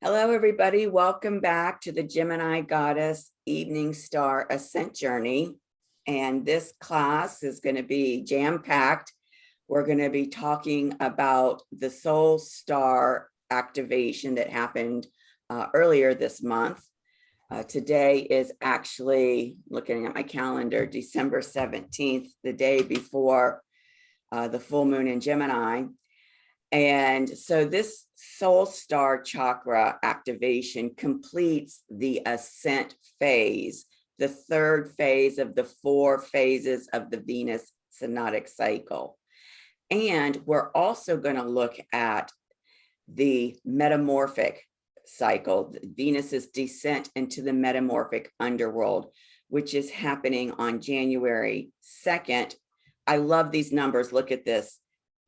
Hello, everybody. Welcome back to the Gemini Goddess Evening Star Ascent Journey. And this class is going to be jam-packed. We're going to be talking about the Soul Star activation that happened earlier this month. Today is actually, looking at my calendar, December 17th, the day before the full moon in Gemini. And so this Soul Star Chakra activation completes the ascent phase, the third phase of the 4 phases of the Venus synodic cycle. And we're also going to look at the metamorphic cycle, Venus's descent into the metamorphic underworld, which is happening on January 2nd. I love these numbers. Look at this.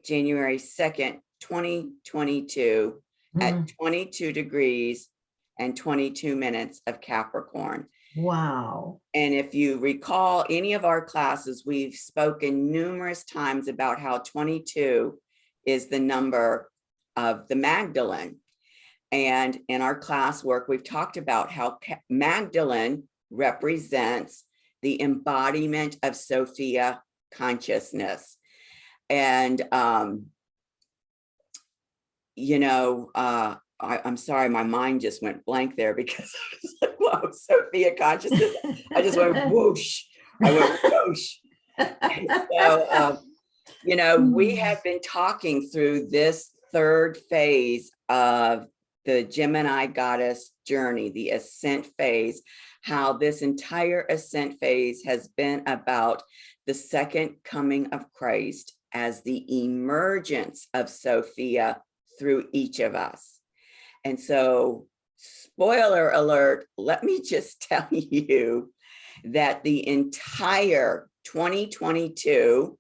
January 2nd, 2022 at 22 degrees and 22 minutes of Capricorn. Wow. And if you recall any of our classes, we've spoken numerous times about how 22 is the number of the Magdalene. And in our classwork, we've talked about how Magdalene represents the embodiment of Sophia consciousness. And I'm sorry, my mind just went blank there because I was like, whoa, Sophia consciousness. I just went whoosh. I went whoosh. So, we have been talking through this third phase of the Gemini Goddess journey, the ascent phase, how this entire ascent phase has been about the second coming of Christ as the emergence of Sophia through each of us. And so, spoiler alert, let me just tell you that the entire 2022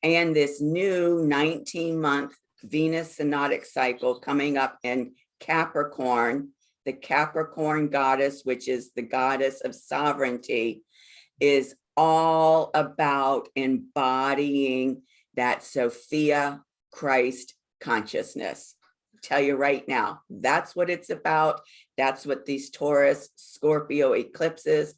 and this new 19-month Venus synodic cycle coming up in Capricorn, the Capricorn goddess, which is the goddess of sovereignty, is all about embodying that Sophia Christ consciousness. Tell you right now, that's what it's about. That's what these Taurus, Scorpio eclipses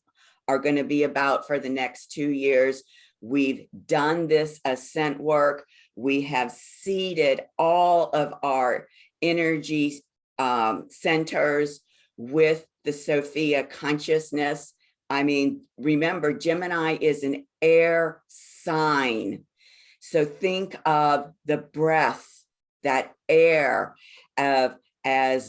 are going to be about for the next 2 years. We've done this ascent work. We have seeded all of our energy centers with the Sophia consciousness. I mean, remember, Gemini is an air sign. So think of the breath, that air as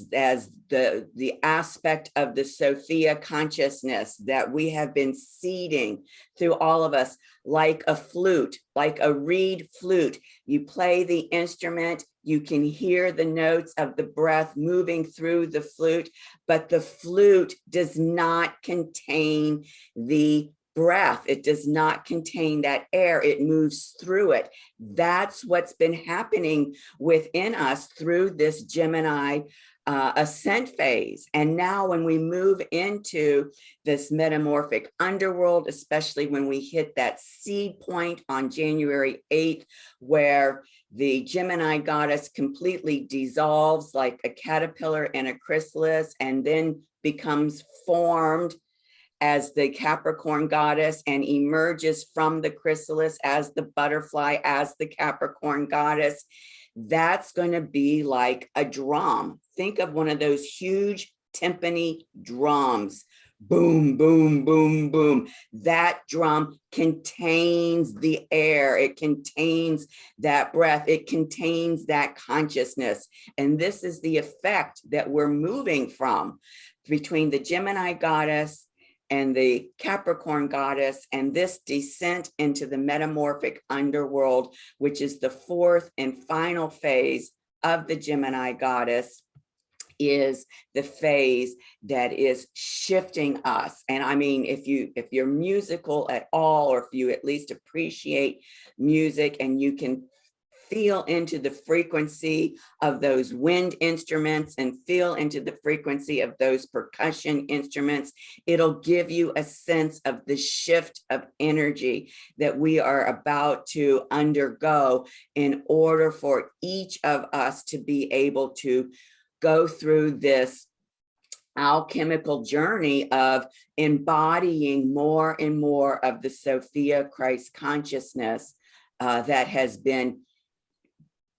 the aspect of the Sophia consciousness that we have been seeding through all of us, like a flute, like a reed flute. You play the instrument, you can hear the notes of the breath moving through the flute, but the flute does not contain the breath. It does not contain that air. It moves through it. That's what's been happening within us through this Gemini ascent phase. And now when we move into this metamorphic underworld, especially when we hit that seed point on January 8th, where the Gemini goddess completely dissolves like a caterpillar in a chrysalis and then becomes formed as the Capricorn goddess and emerges from the chrysalis as the butterfly, as the Capricorn goddess, that's going to be like a drum. Think of one of those huge timpani drums. Boom, boom, boom, boom. That drum contains the air. It contains that breath. It contains that consciousness. And this is the effect that we're moving from between the Gemini goddess and the Capricorn goddess, and this descent into the metamorphic underworld, which is the 4th and final phase of the Gemini goddess, is the phase that is shifting us. And I mean, if you're musical at all, or if you at least appreciate music and you can feel into the frequency of those wind instruments and feel into the frequency of those percussion instruments, it'll give you a sense of the shift of energy that we are about to undergo in order for each of us to be able to go through this alchemical journey of embodying more and more of the Sophia Christ consciousness that has been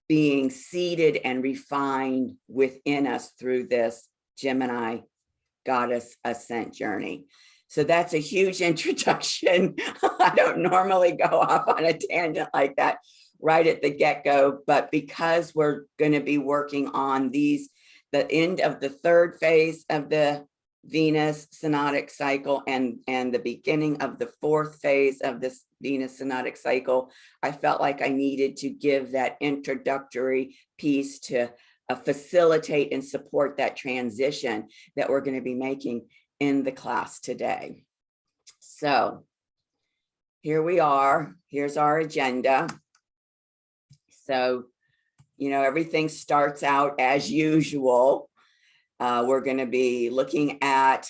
being seeded and refined within us through this Gemini Goddess Ascent journey. So that's a huge introduction. I don't normally go off on a tangent like that right at the get-go, but because we're going to be working on these, the end of the third phase of the Venus synodic cycle and the beginning of the fourth phase of this Venus synodic cycle, I felt like I needed to give that introductory piece to facilitate and support that transition that we're going to be making in the class today. So here we are. Here's our agenda. So, you know, everything starts out as usual. We're going to be looking at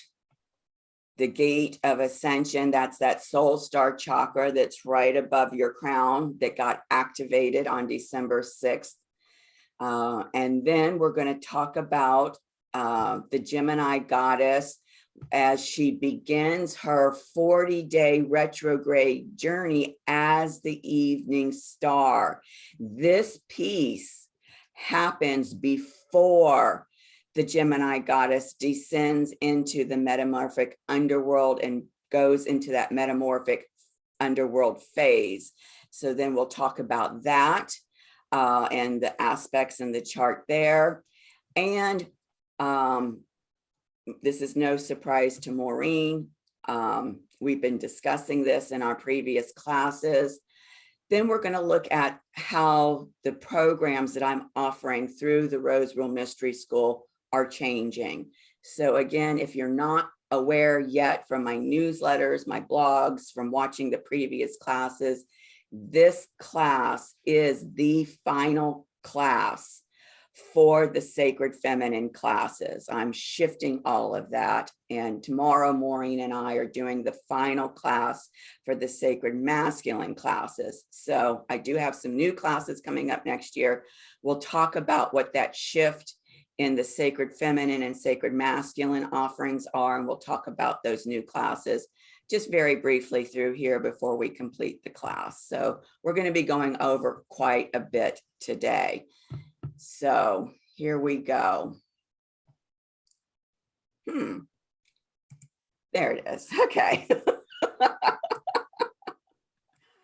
the gate of ascension. That's that soul star chakra that's right above your crown that got activated on December 6th. And then we're going to talk about the Gemini goddess as she begins her 40-day retrograde journey as the evening star. This piece happens before the Gemini goddess descends into the metamorphic underworld and goes into that metamorphic underworld phase. So then we'll talk about that and the aspects in the chart there. And this is no surprise to Maureen. We've been discussing this in our previous classes. Then we're going to look at how the programs that I'm offering through the Rose Rule Mystery School are changing. So again, if you're not aware yet from my newsletters, my blogs, from watching the previous classes, this class is the final class for the Sacred Feminine classes. I'm shifting all of that. And tomorrow, Maureen and I are doing the final class for the Sacred Masculine classes. So I do have some new classes coming up next year. We'll talk about what that shift in the Sacred Feminine and Sacred Masculine offerings are, and we'll talk about those new classes just very briefly through here before we complete the class. So we're going to be going over quite a bit today. So here we go. There it is. Okay.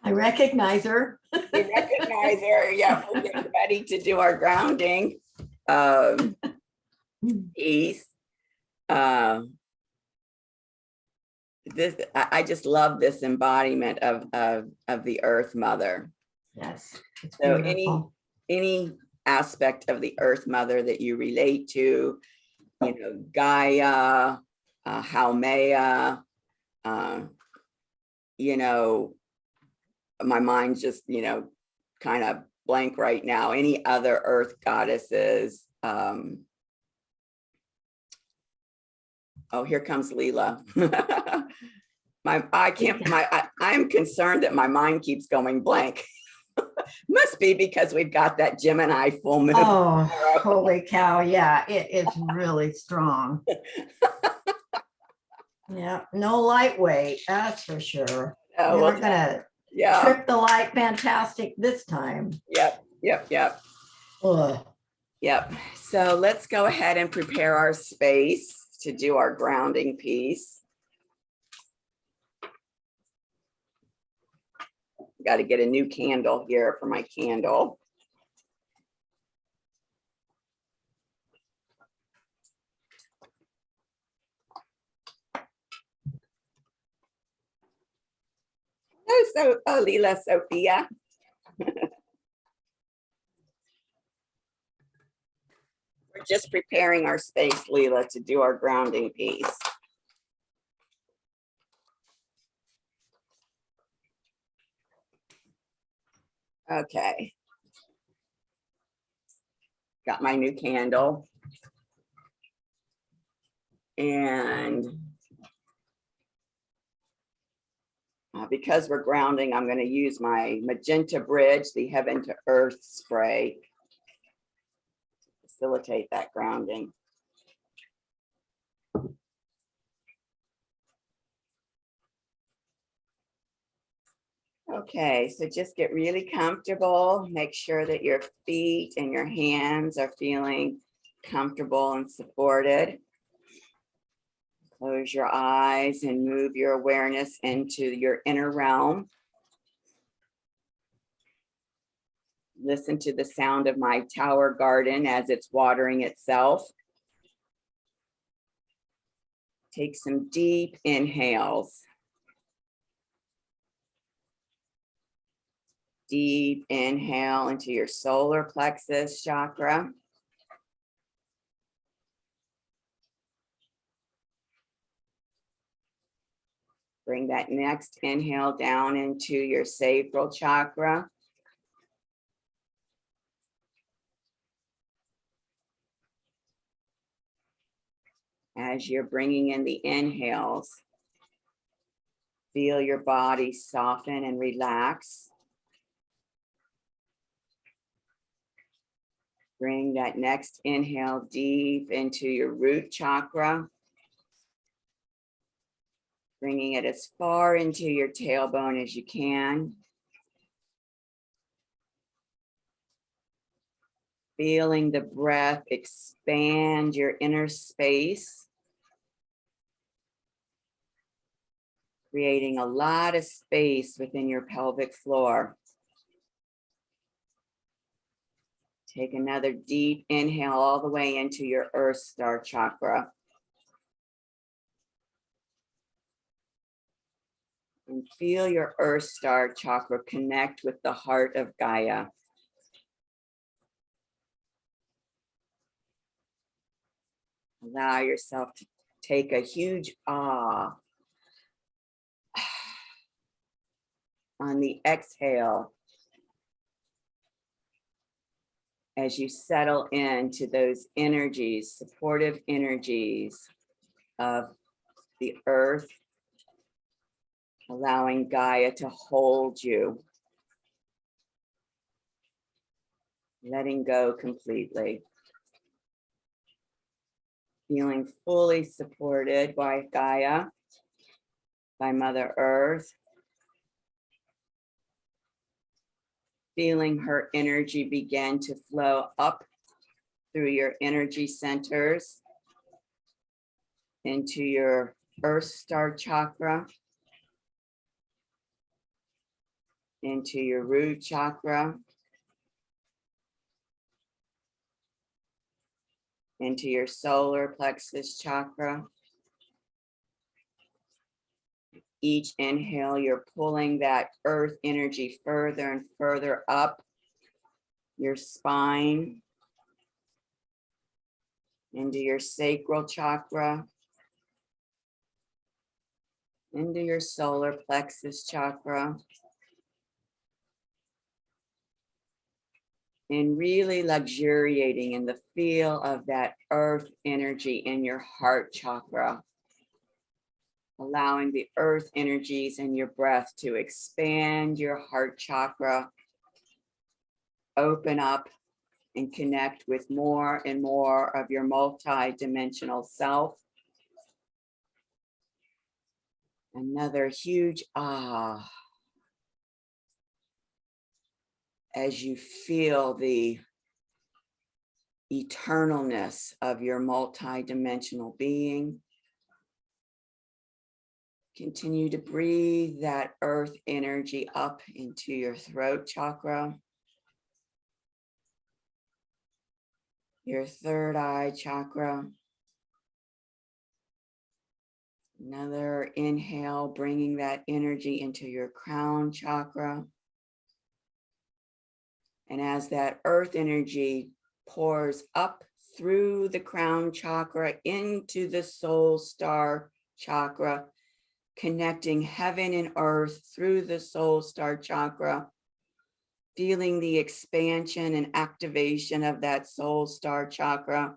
I recognize her. You recognize her. Yeah, we're getting ready to do our grounding piece. This I just love this embodiment of the Earth Mother. Yes. So any aspect of the Earth Mother that you relate to, you know, Gaia, Haumea, you know, my mind's just, you know, kind of blank right now. Any other Earth goddesses? Oh, here comes Leela. I'm concerned that my mind keeps going blank. Must be because we've got that Gemini full moon. Oh, holy cow. Yeah, it is really strong. Yeah, no lightweight, that's for sure. Oh, We're gonna trip the light fantastic this time. Yep. Ugh. Yep. So let's go ahead and prepare our space to do our grounding piece. Got to get a new candle here for my candle. Oh, Leela, Sophia. We're just preparing our space, Leela, to do our grounding piece. Okay. Got my new candle. And because we're grounding, I'm going to use my Magenta Bridge, the Heaven to Earth spray, to facilitate that grounding. Okay, so just get really comfortable. Make sure that your feet and your hands are feeling comfortable and supported. Close your eyes and move your awareness into your inner realm. Listen to the sound of my tower garden as it's watering itself. Take some deep inhales. Deep inhale into your solar plexus chakra. Bring that next inhale down into your sacral chakra. As you're bringing in the inhales, feel your body soften and relax. Bring that next inhale deep into your root chakra, bringing it as far into your tailbone as you can. Feeling the breath expand your inner space, creating a lot of space within your pelvic floor. Take another deep inhale all the way into your Earth Star chakra. And feel your Earth Star chakra connect with the heart of Gaia. Allow yourself to take a huge ah on the exhale as you settle into those energies, supportive energies of the earth, allowing Gaia to hold you, letting go completely. Feeling fully supported by Gaia, by Mother Earth. Feeling her energy begin to flow up through your energy centers into your Earth Star chakra, into your root chakra, into your solar plexus chakra. Each inhale, you're pulling that earth energy further and further up your spine, into your sacral chakra, into your solar plexus chakra, and really luxuriating in the feel of that earth energy in your heart chakra. Allowing the earth energies and your breath to expand your heart chakra, open up and connect with more and more of your multi-dimensional self. Another huge ah as you feel the eternalness of your multi-dimensional being. Continue to breathe that earth energy up into your throat chakra, your third eye chakra. Another inhale, bringing that energy into your crown chakra. And as that earth energy pours up through the crown chakra into the soul star chakra, connecting heaven and earth through the soul star chakra, feeling the expansion and activation of that soul star chakra,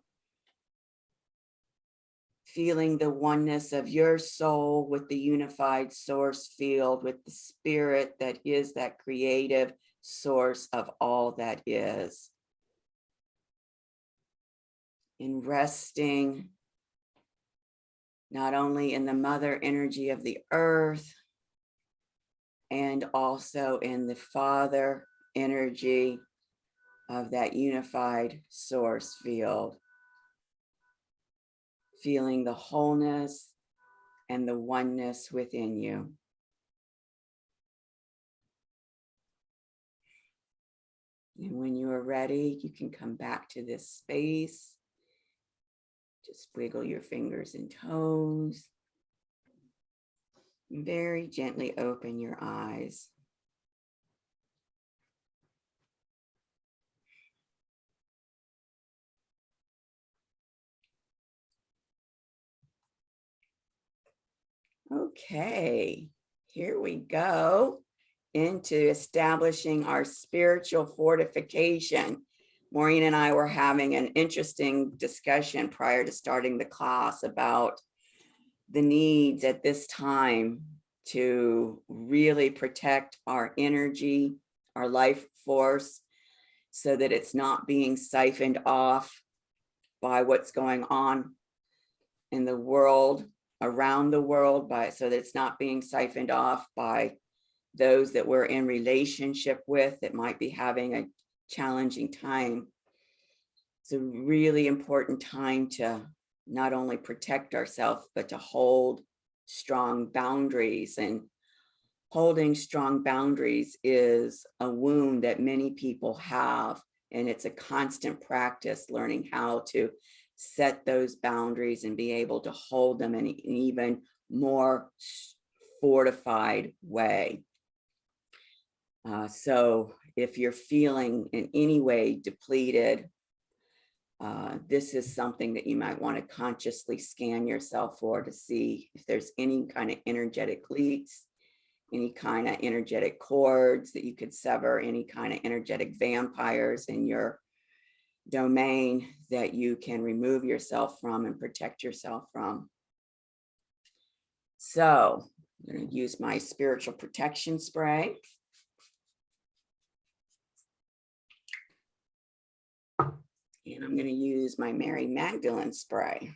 feeling the oneness of your soul with the unified source field, with the spirit that is that creative source of all that is. In resting not only in the mother energy of the earth, and also in the Father energy of that unified source field, feeling the wholeness and the oneness within you. And when you are ready, you can come back to this space. Just wiggle your fingers and toes. Very gently open your eyes. Okay, here we go into establishing our spiritual fortification. Maureen and I were having an interesting discussion prior to starting the class about the needs at this time to really protect our energy, our life force, so that it's not being siphoned off by what's going on in the world, around the world, so that it's not being siphoned off by those that we're in relationship with that might be having a challenging time. It's a really important time to not only protect ourselves, but to hold strong boundaries. And holding strong boundaries is a wound that many people have. And it's a constant practice learning how to set those boundaries and be able to hold them in an even more fortified way. So if you're feeling in any way depleted, this is something that you might want to consciously scan yourself for to see if there's any kind of energetic leaks, any kind of energetic cords that you could sever, any kind of energetic vampires in your domain that you can remove yourself from and protect yourself from. So I'm going to use my spiritual protection spray. And I'm going to use my Mary Magdalene spray.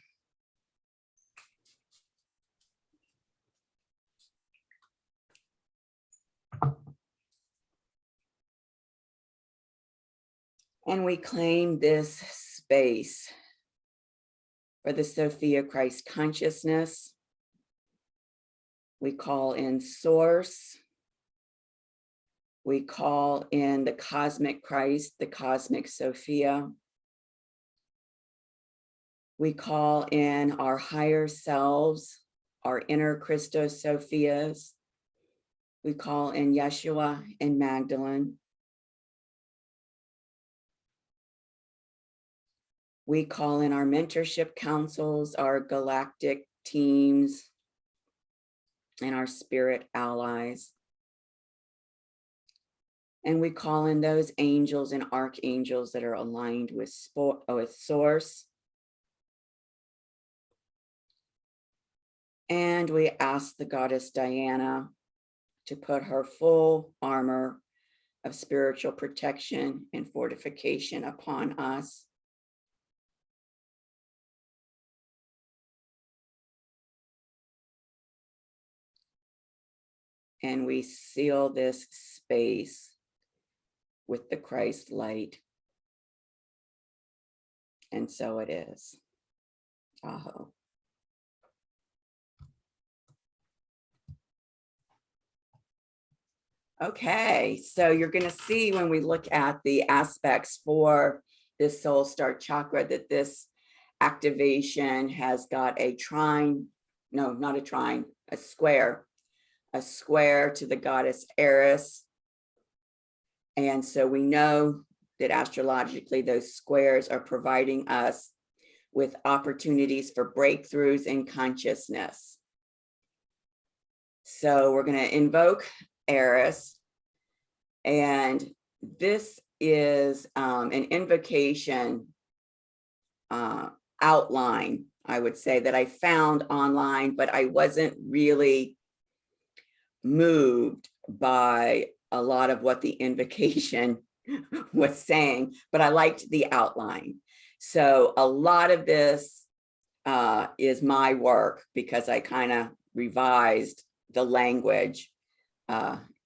And we claim this space for the Sophia Christ consciousness. We call in Source. We call in the cosmic Christ, the cosmic Sophia. We call in our higher selves, our inner Christos Sophias. We call in Yeshua and Magdalene. We call in our mentorship councils, our galactic teams, and our spirit allies. And we call in those angels and archangels that are aligned with Source. And we ask the goddess Diana to put her full armor of spiritual protection and fortification upon us. And we seal this space with the Christ light. And so it is. Aho. Okay, so you're going to see when we look at the aspects for this soul star chakra that this activation has got a trine, no, not a trine, a square to the goddess Eris. And so we know that astrologically those squares are providing us with opportunities for breakthroughs in consciousness. So we're going to invoke Eris, and this is an invocation outline, I would say, that I found online, but I wasn't really moved by a lot of what the invocation was saying, but I liked the outline. So a lot of this is my work because I kind of revised the language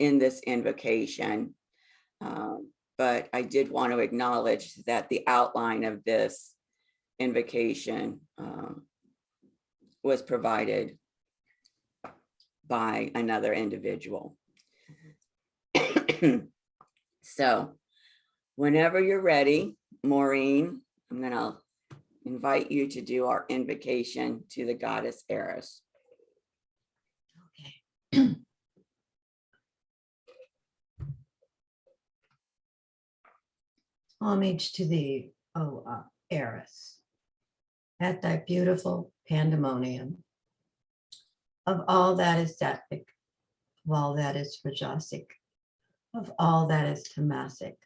in this invocation. But I did want to acknowledge that the outline of this invocation was provided by another individual. So whenever you're ready, Maureen, I'm going to invite you to do our invocation to the goddess Eris. Okay. Homage to thee, O Eris, at thy beautiful pandemonium of all that is sattvic, of all that is rajasic, of all that is tamasic.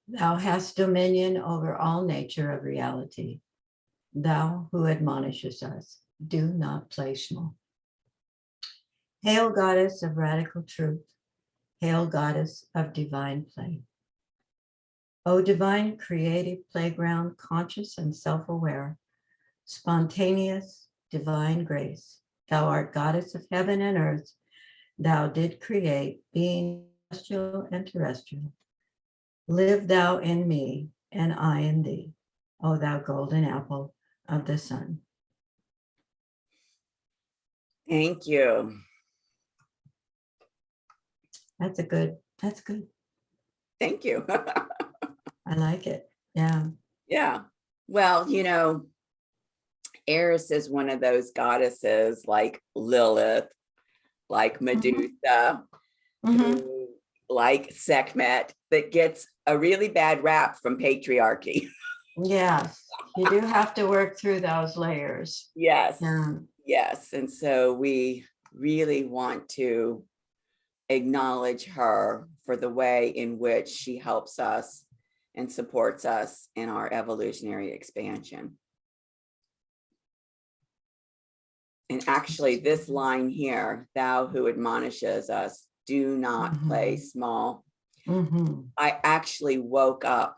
Thou hast dominion over all nature of reality. Thou who admonishes us, do not play small. Hail, goddess of radical truth. Hail, goddess of divine play. O divine creative playground, conscious and self-aware, spontaneous divine grace. Thou art goddess of heaven and earth. Thou did create being celestial and terrestrial. Live thou in me and I in thee, O thou golden apple of the sun. Thank you. That's good. Thank you. I like it. Yeah. Yeah. Well, Eris is one of those goddesses like Lilith, like Medusa, like Sekhmet, that gets a really bad rap from patriarchy. Yes, you do have to work through those layers. Yes. Yeah. Yes. And so we really want to acknowledge her for the way in which she helps us and supports us in our evolutionary expansion. And actually, this line here, thou who admonishes us, do not play small. I actually woke up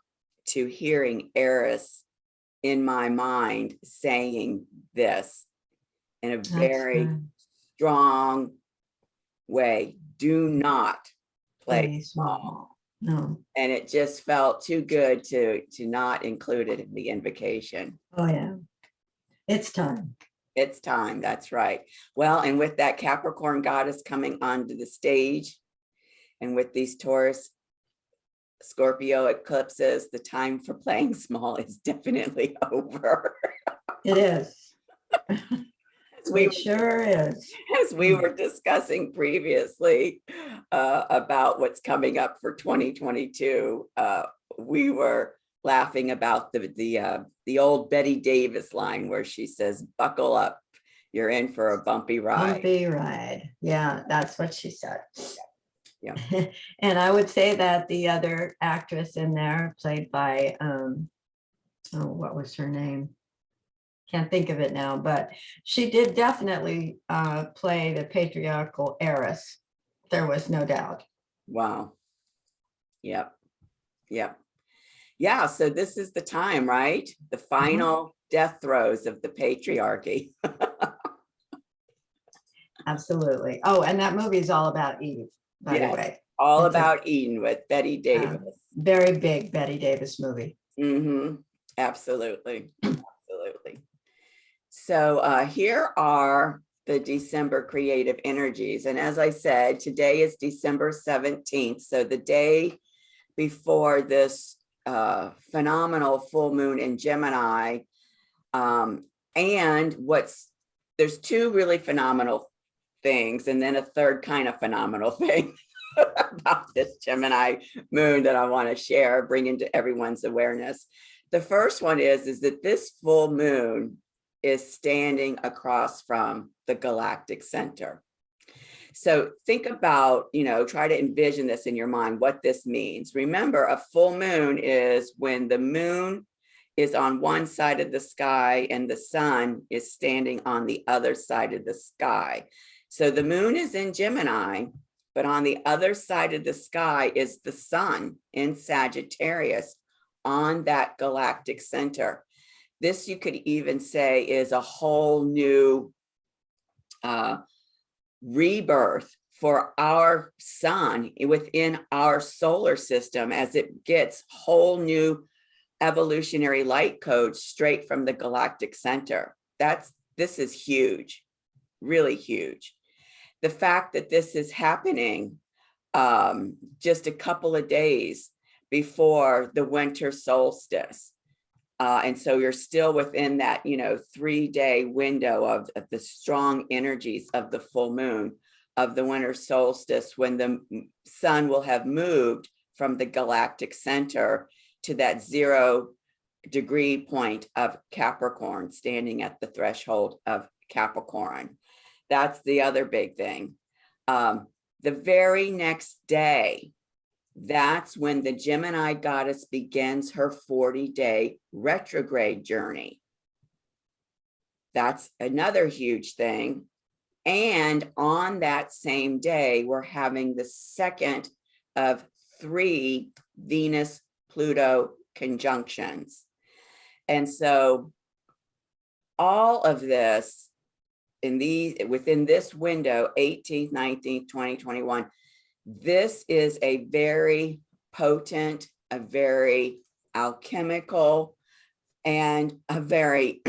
to hearing Eris in my mind saying this in a very strong way. Do not play small. No. And it just felt too good to not include it in the invocation. Oh yeah. It's time. It's time. That's right. Well, and with that Capricorn goddess coming onto the stage, and with these Taurus, Scorpio eclipses, the time for playing small is definitely over. It is. It sure is. As we were discussing previously about what's coming up for 2022, we were laughing about the old Betty Davis line where she says, "Buckle up, you're in for a bumpy ride." Bumpy ride. Yeah, that's what she said. Yeah. And I would say that the other actress in there, played by what was her name? Can't think of it now, but she did definitely play the patriarchal Eris. There was no doubt. Wow. Yep. Yep. Yeah. So this is the time, right? The final death throes of the patriarchy. Absolutely. Oh, and that movie is all about Eve, by the way. All about Eden with Betty Davis. Very big Betty Davis movie. Absolutely. Absolutely. So here are the December creative energies. And as I said, today is December 17th. So the day before this phenomenal full moon in Gemini. And there's two really phenomenal things, and then a third kind of phenomenal thing about this Gemini moon that I want to share, bring into everyone's awareness. The first one is that this full moon is standing across from the Galactic Center. So think about, try to envision this in your mind, what this means. Remember, a full moon is when the moon is on one side of the sky and the sun is standing on the other side of the sky. So the moon is in Gemini, but on the other side of the sky is the sun in Sagittarius on that galactic center. This, you could even say, is a whole new rebirth for our sun within our solar system as it gets whole new evolutionary light codes straight from the Galactic Center. This is huge, really huge. The fact that this is happening just a couple of days before the winter solstice. And so you're still within that, 3-day window of the strong energies of the full moon, of the winter solstice, when the sun will have moved from the galactic center to that 0-degree point of Capricorn, standing at the threshold of Capricorn. That's the other big thing. The very next day, that's when the Gemini goddess begins her 40-day retrograde journey. That's another huge thing. And on that same day, we're having the second of 3 Venus Pluto conjunctions. And so all of this within this window, 18th, 19th, 20, 21, this is a very potent, a very alchemical, and a very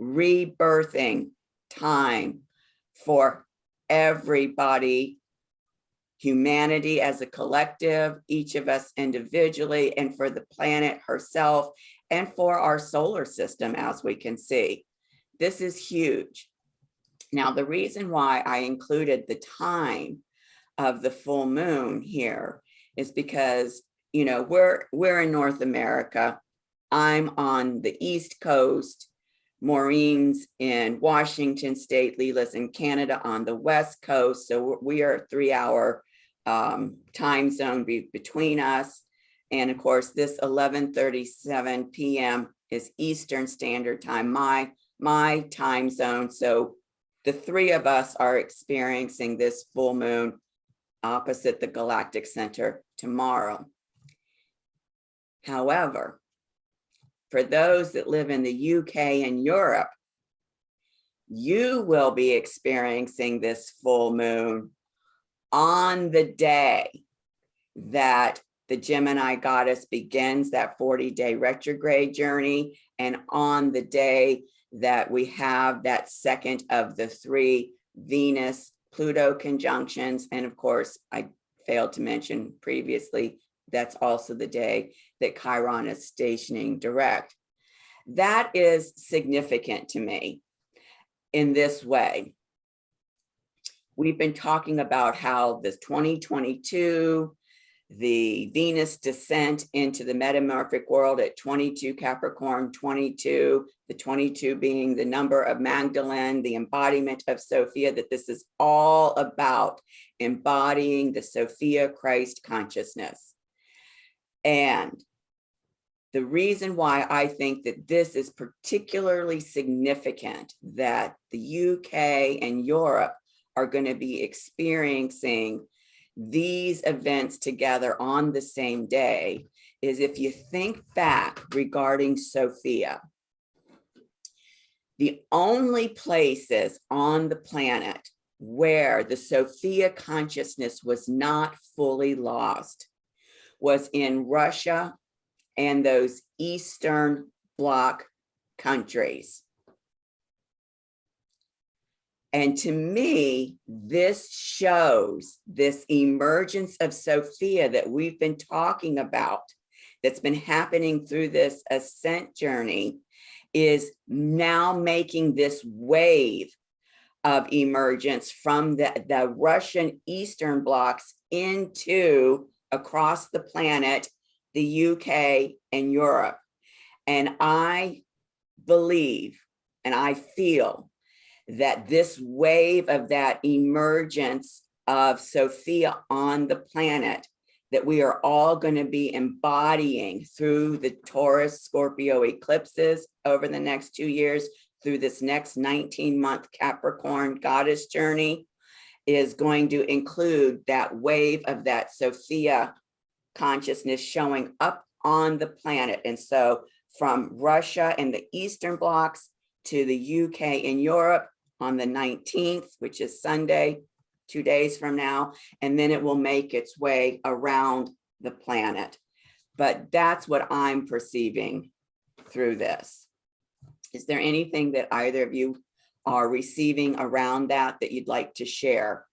rebirthing time for everybody, humanity as a collective, each of us individually, and for the planet herself, and for our solar system, as we can see. This is huge. Now, the reason why I included the time of the full moon here is because, we're in North America. I'm on the East Coast. Maureen's in Washington State. Leela's in Canada on the West Coast. So we are a 3-hour time zone between us. And of course, this 11:37 p.m. is Eastern Standard Time, my time zone. So the 3 of us are experiencing this full moon opposite the Galactic Center tomorrow. However, for those that live in the UK and Europe, you will be experiencing this full moon on the day that the Gemini goddess begins that 40-day retrograde journey, and on the day that we have that second of the 3 Venus Pluto conjunctions. And of course, I failed to mention previously, that's also the day that Chiron is stationing direct. That is significant to me in this way. We've been talking about how this 2022, the Venus descent into the metamorphic world at 22 Capricorn, 22, the 22 being the number of Magdalene, the embodiment of Sophia, that this is all about embodying the Sophia Christ consciousness. And the reason why I think that this is particularly significant, that the UK and Europe are going to be experiencing these events together on the same day, is if you think back regarding Sophia, the only places on the planet where the Sophia consciousness was not fully lost was in Russia and those Eastern Bloc countries. And to me, this shows this emergence of Sophia that we've been talking about, that's been happening through this ascent journey, is now making this wave of emergence from the Russian Eastern Blocs into across the planet, the UK and Europe. And I believe and I feel that this wave of that emergence of Sophia on the planet, that we are all going to be embodying through the Taurus Scorpio eclipses over the next 2 years, through this next 19-month Capricorn goddess journey, is going to include that wave of that Sophia consciousness showing up on the planet. And so from Russia and the Eastern Blocs to the UK and Europe on the 19th, which is Sunday, 2 days from now, and then it will make its way around the planet. But that's what I'm perceiving through this. Is there anything that either of you are receiving around that you'd like to share?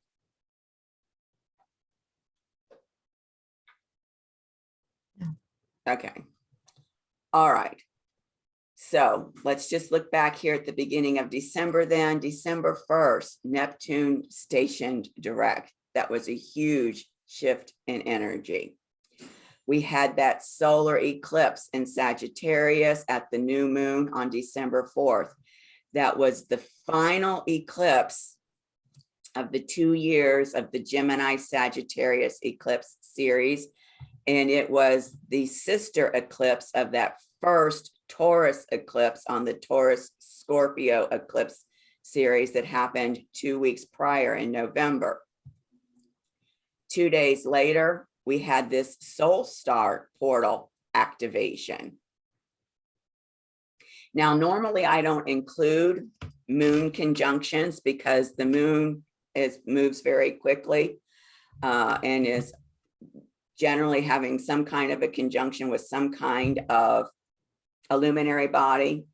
Okay. All right. So let's just look back here at the beginning of December then. December 1st, Neptune stationed direct. That was a huge shift in energy. We had that solar eclipse in Sagittarius at the new moon on December 4th. That was the final eclipse of the 2 years of the Gemini Sagittarius eclipse series. And it was the sister eclipse of that first Taurus eclipse on the Taurus Scorpio eclipse series that happened 2 weeks prior in November. 2 days later, we had this soul star portal activation. Now, normally I don't include moon conjunctions because the moon moves very quickly and is generally having some kind of a conjunction with some kind of a luminary body.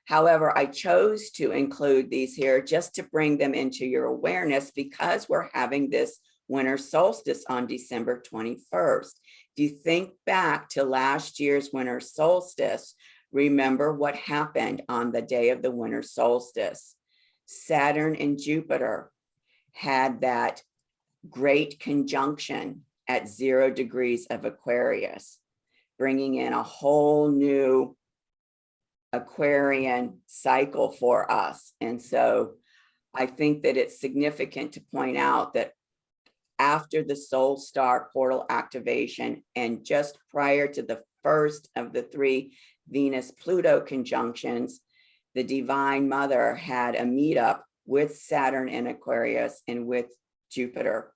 However, I chose to include these here just to bring them into your awareness because we're having this winter solstice on December 21st. If you think back to last year's winter solstice, remember what happened on the day of the winter solstice. Saturn and Jupiter had that great conjunction at 0 degrees of Aquarius, bringing in a whole new Aquarian cycle for us. And so I think that it's significant to point out that after the soul star portal activation and just prior to the first of the 3 Venus-Pluto conjunctions, the Divine Mother had a meetup with Saturn in Aquarius and with Jupiter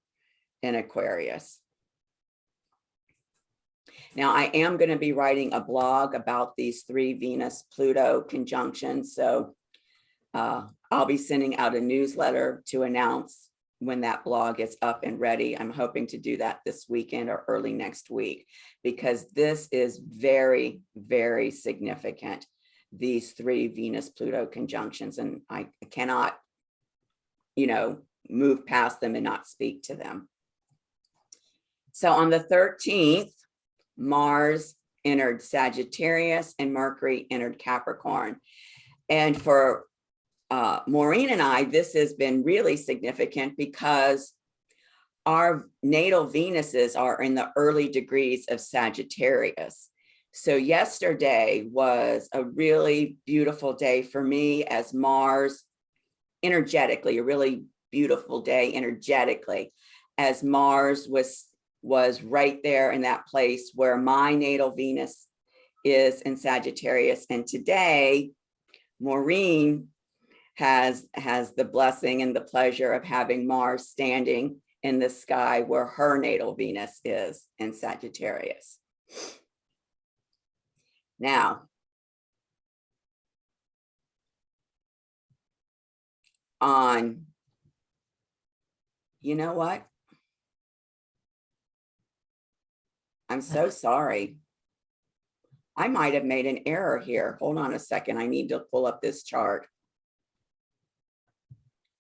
in Aquarius. Now, I am going to be writing a blog about these 3 Venus-Pluto conjunctions, so I'll be sending out a newsletter to announce when that blog is up and ready. I'm hoping to do that this weekend or early next week, because this is very, very significant, these 3 Venus-Pluto conjunctions, and I cannot, move past them and not speak to them. So on the 13th, Mars entered Sagittarius and Mercury entered Capricorn. And for Maureen and I, this has been really significant because our natal Venuses are in the early degrees of Sagittarius. So yesterday was a really beautiful day for me as Mars energetically, a really beautiful day energetically, as Mars was right there in that place where my natal Venus is in Sagittarius. And today, Maureen has the blessing and the pleasure of having Mars standing in the sky where her natal Venus is in Sagittarius. Now, you know what? I'm so sorry. I might have made an error here. Hold on a second. I need to pull up this chart.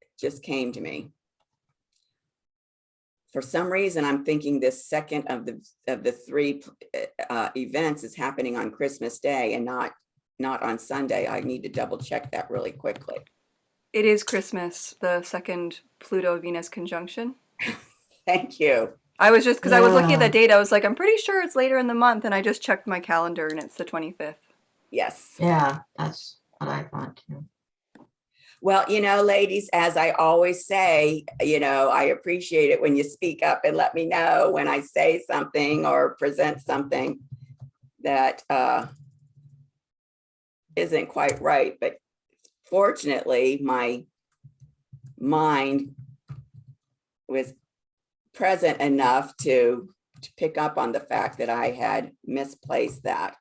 It just came to me. For some reason, I'm thinking this second of the 3 events is happening on Christmas Day and not on Sunday. I need to double check that really quickly. It is Christmas, the second Pluto-Venus conjunction. Thank you. I was just, because I was looking at the date, I was like, I'm pretty sure it's later in the month, and I just checked my calendar, and it's the 25th. Yes. Yeah, that's what I thought too. Well, ladies, as I always say, I appreciate it when you speak up and let me know when I say something or present something that isn't quite right. But fortunately, my mind was present enough to pick up on the fact that I had misplaced that.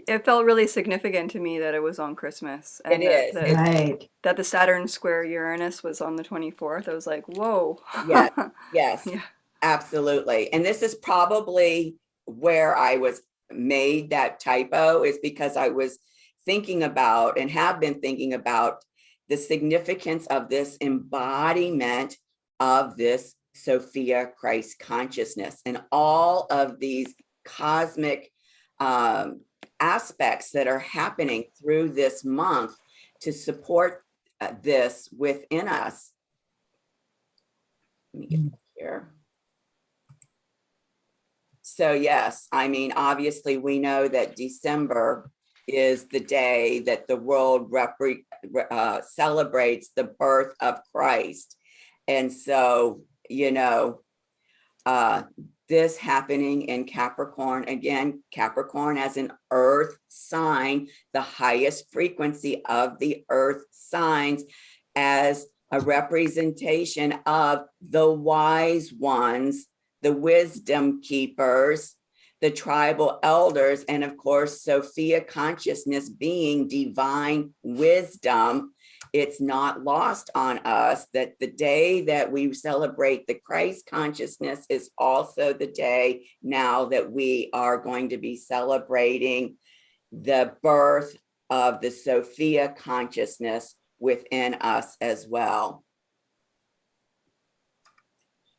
it felt really significant to me that it was on Christmas, It and is. Right. that the Saturn square Uranus was on the 24th. I was like, whoa. Yes, yes, Yeah. absolutely. And this is probably where I was made that typo, is because I was thinking about and have been thinking about the significance of this embodiment of this Sophia Christ consciousness and all of these cosmic aspects that are happening through this month to support this within us. Let me get back here. So yes, I mean, obviously we know that December is the day that the world celebrates the birth of Christ. And so, you know, this happening in Capricorn, again, Capricorn as an earth sign, the highest frequency of the earth signs, as a representation of the wise ones, the wisdom keepers, the tribal elders, and of course, Sophia consciousness being divine wisdom. It's not lost on us that the day that we celebrate the Christ consciousness is also the day now that we are going to be celebrating the birth of the Sophia consciousness within us as well.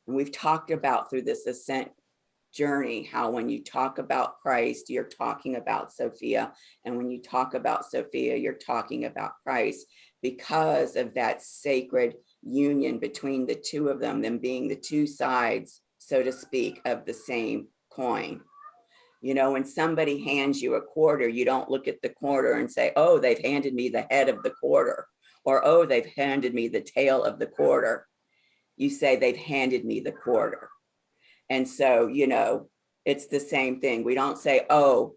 And we've talked about through this ascent journey how when you talk about Christ, you're talking about Sophia. And when you talk about Sophia, you're talking about Christ, because of that sacred union between the two of them being the two sides, so to speak, of the same coin. You know, when somebody hands you a quarter, you don't look at the quarter and say, oh, they've handed me the head of the quarter, or oh, they've handed me the tail of the quarter. You say they've handed me the quarter. And so, you know, it's the same thing. We don't say, oh,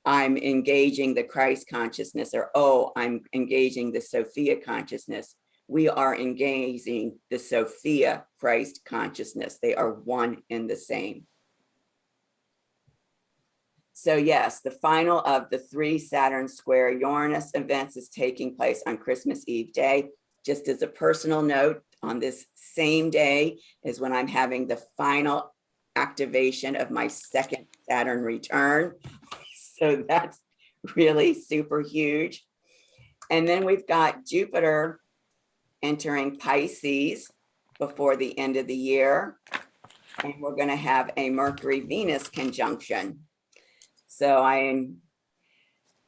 I'm engaging the Christ consciousness, or, oh, I'm engaging the Sophia consciousness. We are engaging the Sophia Christ consciousness. They are one and the same. So yes, the final of the 3 Saturn square Uranus events is taking place on Christmas Eve day. Just as a personal note, on this same day is when I'm having the final activation of my 2nd Saturn return. So that's really super huge. And then we've got Jupiter entering Pisces before the end of the year. And we're going to have a Mercury-Venus conjunction. So I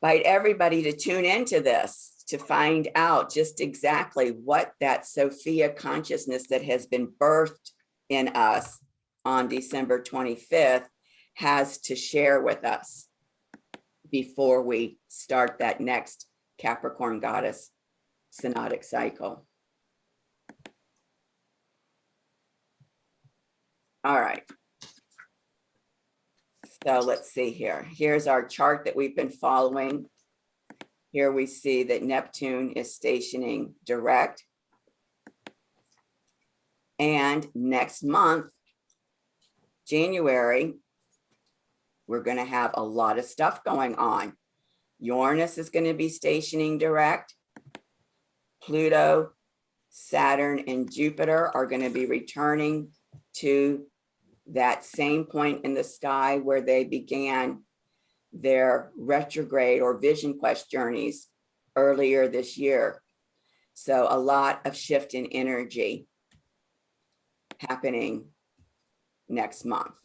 invite everybody to tune into this to find out just exactly what that Sophia consciousness that has been birthed in us on December 25th has to share with us before we start that next Capricorn goddess synodic cycle. All right. So let's see here. Here's our chart that we've been following. Here we see that Neptune is stationing direct. And next month, January, we're going to have a lot of stuff going on. Uranus is going to be stationing direct. Pluto, Saturn, and Jupiter are going to be returning to that same point in the sky where they began their retrograde or vision quest journeys earlier this year. So a lot of shift in energy happening next month.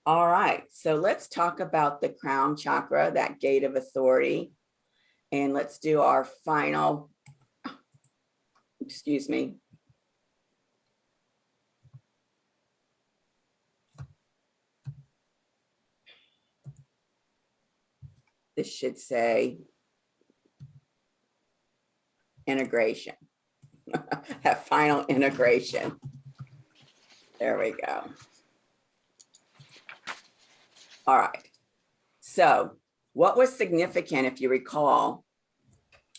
All right, so let's talk about the crown chakra, that gate of authority. And let's do our final, excuse me. This should say integration, that final integration. There we go. All right. So what was significant, if you recall,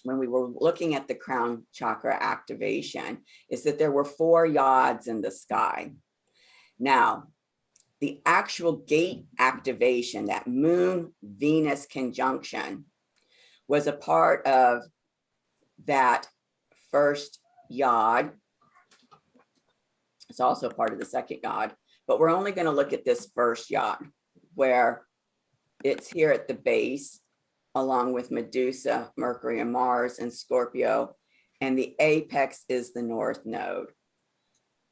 when we were looking at the crown chakra activation, is that there were 4 yods in the sky. Now, the actual gate activation, that Moon Venus conjunction, was a part of that first yod. It's also part of the second yod, but we're only going to look at this first yod, where it's here at the base, along with Medusa, Mercury, and Mars, and Scorpio, and the apex is the North Node.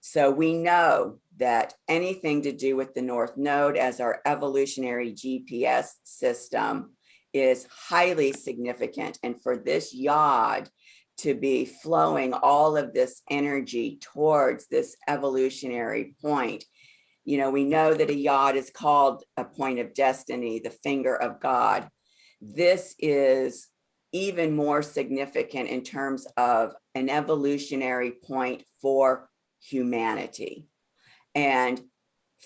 So we know that anything to do with the North Node as our evolutionary GPS system is highly significant. And for this yod to be flowing all of this energy towards this evolutionary point, you know, we know that a yod is called a point of destiny, the finger of God. This is even more significant in terms of an evolutionary point for humanity, and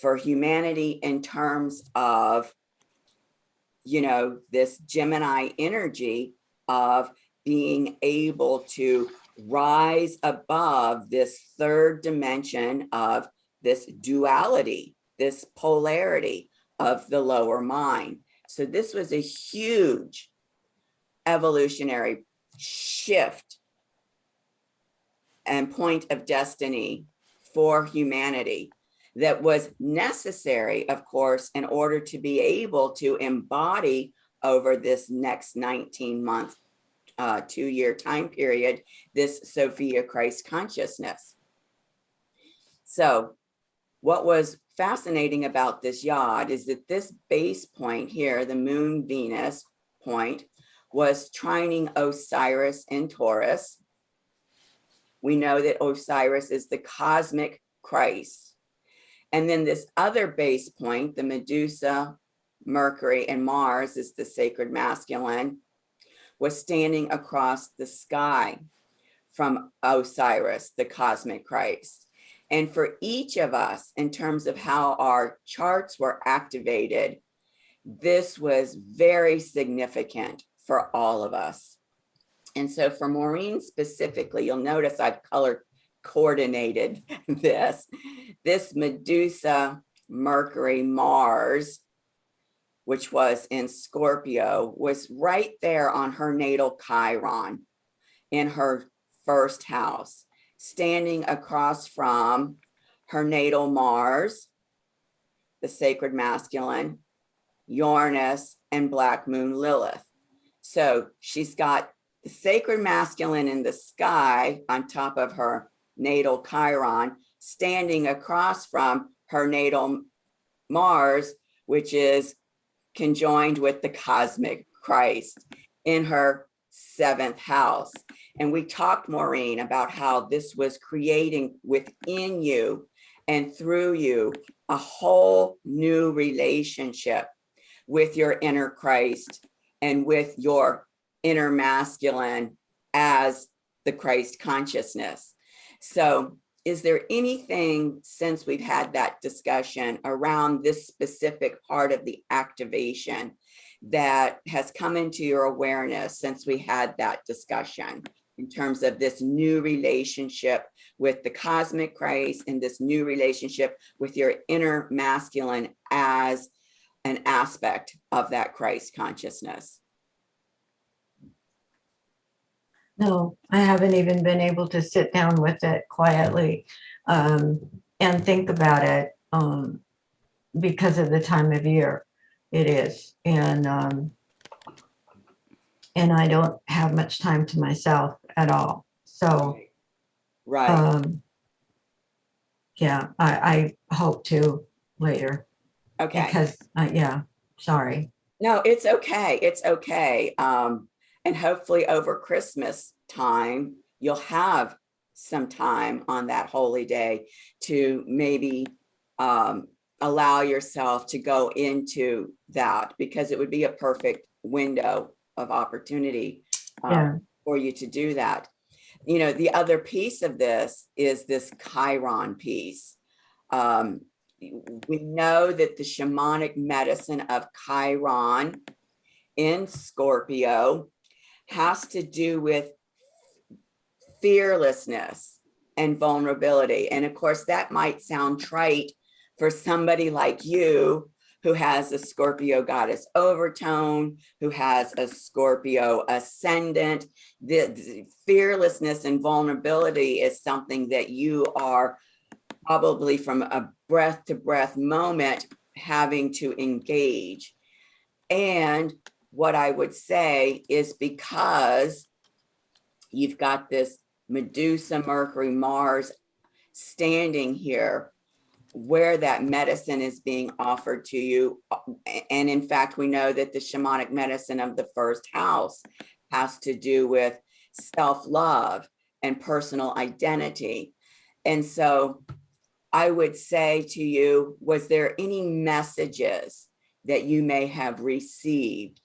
for humanity in terms of, you know, this Gemini energy of being able to rise above this third dimension of this duality, this polarity of the lower mind. So this was a huge evolutionary shift and point of destiny for humanity that was necessary, of course, in order to be able to embody over this next 19-month, 2-year time period, this Sophia Christ consciousness. So what was fascinating about this yod is that this base point here, the Moon Venus point, was trining Osiris in Taurus. We know that Osiris is the cosmic Christ. And then this other base point, the Medusa, Mercury, and Mars is the sacred masculine, was standing across the sky from Osiris, the cosmic Christ. And for each of us, in terms of how our charts were activated, this was very significant for all of us. And so for Maureen specifically, you'll notice I've color coordinated this Medusa, Mercury, Mars, which was in Scorpio, was right there on her natal Chiron in her first house, standing across from her natal Mars, the sacred masculine, Uranus, and Black Moon Lilith. So she's got the sacred masculine in the sky on top of her natal Chiron, standing across from her natal Mars, which is conjoined with the cosmic Christ in her 7th house. And we talked, Maureen, about how this was creating within you and through you a whole new relationship with your inner Christ and with your inner masculine as the Christ consciousness. So is there anything, since we've had that discussion around this specific part of the activation, that has come into your awareness since we had that discussion in terms of this new relationship with the cosmic Christ and this new relationship with your inner masculine as an aspect of that Christ consciousness? No, I haven't even been able to sit down with it quietly and think about it because of the time of year it is. And I don't have much time to myself at all. So, Right. Yeah, I hope to later. Okay. Because, yeah, sorry. No, it's okay. It's okay. And hopefully over Christmas time, you'll have some time on that holy day to maybe allow yourself to go into that, because it would be a perfect window of opportunity for you to do that. You know, the other piece of this is this Chiron piece. We know that the shamanic medicine of Chiron in Scorpio has to do with fearlessness and vulnerability. And of course, that might sound trite for somebody like you who has a Scorpio goddess overtone, who has a Scorpio ascendant, the fearlessness and vulnerability is something that you are probably from a breath to breath moment having to engage. And what I would say is because you've got this Medusa, Mercury, Mars standing here where that medicine is being offered to you. And in fact, we know that the shamanic medicine of the first house has to do with self-love and personal identity. And so I would say to you, was there any messages that you may have received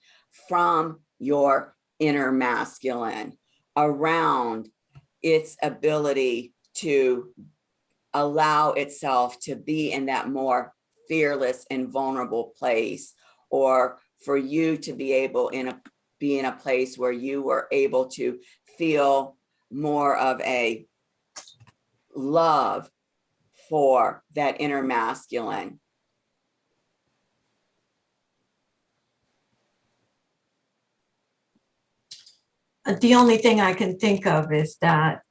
from your inner masculine around its ability to allow itself to be in that more fearless and vulnerable place, or for you to be able be in a place where you were able to feel more of a love for that inner masculine? The only thing I can think of is that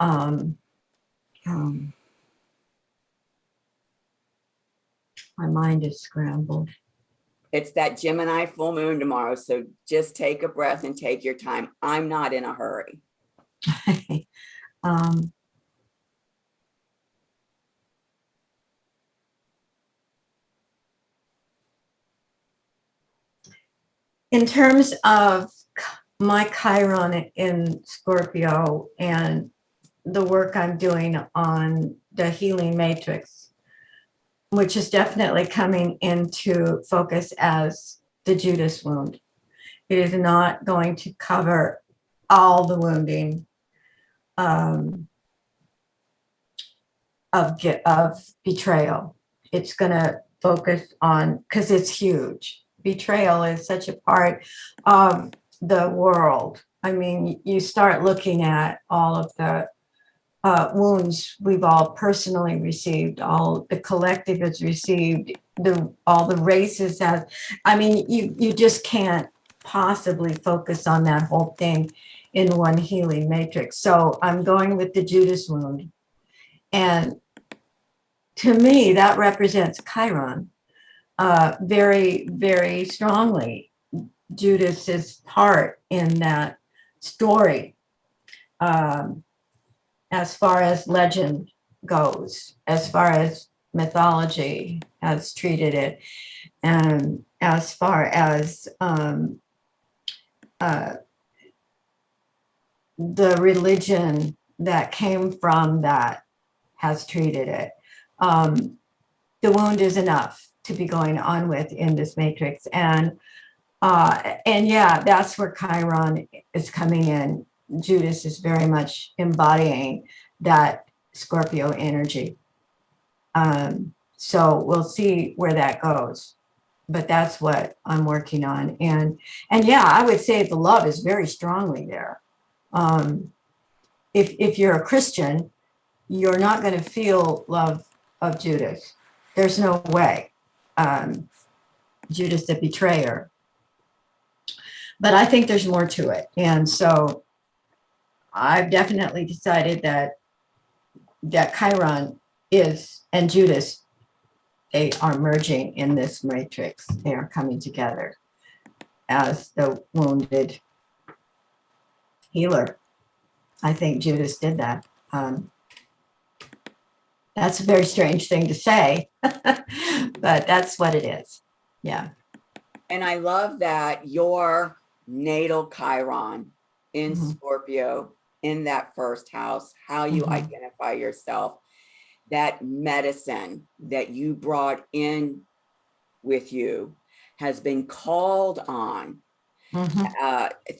my mind is scrambled. It's that Gemini full moon tomorrow. So just take a breath and take your time. I'm not in a hurry. In terms of my Chiron in Scorpio and the work I'm doing on the healing matrix, which is definitely coming into focus as the Judas wound. It is not going to cover all the wounding of betrayal. It's going to focus on, because it's huge. Betrayal is such a part of the world. I mean, you start looking at all of the wounds we've all personally received, all the collective has received, all the races have. I mean, you just can't possibly focus on that whole thing in one healing matrix. So I'm going with the Judas wound. And to me, that represents Chiron very, very strongly. Judas's part in that story, as far as legend goes, as far as mythology has treated it, and as far as the religion that came from that has treated it. The wound is enough to be going on with in this matrix. And yeah, that's where Chiron is coming in. Judas is very much embodying that Scorpio energy. So we'll see where that goes. But that's what I'm working on. And yeah, I would say the love is very strongly there. If you're a Christian, you're not going to feel love of Judas. There's no way. Judas the betrayer. But I think there's more to it. And so I've definitely decided that Chiron is, and Judas, they are merging in this matrix. They are coming together as the wounded healer. I think Judas did that. That's a very strange thing to say, but that's what it is. Yeah. And I love that your natal Chiron in Scorpio, in that first house, how you identify yourself, that medicine that you brought in with you has been called on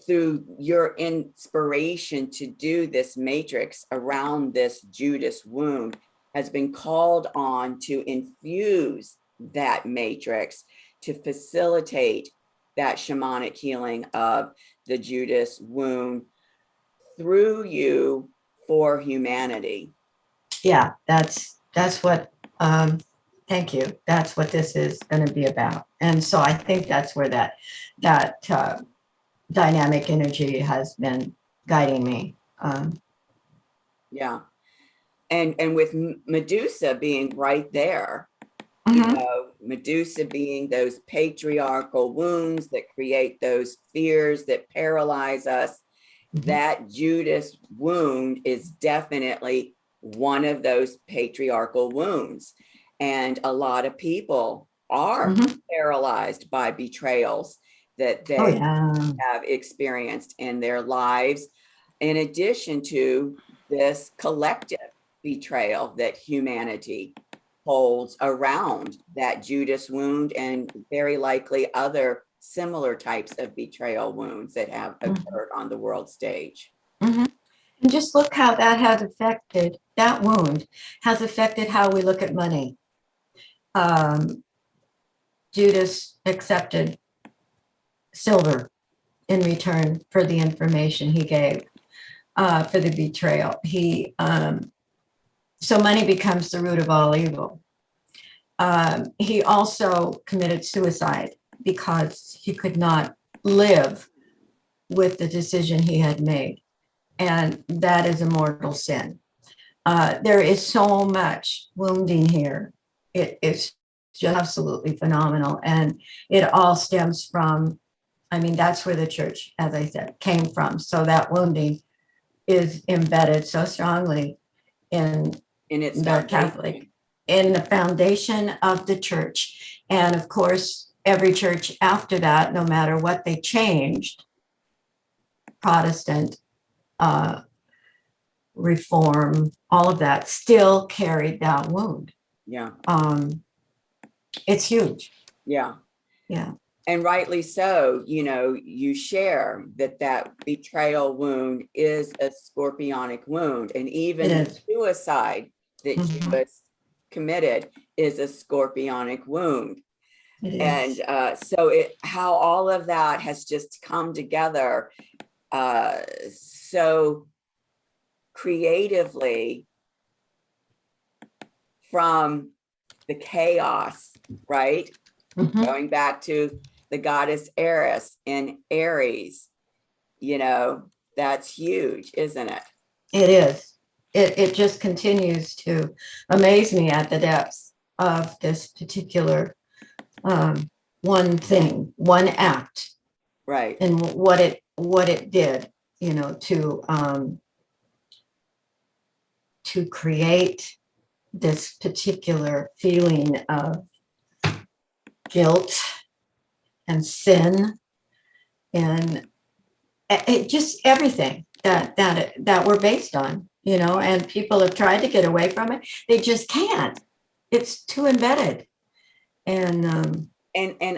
through your inspiration to do this matrix around this Judas wound, has been called on to infuse that matrix to facilitate that shamanic healing of the Judas wound through you for humanity. Yeah, that's what Thank you. That's what this is going to be about. And so I think that's where that dynamic energy has been guiding me. Yeah. And with Medusa being right there, you know, Medusa being those patriarchal wounds that create those fears that paralyze us, that Judas wound is definitely one of those patriarchal wounds. And a lot of people are paralyzed by betrayals that Oh, they yeah. have experienced in their lives, in addition to this collective betrayal that humanity holds around that Judas wound, and very likely other similar types of betrayal wounds that have occurred on the world stage. And just look how that has affected, that wound has affected how we look at money. Judas accepted silver in return for the information he gave, for the betrayal. So money becomes the root of all evil. He also committed suicide because he could not live with the decision he had made. And that is a mortal sin. There is so much wounding here. It's just absolutely phenomenal. And it all stems from, I mean, that's where the church, as I said, came from. So that wounding is embedded so strongly in its the Catholic, in the foundation of the church. And of course, every church after that, no matter what they changed, Protestant, Reform, all of that still carried that wound. Yeah. It's huge. Yeah. Yeah. And rightly so. You know, you share that betrayal wound is a scorpionic wound, and even the suicide that Judas committed is a scorpionic wound. And so how all of that has just come together so creatively from the chaos, right? Going back to the goddess Eris in Aries, you know, that's huge, isn't it? It is. It just continues to amaze me at the depths of this particular one thing, one act, right? And what it did, you know, to create this particular feeling of guilt and sin, and it just everything that we're based on, you know, and people have tried to get away from it. They just can't. It's too embedded. And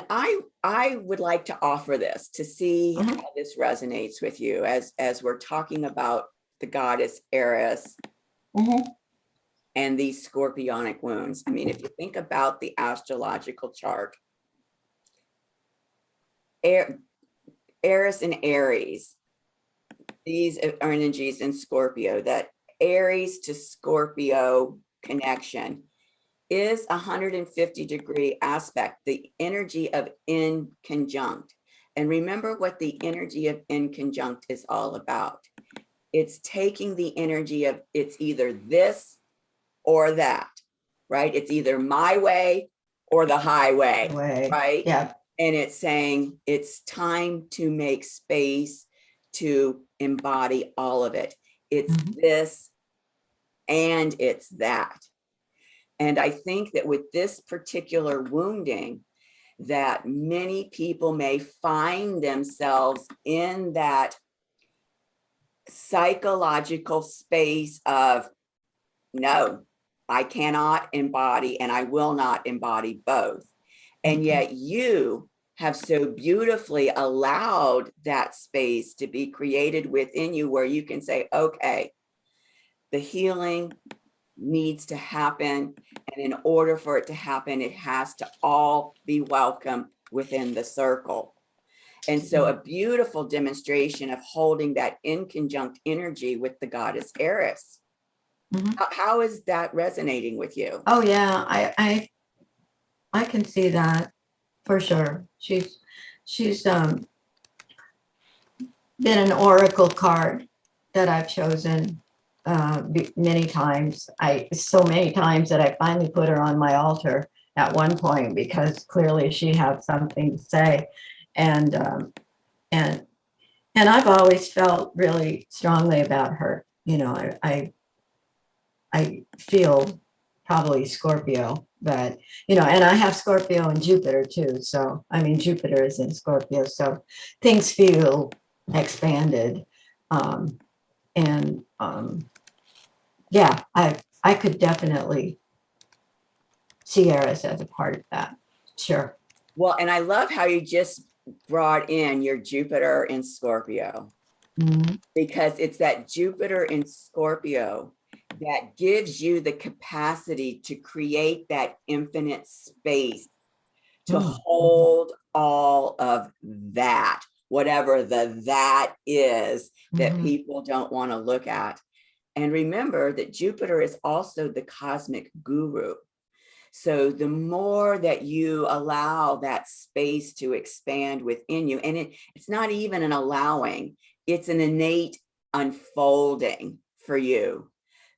I would like to offer this to see how this resonates with you as we're talking about the goddess Eris and these scorpionic wounds. I mean, if you think about the astrological chart, Eris and Aries, these are energies in Scorpio. That Aries to Scorpio connection is 150-degree aspect, the energy of in conjunct. And remember what the energy of in conjunct is all about. It's taking the energy of, it's either this or that, right? It's either my way or the highway, right? Yeah. And it's saying it's time to make space to embody all of it. It's this and it's that. And I think that with this particular wounding, that many people may find themselves in that psychological space of, no, I cannot embody and I will not embody both. And yet you have so beautifully allowed that space to be created within you where you can say, okay, the healing needs to happen. And in order for it to happen, it has to all be welcome within the circle. And so a beautiful demonstration of holding that in conjunct energy with the goddess Eris. How is that resonating with you? Oh yeah, I can see that for sure. She's been an oracle card that I've chosen many times. So many times that I finally put her on my altar at one point because clearly she had something to say, and and and I've always felt really strongly about her. You know, I feel probably Scorpio, but you know, and I have Scorpio and Jupiter too. So I mean, Jupiter is in Scorpio, so things feel expanded. Um, and yeah, I could definitely see Eris as a part of that. Sure. Well, and I love how you just brought in your Jupiter in Scorpio, because it's that Jupiter in Scorpio that gives you the capacity to create that infinite space to hold all of that, whatever that is that people don't want to look at. And remember that Jupiter is also the cosmic guru. So the more that you allow that space to expand within you, and it's not even an allowing, it's an innate unfolding for you.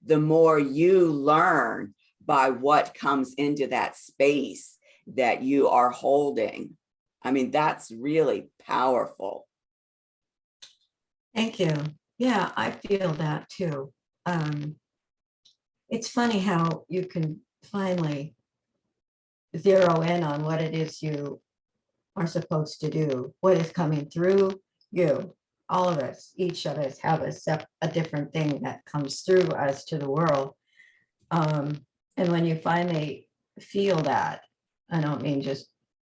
The more you learn by what comes into that space that you are holding. I mean, that's really powerful. Thank you. Yeah, I feel that too. It's funny how you can finally zero in on what it is you are supposed to do, what is coming through you. All of us, each of us have a different thing that comes through us to the world. And when you finally feel that, I don't mean just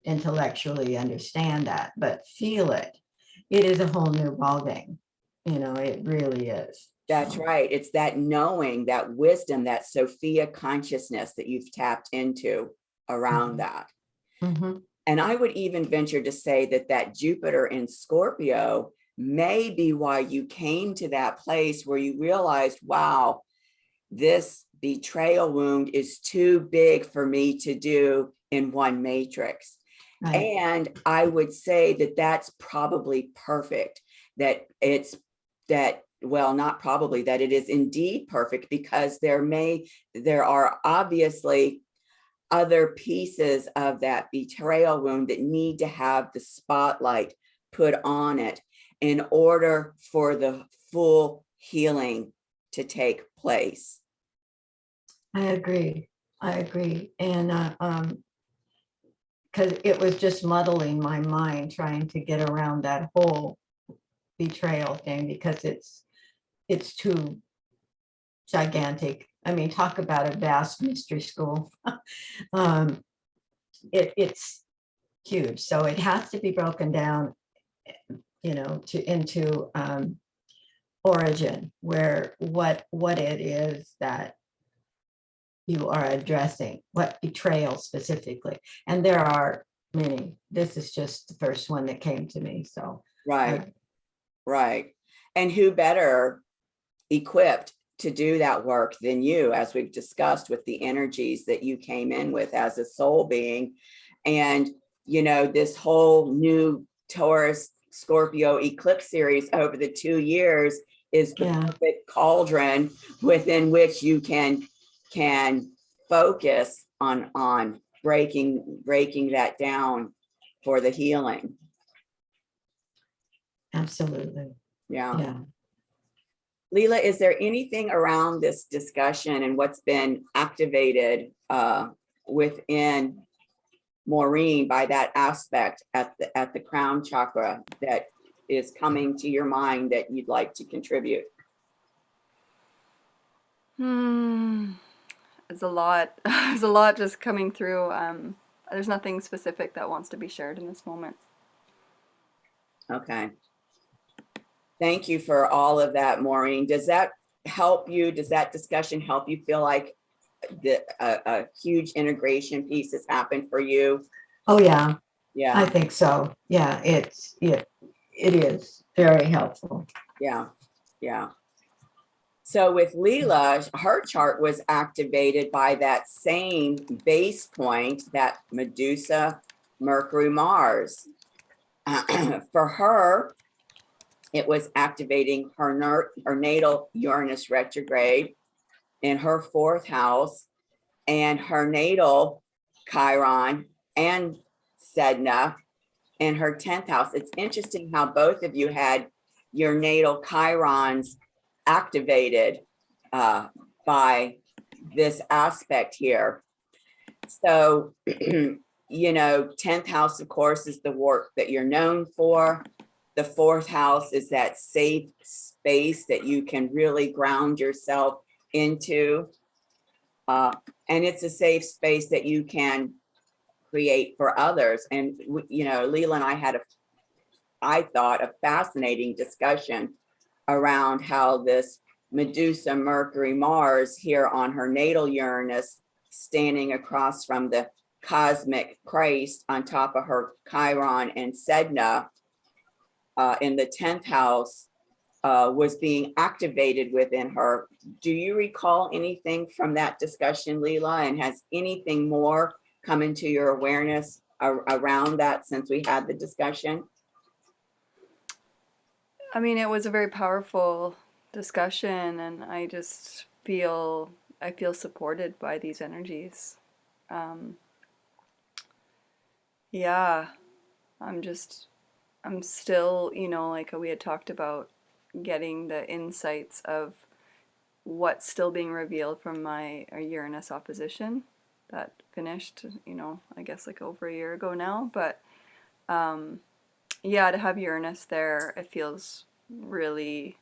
intellectually understand that, but feel it, it is a whole new ballgame. You know, it really is. That's right. It's that knowing, that wisdom, that Sophia consciousness that you've tapped into around that. And I would even venture to say that Jupiter in Scorpio may be why you came to that place where you realized, wow, this betrayal wound is too big for me to do in one matrix. Right. And I would say that that's probably perfect, that it's that, well, not probably, that it is indeed perfect, because there are obviously other pieces of that betrayal wound that need to have the spotlight put on it in order for the full healing to take place. I agree. And because it was just muddling my mind trying to get around that whole betrayal thing, because it's too gigantic. I mean, talk about a vast mystery school. It's huge. So it has to be broken down, you know, into origin, where what it is that you are addressing, what betrayal specifically. And there are many. This is just the first one that came to me. So right. And who better equipped to do that work than you, as we've discussed, with the energies that you came in with as a soul being. And, you know, this whole new Taurus Scorpio eclipse series over the 2 years is the perfect cauldron within which you can focus on breaking that down for the healing. Absolutely. Yeah. Leela, is there anything around this discussion and what's been activated within Maureen by that aspect at the crown chakra that is coming to your mind that you'd like to contribute? It's a lot. There's a lot just coming through. There's nothing specific that wants to be shared in this moment. Okay. Thank you for all of that, Maureen. Does that help you? Does that discussion help you feel like a huge integration piece has happened for you? Oh yeah. Yeah. I think so. Yeah, it is very helpful. Yeah. So with Leela, her chart was activated by that same base point, that Medusa, Mercury, Mars. For her, it was activating her natal Uranus retrograde in her fourth house, and her natal Chiron and Sedna in her 10th house. It's interesting how both of you had your natal Chirons activated by this aspect here. So, 10th house, of course, is the work that you're known for. The fourth house is that safe space that you can really ground yourself into. And it's a safe space that you can create for others. And, Leela and I had I thought, a fascinating discussion around how this Medusa, Mercury, Mars here on her natal Uranus, standing across from the cosmic Christ on top of her Chiron and Sedna in the 10th house was being activated within her. Do you recall anything from that discussion, Leela? And has anything more come into your awareness around that since we had the discussion? I mean, it was a very powerful discussion, and I feel supported by these energies. Yeah, I'm still, like we had talked about, getting the insights of what's still being revealed from my Uranus opposition that finished, I guess like over a year ago now. But yeah, to have Uranus there, it feels really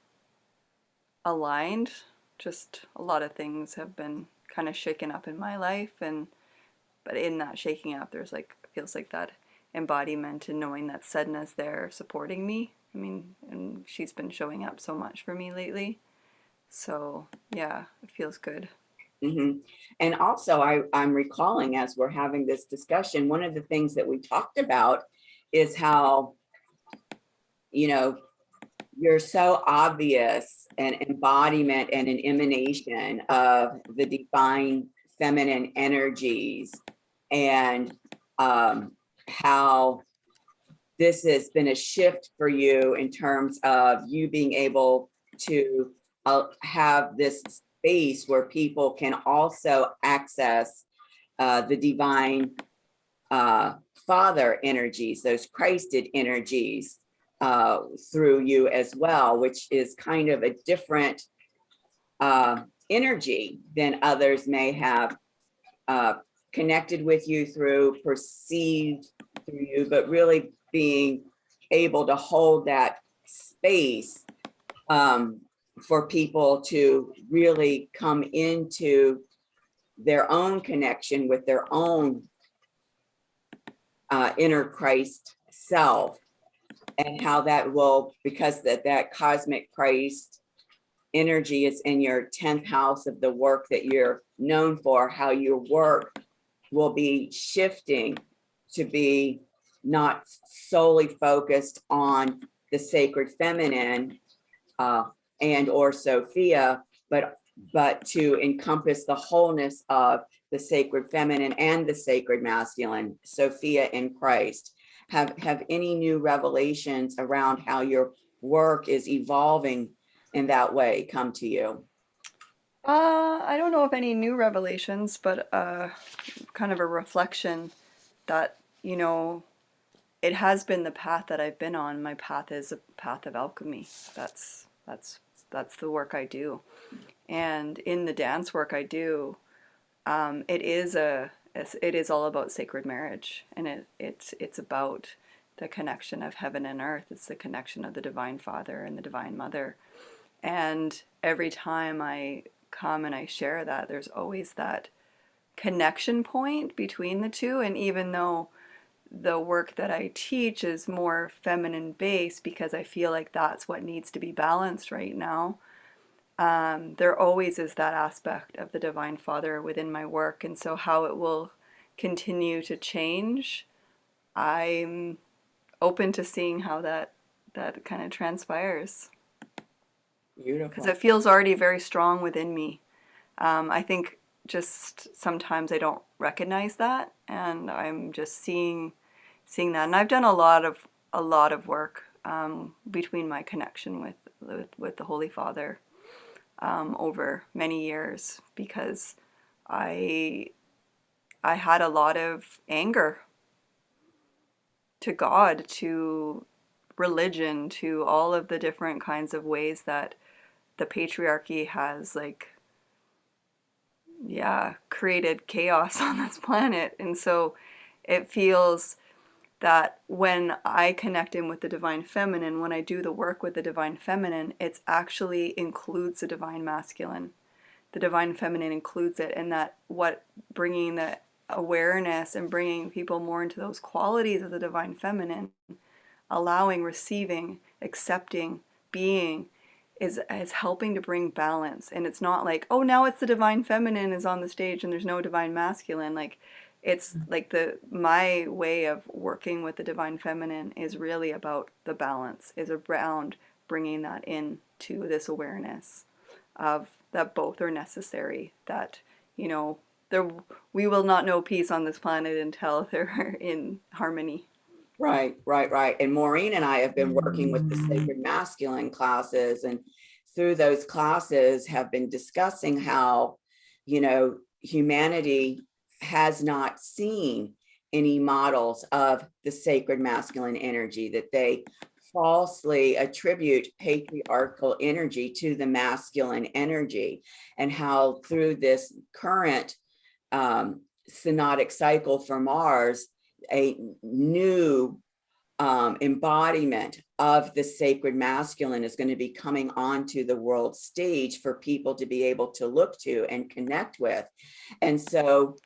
aligned. Just a lot of things have been kind of shaken up in my life, but in that shaking up, there's feels like that embodiment and knowing that Sedna's there supporting me. I mean, and she's been showing up so much for me lately. So yeah, it feels good. Mm-hmm. And also, I'm recalling as we're having this discussion, one of the things that we talked about is how, you're so obvious an embodiment and an emanation of the divine feminine energies, and how this has been a shift for you in terms of you being able to have this space where people can also access the divine father energies, those Christed energies through you as well, which is kind of a different energy than others may have connected with you through, perceived through you, but really being able to hold that space for people to really come into their own connection with their own inner Christ self, and how that will, because that cosmic Christ energy is in your 10th house of the work that you're known for, how your work will be shifting to be not solely focused on the sacred feminine and or Sophia, but to encompass the wholeness of the sacred feminine and the sacred masculine, Sophia in Christ. Have any new revelations around how your work is evolving in that way come to you? I don't know of any new revelations, but kind of a reflection that, it has been the path that I've been on. My path is a path of alchemy. That's the work I do. And in the dance work I do, it is all about sacred marriage, and it's about the connection of heaven and earth. It's the connection of the Divine Father and the Divine Mother. And every time I come and I share that, there's always that connection point between the two. And even though the work that I teach is more feminine based, because I feel like that's what needs to be balanced right now, there always is that aspect of the Divine Father within my work. And so how it will continue to change, I'm open to seeing how that kind of transpires. Beautiful. it feels already very strong within me. I think just sometimes I don't recognize that, and I'm just seeing that. And I've done a lot of work between my connection with the Holy Father over many years, because I had a lot of anger to God, to religion, to all of the different kinds of ways that the patriarchy has, like, yeah, created chaos on this planet. And so it feels that when I connect in with the divine feminine, when I do the work with the divine feminine, it actually includes the divine masculine. The divine feminine includes it, and that what bringing the awareness and bringing people more into those qualities of the divine feminine, allowing, receiving, accepting, being, is helping to bring balance. And it's not like, oh, now it's the divine feminine is on the stage and there's no divine masculine. Like, it's like my way of working with the divine feminine is really about the balance, is around bringing that in to this awareness of that both are necessary, that, you know, we will not know peace on this planet until they're in harmony. Right, right, right. And Maureen and I have been working with the Sacred Masculine classes, and through those classes have been discussing how, you know, humanity has not seen any models of the sacred masculine energy, that they falsely attribute patriarchal energy to the masculine energy, and how through this current synodic cycle for Mars, a new embodiment of the sacred masculine is going to be coming onto the world stage for people to be able to look to and connect with. And so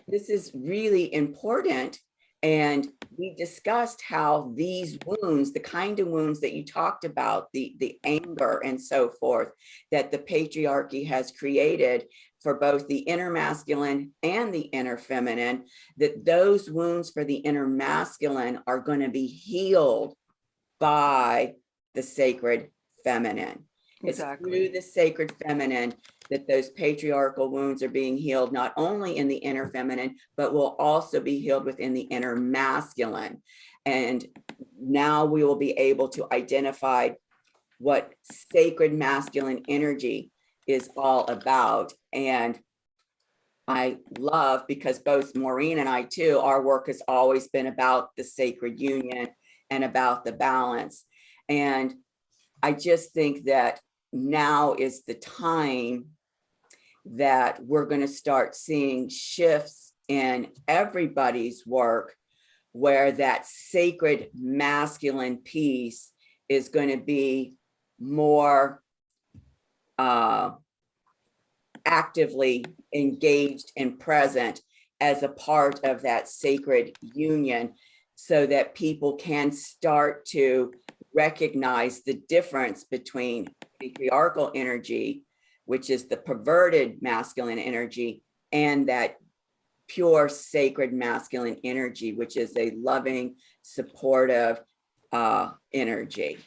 this is really important. And we discussed how these wounds, the kind of wounds that you talked about, the anger and so forth, that the patriarchy has created for both the inner masculine and the inner feminine, that those wounds for the inner masculine are going to be healed by the sacred feminine. Exactly. It's through the sacred feminine that those patriarchal wounds are being healed, not only in the inner feminine, but will also be healed within the inner masculine. And now we will be able to identify what sacred masculine energy is all about. And I love, because both Maureen and I too, our work has always been about the sacred union and about the balance. And I just think that now is the time that we're going to start seeing shifts in everybody's work, where that sacred masculine piece is going to be more actively engaged and present as a part of that sacred union, so that people can start to recognize the difference between patriarchal energy, which is the perverted masculine energy, and that pure sacred masculine energy, which is a loving, supportive energy.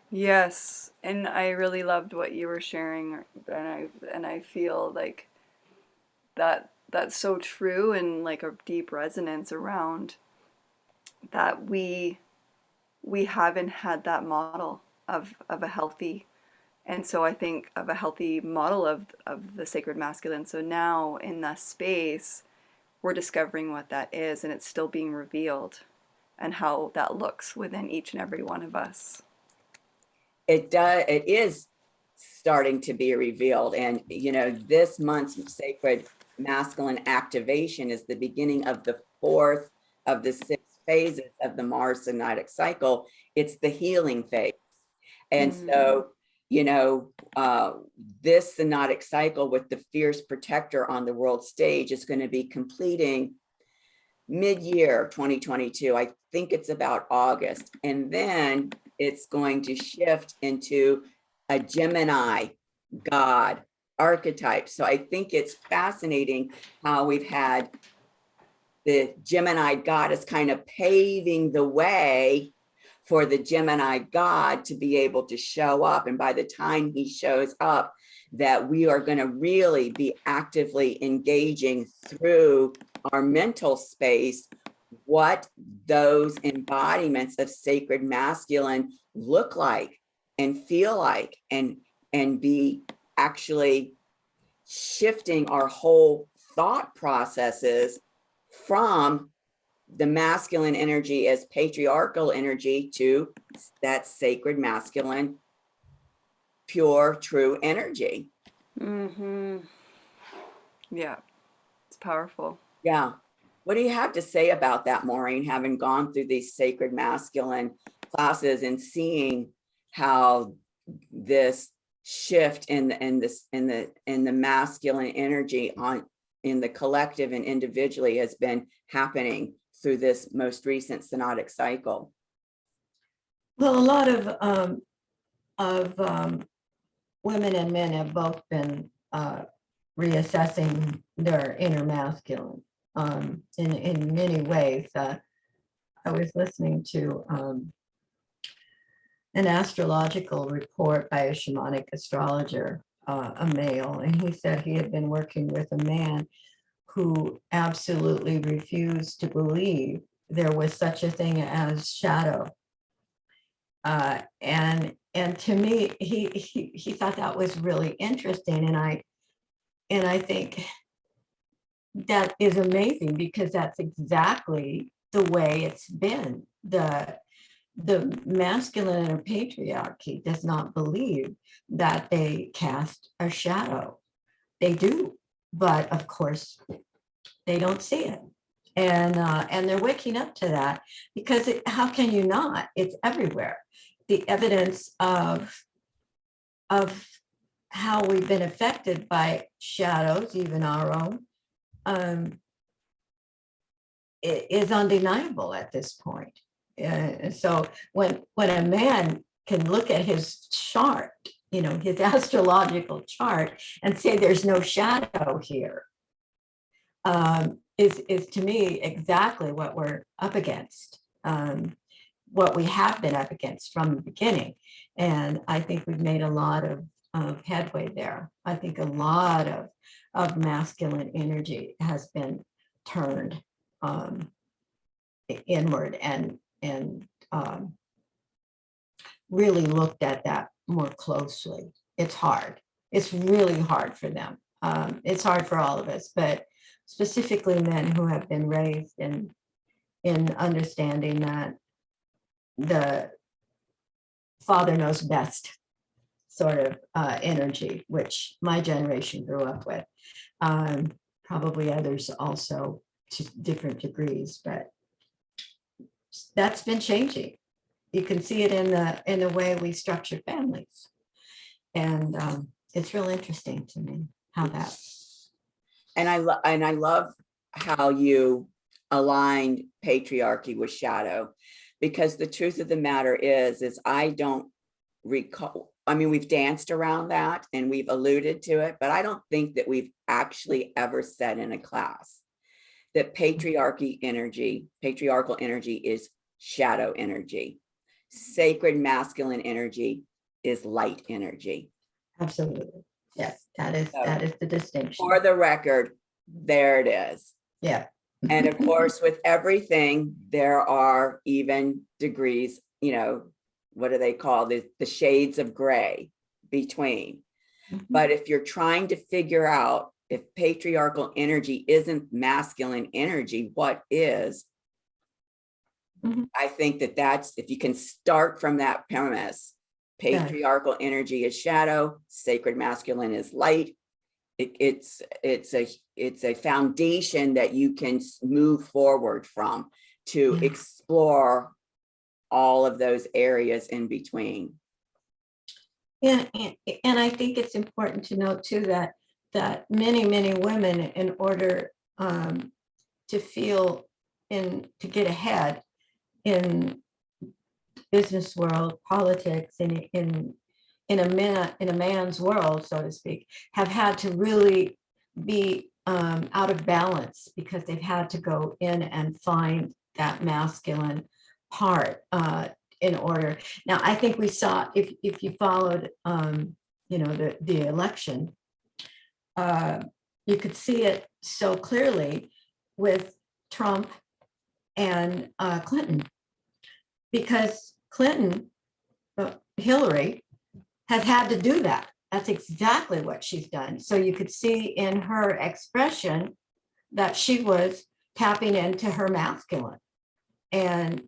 Yes, and I really loved what you were sharing, and I feel like that's so true, and like a deep resonance around that we haven't had that model of a healthy, and so I think of a healthy model of the sacred masculine. So now in that space, we're discovering what that is, and it's still being revealed, and how that looks within each and every one of us. It is starting to be revealed. And, you know, this month's sacred masculine activation is the beginning of the fourth of the 6 phases of the Mars synodic cycle. It's the healing phase. And so, you know, this synodic cycle with the fierce protector on the world stage is going to be completing mid-year 2022. I think it's about August. And then it's going to shift into a Gemini God archetype. So I think it's fascinating how we've had the Gemini goddess kind of paving the way for the Gemini God to be able to show up. And by the time he shows up, that we are going to really be actively engaging through our mental space what those embodiments of sacred masculine look like and feel like, and be actually shifting our whole thought processes from the masculine energy as patriarchal energy to that sacred masculine, pure, true energy. Mm-hmm. Yeah, it's powerful. Yeah. What do you have to say about that, Maureen, having gone through these sacred masculine classes and seeing how this shift in the masculine energy in the collective and individually has been happening through this most recent synodic cycle? Well, a lot of women and men have both been reassessing their inner masculine in many ways. I was listening to an astrological report by a shamanic astrologer, a male, and he said he had been working with a man who absolutely refused to believe there was such a thing as shadow. And to me, he thought that was really interesting, and I think that is amazing, because that's exactly the way it's been. The masculine and patriarchy does not believe that they cast a shadow. They do, but of course they don't see it, and they're waking up to that, because how can you not? It's everywhere. The evidence of how we've been affected by shadows, even our own, is undeniable at this point. So when a man can look at his chart, his astrological chart, and say there's no shadow here, is to me exactly what we're up against, what we have been up against from the beginning. And I think we've made a lot of headway there. I think a lot of masculine energy has been turned inward and really looked at that more closely. It's hard. It's really hard for them. It's hard for all of us, but specifically men who have been raised in understanding that the father knows best sort of energy, which my generation grew up with. Probably others also to different degrees, but that's been changing. You can see it in the way we structure families, and it's real interesting to me how that. And I love how you aligned patriarchy with shadow, because the truth of the matter is I don't recall. I mean, we've danced around that and we've alluded to it, but I don't think that we've actually ever said in a class that patriarchal energy is shadow energy. Sacred masculine energy is light energy. Absolutely. Yes, that is the distinction. For the record, there it is. Yeah. And of course, with everything, there are even degrees, what do they call the shades of gray between. Mhm. But if you're trying to figure out if patriarchal energy isn't masculine energy, what is? Mhm. I think that's, if you can start from that premise, patriarchal energy is shadow, sacred masculine is light. It's a foundation that you can move forward from to explore all of those areas in between. Yeah, and I think it's important to note too that many women, in order to feel to get ahead in business world, politics, in a man's world, so to speak, have had to really be out of balance, because they've had to go in and find that masculine part in order. Now, I think we saw, if you followed, the election, you could see it so clearly with Trump and Clinton, because Hillary has had to do that. That's exactly what she's done. So you could see in her expression that she was tapping into her masculine. And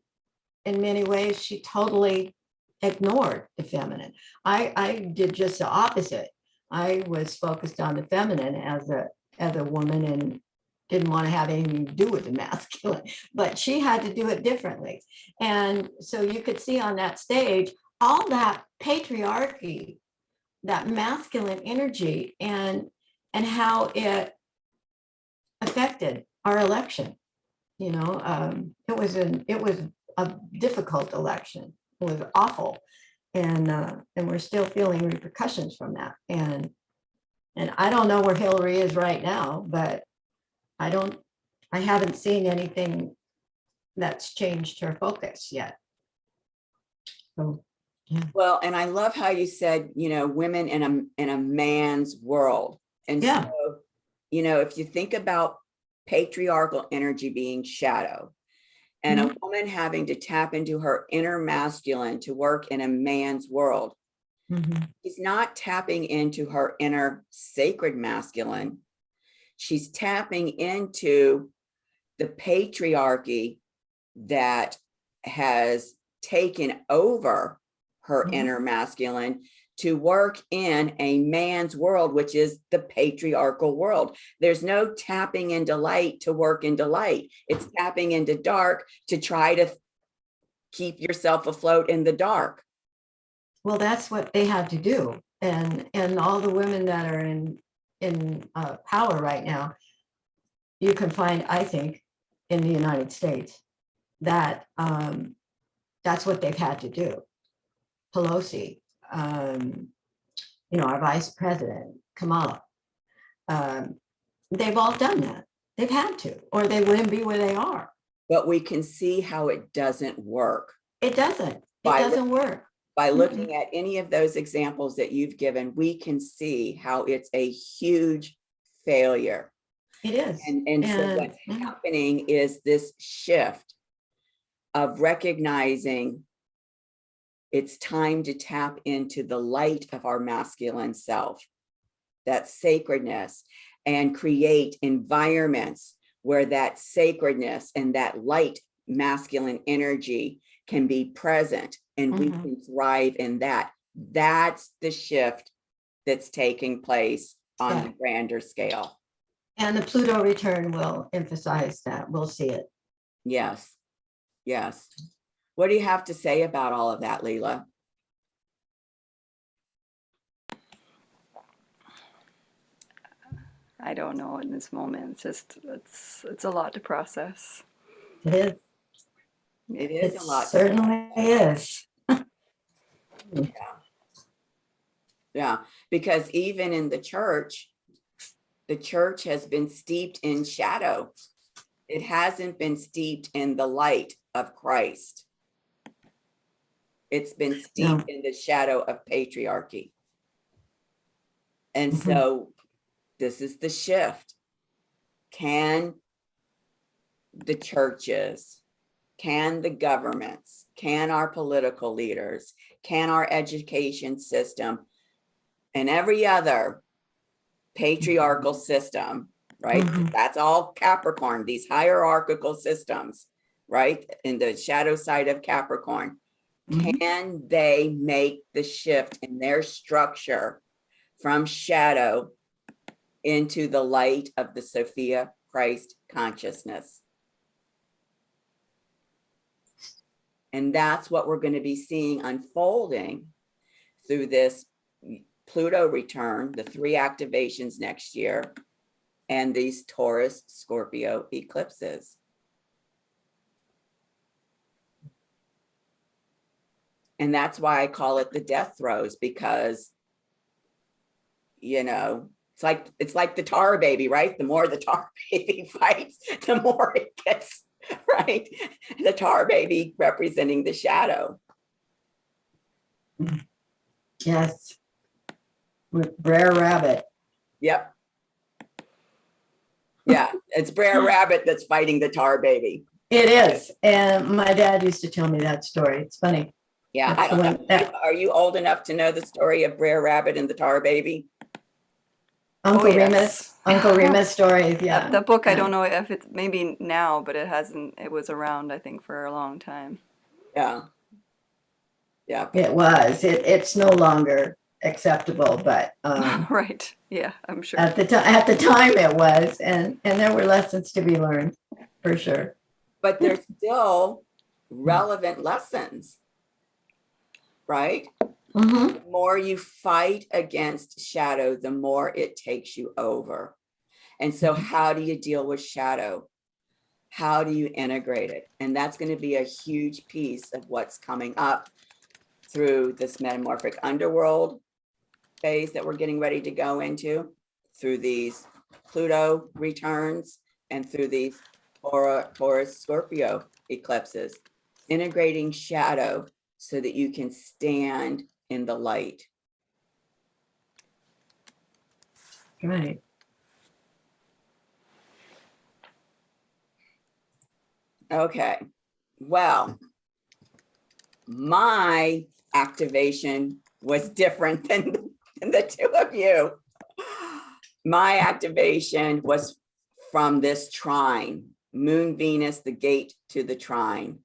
in many ways, she totally ignored the feminine. I did just the opposite. I was focused on the feminine as a woman and didn't want to have anything to do with the masculine, but she had to do it differently. And so you could see on that stage all that patriarchy, that masculine energy, and how it affected our election. It was a difficult election. It was awful, and we're still feeling repercussions from that. And I don't know where Hillary is right now, but I haven't seen anything that's changed her focus yet. So, yeah. Well, and I love how you said, women in a man's world. And Yeah. so, if you think about patriarchal energy being shadow, and a woman having to tap into her inner masculine to work in a man's world, she's not tapping into her inner sacred masculine. She's tapping into the patriarchy that has taken over her inner masculine to work in a man's world, which is the patriarchal world. There's no tapping into light to work into light. It's tapping into dark to try to keep yourself afloat in the dark. Well, that's what they had to do. And all the women that are in power right now, you can find, I think, in the United States, that that's what they've had to do. Pelosi, our vice president, Kamala, they've all done that. They've had to, or they wouldn't be where they are. But we can see how it doesn't work. It doesn't. It doesn't work. By looking at any of those examples that you've given, we can see how it's a huge failure. It is. And so what's happening is this shift of recognizing it's time to tap into the light of our masculine self, that sacredness, and create environments where that sacredness and that light masculine energy can be present, and we can thrive in that. That's the shift that's taking place on the grander scale. And the Pluto return will emphasize that. We'll see it. Yes. Yes. What do you have to say about all of that, Leela? I don't know in this moment. It's a lot to process. It is. It is a lot. Certainly is. Yeah, because even in the church has been steeped in shadow. It hasn't been steeped in the light of Christ. It's been steeped in the shadow of patriarchy. And so this is the shift. Can the churches, can the governments, can our political leaders, can our education system, and every other patriarchal system, right? That's all Capricorn, these hierarchical systems, right? In the shadow side of Capricorn. Can they make the shift in their structure from shadow into the light of the Sophia Christ consciousness? And that's what we're going to be seeing unfolding through this Pluto return, the 3 activations next year, and these Taurus Scorpio eclipses. And that's why I call it the death throes, because, it's like the tar baby, right? The more the tar baby fights, the more it gets, right? The tar baby representing the shadow. Yes. With Brer Rabbit. Yep. Yeah, it's Brer Rabbit that's fighting the tar baby. It is. And my dad used to tell me that story. It's funny. Yeah, That's the one that are you old enough to know the story of Brer Rabbit and the tar baby? Uncle yes. Remus, Uncle Remus stories. Yeah. The book, I Yeah. don't know if it's maybe now, but it was around, I think, for a long time. Yeah. Yeah. It was. It's no longer acceptable, but Right. Yeah, I'm sure. at the time it was, and there were lessons to be learned for sure. But there's still relevant lessons, right? Mm-hmm. The more you fight against shadow, the more it takes you over. And so how do you deal with shadow? How do you integrate it? And that's going to be a huge piece of what's coming up through this Metamorphic Underworld phase that we're getting ready to go into, through these Pluto returns, and through these Taurus Scorpio eclipses, integrating shadow so that you can stand in the light. Right. Okay, well, my activation was different than the two of you. My activation was from this trine, Moon Venus, the gate to the trine,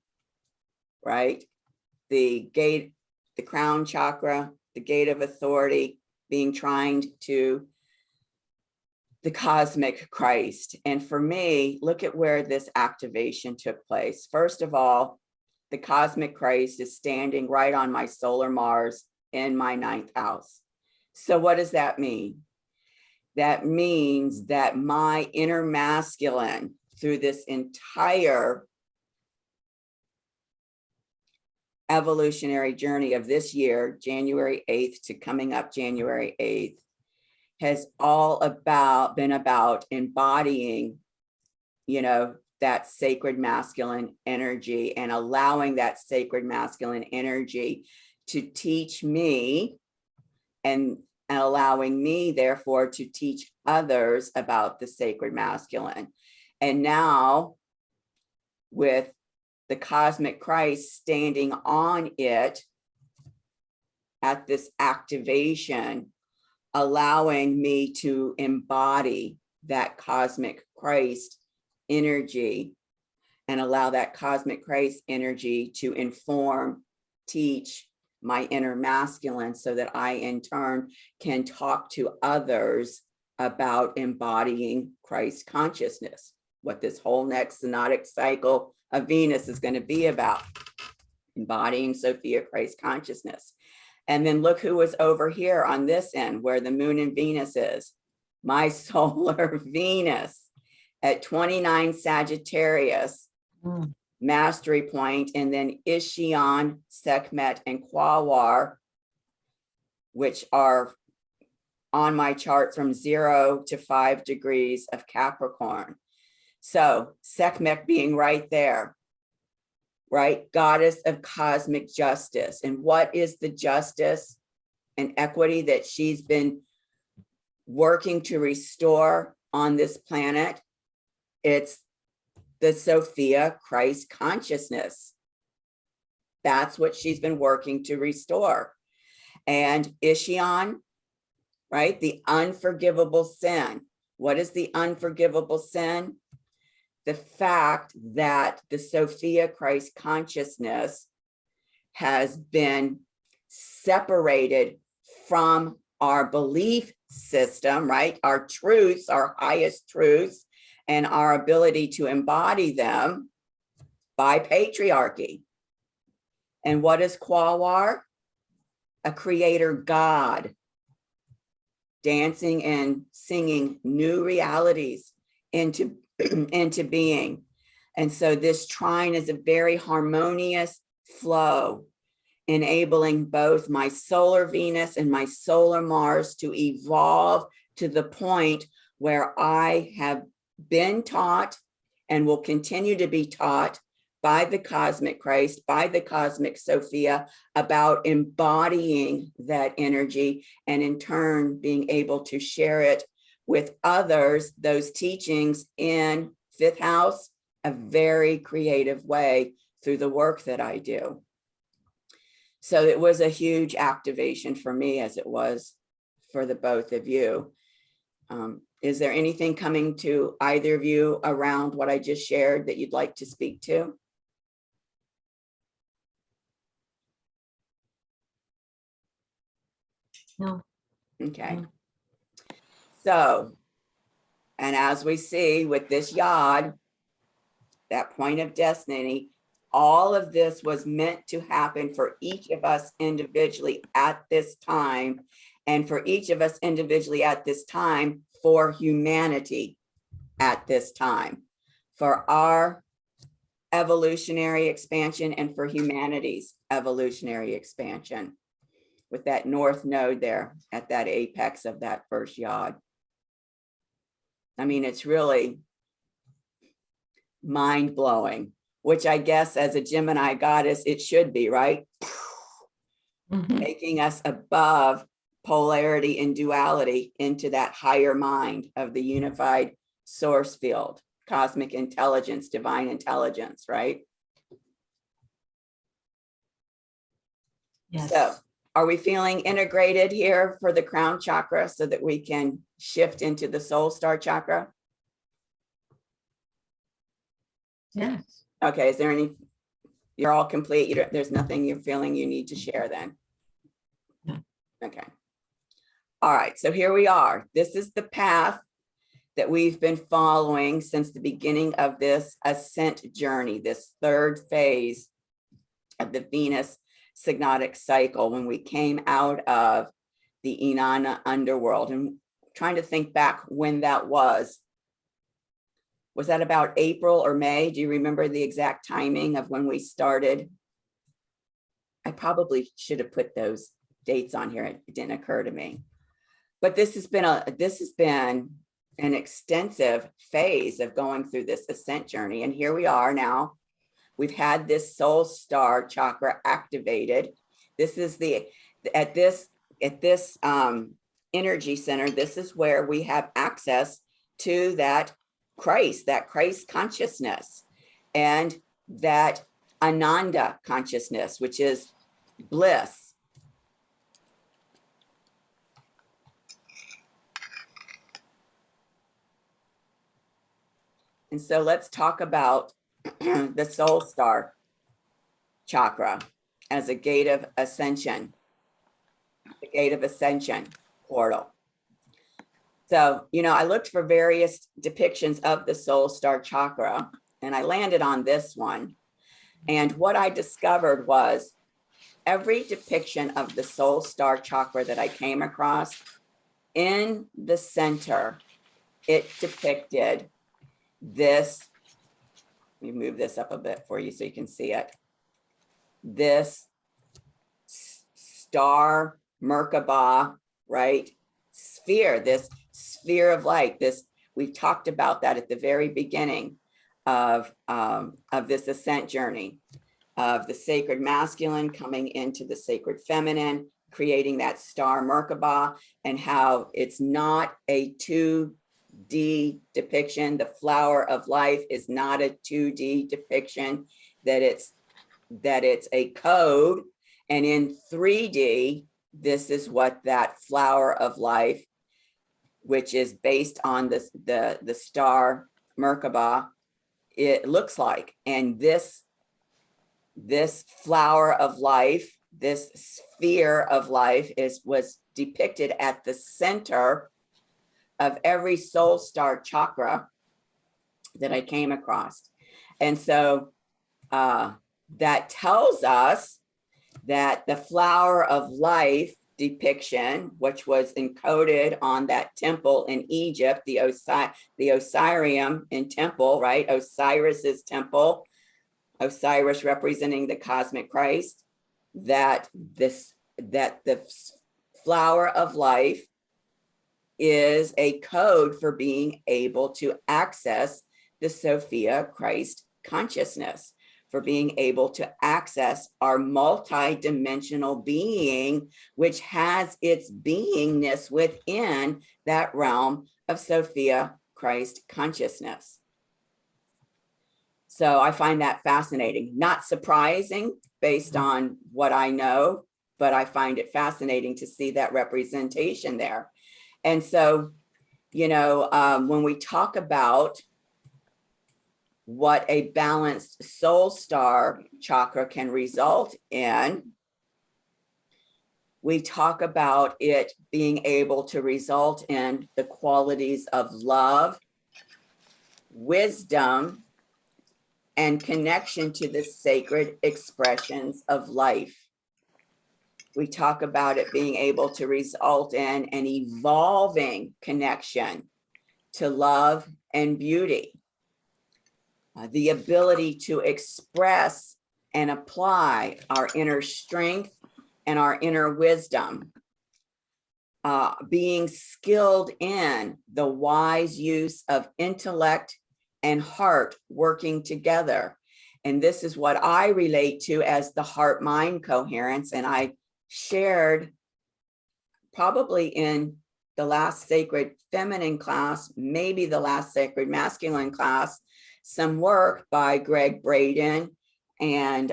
right? The gate, the crown chakra, the gate of authority, being trined to the cosmic Christ. And for me, look at where this activation took place. First of all, the cosmic Christ is standing right on my solar Mars in my 9th house. So what does that mean? That means that my inner masculine, through this entire evolutionary journey of this year, January 8th to coming up January 8th, has all been about embodying, that sacred masculine energy and allowing that sacred masculine energy to teach me and allowing me, therefore, to teach others about the sacred masculine. And now, with the cosmic Christ standing on it at this activation, allowing me to embody that cosmic Christ energy and allow that cosmic Christ energy to inform, teach my inner masculine so that I in turn can talk to others about embodying Christ consciousness, what this whole next synodic cycle of Venus is going to be about, embodying Sophia Christ consciousness. And then look who was over here on this end where the moon and Venus is, my solar Venus at 29 Sagittarius, mastery point, and then Ishion, Sekhmet, and Quawar, which are on my chart from 0 to 5 degrees of Capricorn. So Sekhmet being right there, right? Goddess of cosmic justice. And what is the justice and equity that she's been working to restore on this planet? It's the Sophia Christ consciousness. That's what she's been working to restore. And Ishion, right? The unforgivable sin. What is the unforgivable sin? The fact that the Sophia Christ consciousness has been separated from our belief system, right? Our truths, our highest truths, and our ability to embody them by patriarchy. And what is Quawar? A creator God, dancing and singing new realities into being. And so this trine is a very harmonious flow, enabling both my solar Venus and my solar Mars to evolve to the point where I have been taught and will continue to be taught by the cosmic Christ, by the cosmic Sophia, about embodying that energy and in turn being able to share it with others, those teachings in fifth house, a very creative way through the work that I do. So it was a huge activation for me, as it was for the both of you. Is there anything coming to either of you around what I just shared that you'd like to speak to? No. Okay. No. So, and as we see with this yod, that point of destiny, all of this was meant to happen for each of us individually at this time, and for each of us individually at this time, for humanity at this time, for our evolutionary expansion and for humanity's evolutionary expansion, with that north node there at that apex of that first yod. I mean, it's really mind-blowing, which I guess as a Gemini goddess, it should be, right? Mhm. Taking us above polarity and duality into that higher mind of the unified source field, cosmic intelligence, divine intelligence, right? Yes. So are we feeling integrated here for the crown chakra so that we can shift into the soul star chakra? Yes. Okay, is there any, you're all complete, there's nothing you're feeling you need to share then? No. Okay. All right, so here we are. This is the path that we've been following since the beginning of this ascent journey, this third phase of the Venus synodic cycle, when we came out of the Inanna underworld. And trying to think back when that was. Was that about April or May? Do you remember the exact timing of when we started? I probably should have put those dates on here. It didn't occur to me. But this has been an extensive phase of going through this ascent journey. And here we are now. We've had this soul star chakra activated. This is at this energy center, this is where we have access to that Christ consciousness and that Ananda consciousness, which is bliss. And so let's talk about the soul star chakra as a gate of ascension, the gate of ascension portal. So, I looked for various depictions of the soul star chakra, and I landed on this one. And what I discovered was every depiction of the soul star chakra that I came across, in the center, it depicted this. Let me move this up a bit for you so you can see it. This star Merkaba, right? Sphere, this sphere of light. We've talked about that at the very beginning of this ascent journey, of the sacred masculine coming into the sacred feminine, creating that star Merkaba, and how it's not a 2D depiction. The flower of life is not a 2D depiction, that it's a code. And in 3D, this is what that flower of life, which is based on the star Merkaba, it looks like. And this flower of life, this sphere of life was depicted at the center of every soul star chakra that I came across. And so that tells us that the flower of life depiction, which was encoded on that temple in Egypt, the Osirium in temple, right? Osiris's temple, Osiris representing the cosmic Christ, that the flower of life is a code for being able to access the Sophia Christ consciousness, for being able to access our multidimensional being, which has its beingness within that realm of Sophia Christ consciousness. So I find that fascinating, not surprising based on what I know, but I find it fascinating to see that representation there. And so, you know, when we talk about what a balanced soul star chakra can result in, we talk about it being able to result in the qualities of love, wisdom, and connection to the sacred expressions of life. We talk about it being able to result in an evolving connection to love and beauty. The ability to express and apply our inner strength and our inner wisdom. Being skilled in the wise use of intellect and heart working together. And this is what I relate to as the heart-mind coherence. And I shared probably in the last Sacred Feminine class, maybe the last Sacred Masculine class, some work by Greg Braden and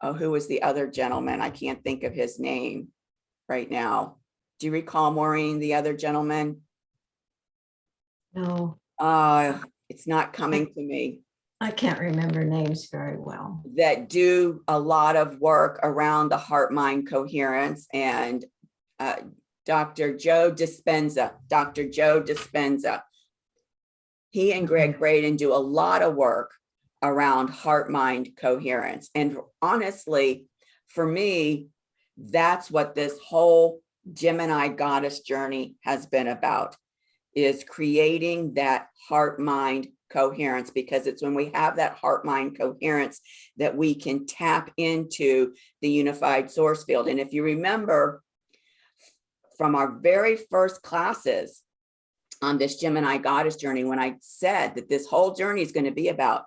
who was the other gentleman? I can't think of his name right now. Do you recall, Maureen, the other gentleman? No, It's not coming to me. I can't remember names very well. That do a lot of work around the heart-mind coherence, and Dr. Joe Dispenza. He and Greg Braden do a lot of work around heart-mind coherence. And honestly, for me, that's what this whole Gemini Goddess journey has been about, is creating that heart-mind coherence, because it's when we have that heart-mind coherence that we can tap into the unified source field. And if you remember from our very first classes on this Gemini Goddess journey, when I said that this whole journey is going to be about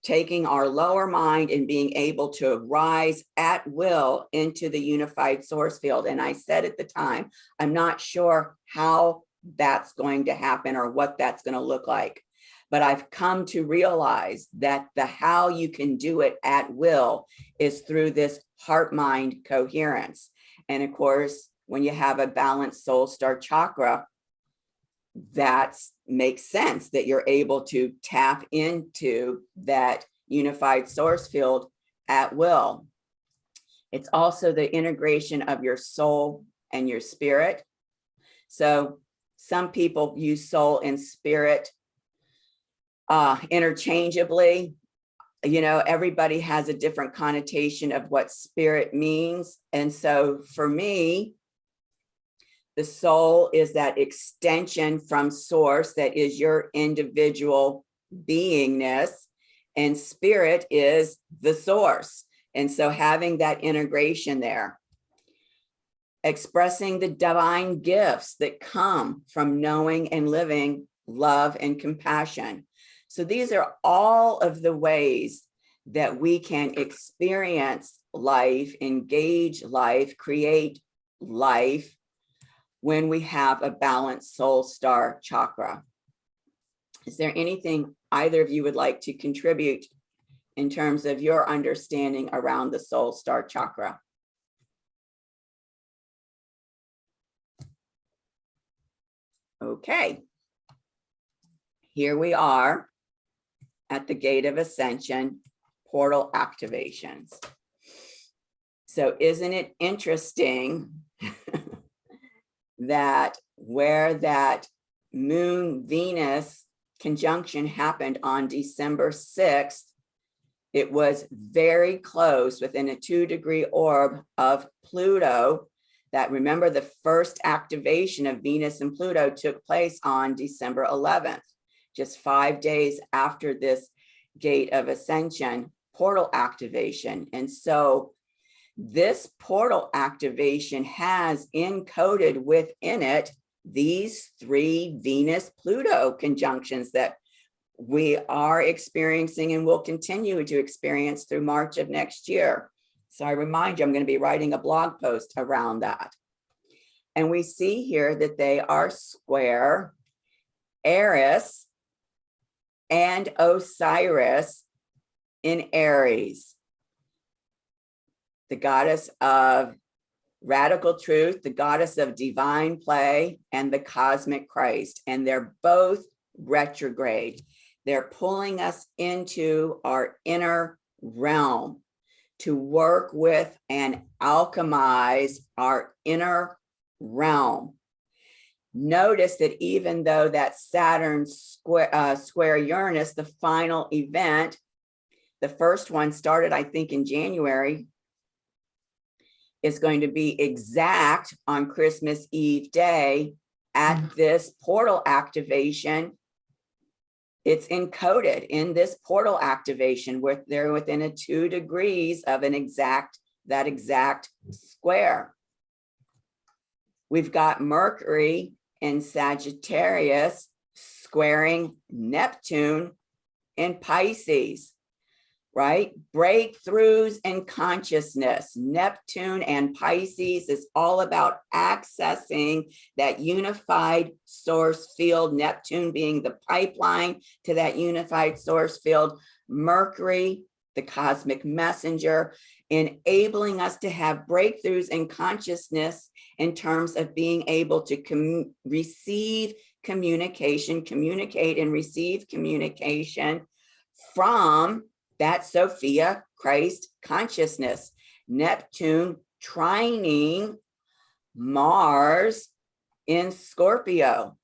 taking our lower mind and being able to rise at will into the unified source field. And I said at the time, I'm not sure how that's going to happen or what that's going to look like. But I've come to realize that the how you can do it at will is through this heart-mind coherence. And of course, when you have a balanced soul star chakra, that makes sense that you're able to tap into that unified source field at will. It's also the integration of your soul and your spirit. So some people use soul and spirit interchangeably. You know, everybody has a different connotation of what spirit means. And so for me, the soul is that extension from source that is your individual beingness, and spirit is the source. And so having that integration there, expressing the divine gifts that come from knowing and living love and compassion. So these are all of the ways that we can experience life, engage life, create life when we have a balanced soul star chakra. Is there anything either of you would like to contribute in terms of your understanding around the soul star chakra? Okay. Here we are at the gate of ascension, portal activations. So isn't it interesting that where that Moon Venus conjunction happened on December 6th, it was very close within a 2-degree orb of Pluto. That, remember, the first activation of Venus and Pluto took place on December 11th, just 5 days after this gate of ascension portal activation. And so this portal activation has encoded within it these 3 Venus-Pluto conjunctions that we are experiencing and will continue to experience through March of next year. So I remind you, I'm going to be writing a blog post around that. And we see here that they are square Eris and Osiris in Aries, the goddess of radical truth, the goddess of divine play, and the cosmic Christ. And they're both retrograde. They're pulling us into our inner realm to work with and alchemize our inner realm. Notice that even though that Saturn square Uranus, the final event, the first one started, I think, in January, is going to be exact on Christmas Eve day at this portal activation. It's encoded in this portal activation where they're within a 2 degrees of that exact square. We've got Mercury in Sagittarius squaring Neptune in Pisces, right? Breakthroughs in consciousness. Neptune and Pisces is all about accessing that unified source field, Neptune being the pipeline to that unified source field, Mercury, the cosmic messenger, enabling us to have breakthroughs in consciousness in terms of being able to receive communication, communicate and receive communication from that Sophia Christ consciousness. Neptune trining Mars in Scorpio.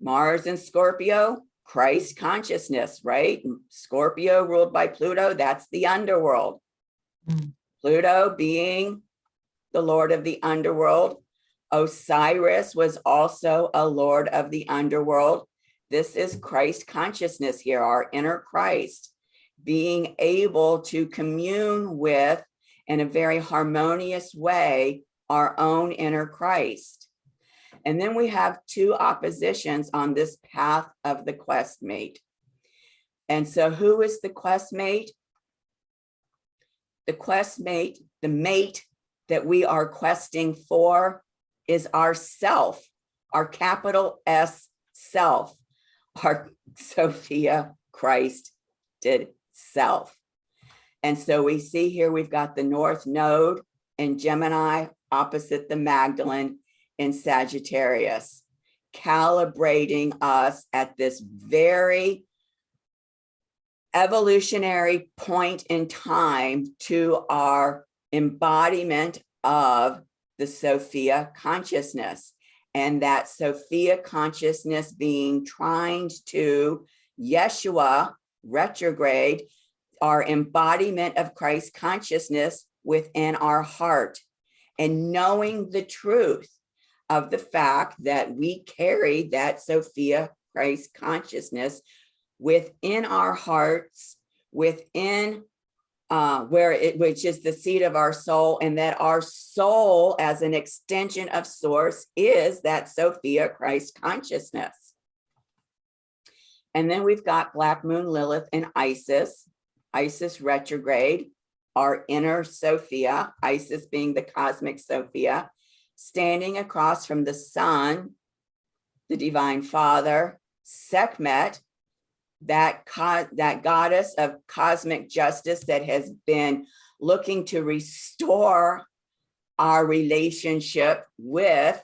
Mars in Scorpio, Christ consciousness, right? Scorpio ruled by Pluto, that's the underworld. Pluto being the lord of the underworld. Osiris was also a lord of the underworld. This is Christ consciousness here, our inner Christ, being able to commune with, in a very harmonious way, our own inner Christ. And then we have 2 oppositions on this path of the quest mate. And so who is the quest mate? The quest mate, the mate that we are questing for is our self, our capital S self, our Sophia Christ did self. And so we see here we've got the North Node in Gemini opposite the Magdalene in Sagittarius, calibrating us at this very evolutionary point in time to our embodiment of the Sophia consciousness. And that Sophia consciousness being trined to Yeshua retrograde, our embodiment of Christ consciousness within our heart, and knowing the truth of the fact that we carry that Sophia Christ consciousness within our hearts, within which is the seat of our soul, and that our soul as an extension of source is that Sophia Christ consciousness. And then we've got Black Moon Lilith and Isis retrograde, our inner Sophia, Isis being the cosmic Sophia, standing across from the sun, the divine father, Sekhmet, that goddess of cosmic justice that has been looking to restore our relationship with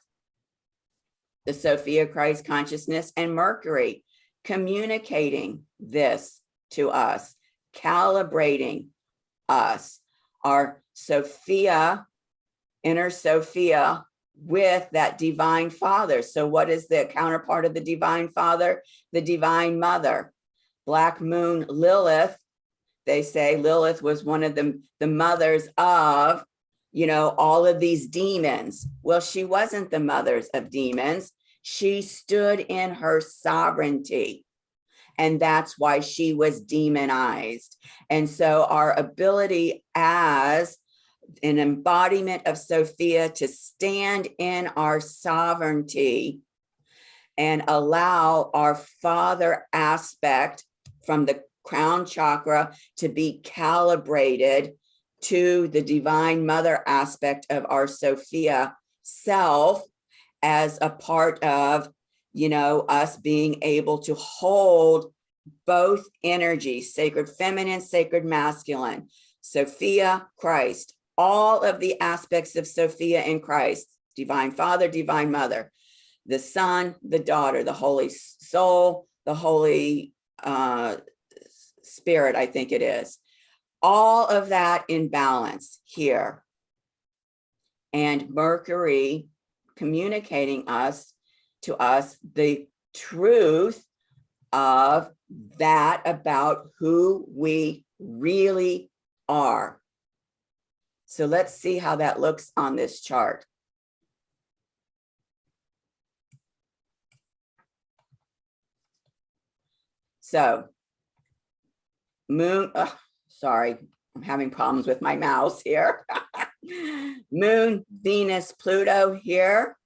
the Sophia Christ consciousness, and Mercury communicating this to us, calibrating us, our Sophia, inner Sophia, with that divine father. So what is the counterpart of the divine father? The divine mother. Black Moon Lilith, they say Lilith was one of the mothers of, all of these demons. Well, she wasn't the mothers of demons. She stood in her sovereignty. And that's why she was demonized. And so our ability as an embodiment of Sophia to stand in our sovereignty and allow our father aspect from the crown chakra to be calibrated to the divine mother aspect of our Sophia self as a part of, us being able to hold both energies, sacred feminine, sacred masculine, Sophia, Christ, all of the aspects of Sophia in Christ, divine father, divine mother, the son, the daughter, the holy soul, the holy spirit, I think it is. All of that in balance here. And Mercury communicating to us the truth of that about who we really are. So let's see how that looks on this chart. So moon, sorry, I'm having problems with my mouse here. Moon, Venus, Pluto here,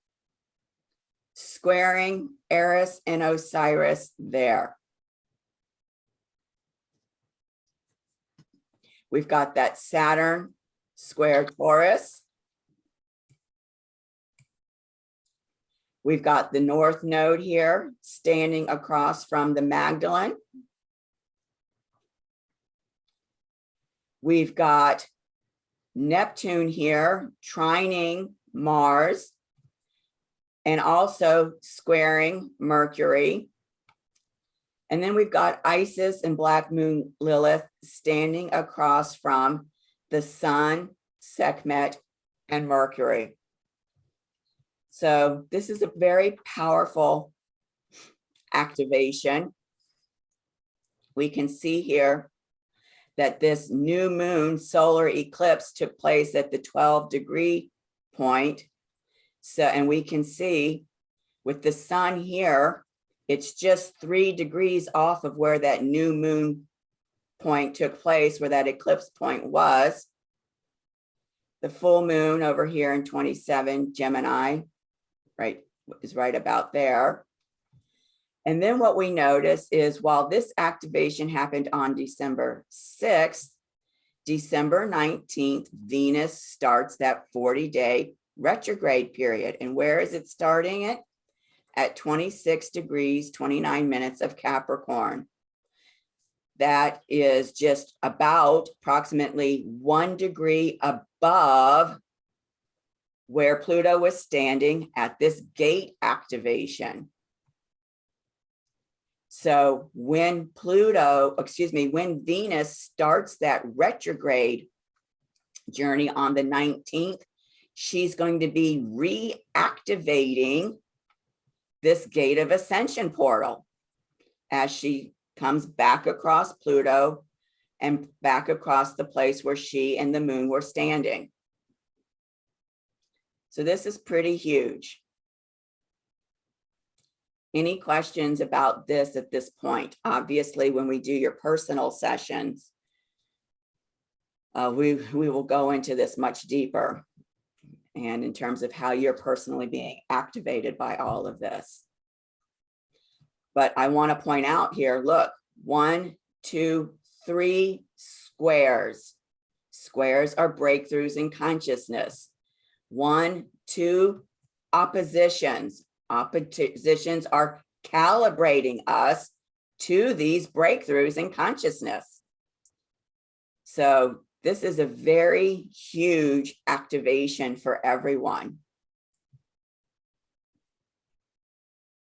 squaring Eris and Osiris there. We've got that Saturn square Taurus. We've got the North Node here standing across from the Magdalene. We've got Neptune here trining Mars and also squaring Mercury. And then we've got Isis and Black Moon Lilith standing across from the Sun, Sekhmet, and Mercury. So this is a very powerful activation. We can see here that this new moon solar eclipse took place at the 12-degree point. So, and we can see with the sun here, it's just 3 degrees off of where that new moon point took place, where that eclipse point was. The full moon over here in 27 Gemini, right, is right about there. And then what we notice is while this activation happened on December 6th, December 19th, Venus starts that 40-day retrograde period. And where is it starting it? At 26 degrees, 29 minutes of Capricorn. That is just about approximately 1 degree above where Pluto was standing at this gate activation. So when when Venus starts that retrograde journey on the 19th, she's going to be reactivating this gate of ascension portal as she comes back across Pluto and back across the place where she and the moon were standing. So this is pretty huge. Any questions about this at this point? Obviously, when we do your personal sessions, we will go into this much deeper and in terms of how you're personally being activated by all of this. But I want to point out here, look, 1, 2, 3 squares. Squares are breakthroughs in consciousness. 1, 2 oppositions. Oppositions are calibrating us to these breakthroughs in consciousness. So this is a very huge activation for everyone.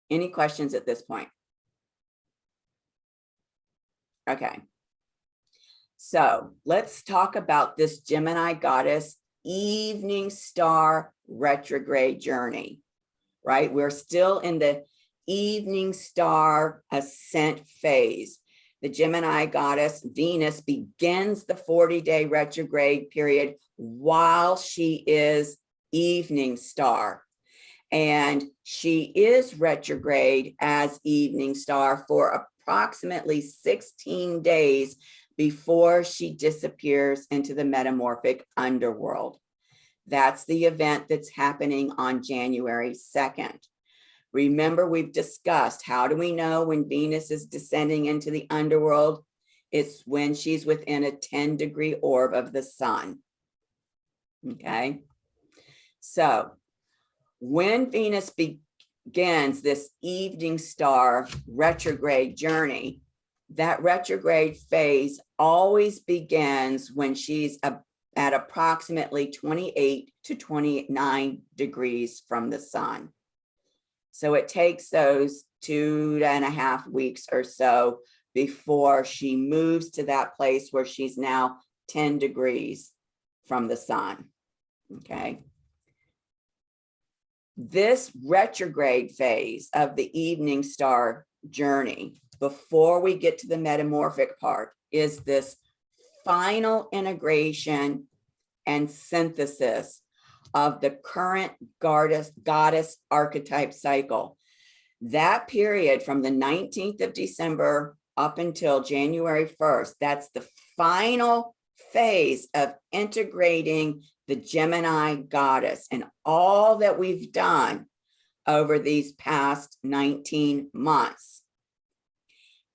Any questions at this point? Okay. So let's talk about this Gemini Goddess Evening Star retrograde journey, right? We're still in the Evening Star ascent phase. The Gemini Goddess Venus begins the 40-day retrograde period while she is Evening Star. And she is retrograde as Evening Star for approximately 16 days before she disappears into the Metamorphic Underworld. That's the event that's happening on January 2nd. Remember, we've discussed, how do we know when Venus is descending into the underworld? It's when she's within a 10-degree orb of the sun. Okay. So when Venus begins this evening star retrograde journey, that retrograde phase always begins when she's at approximately 28 to 29 degrees from the sun. So it takes those 2.5 weeks or so before she moves to that place where she's now 10 degrees from the sun. Okay. This retrograde phase of the evening star journey, before we get to the metamorphic part, is this final integration and synthesis of the current goddess archetype cycle. That period from the 19th of December up until January 1st, that's the final phase of integrating the Gemini goddess and all that we've done over these past 19 months.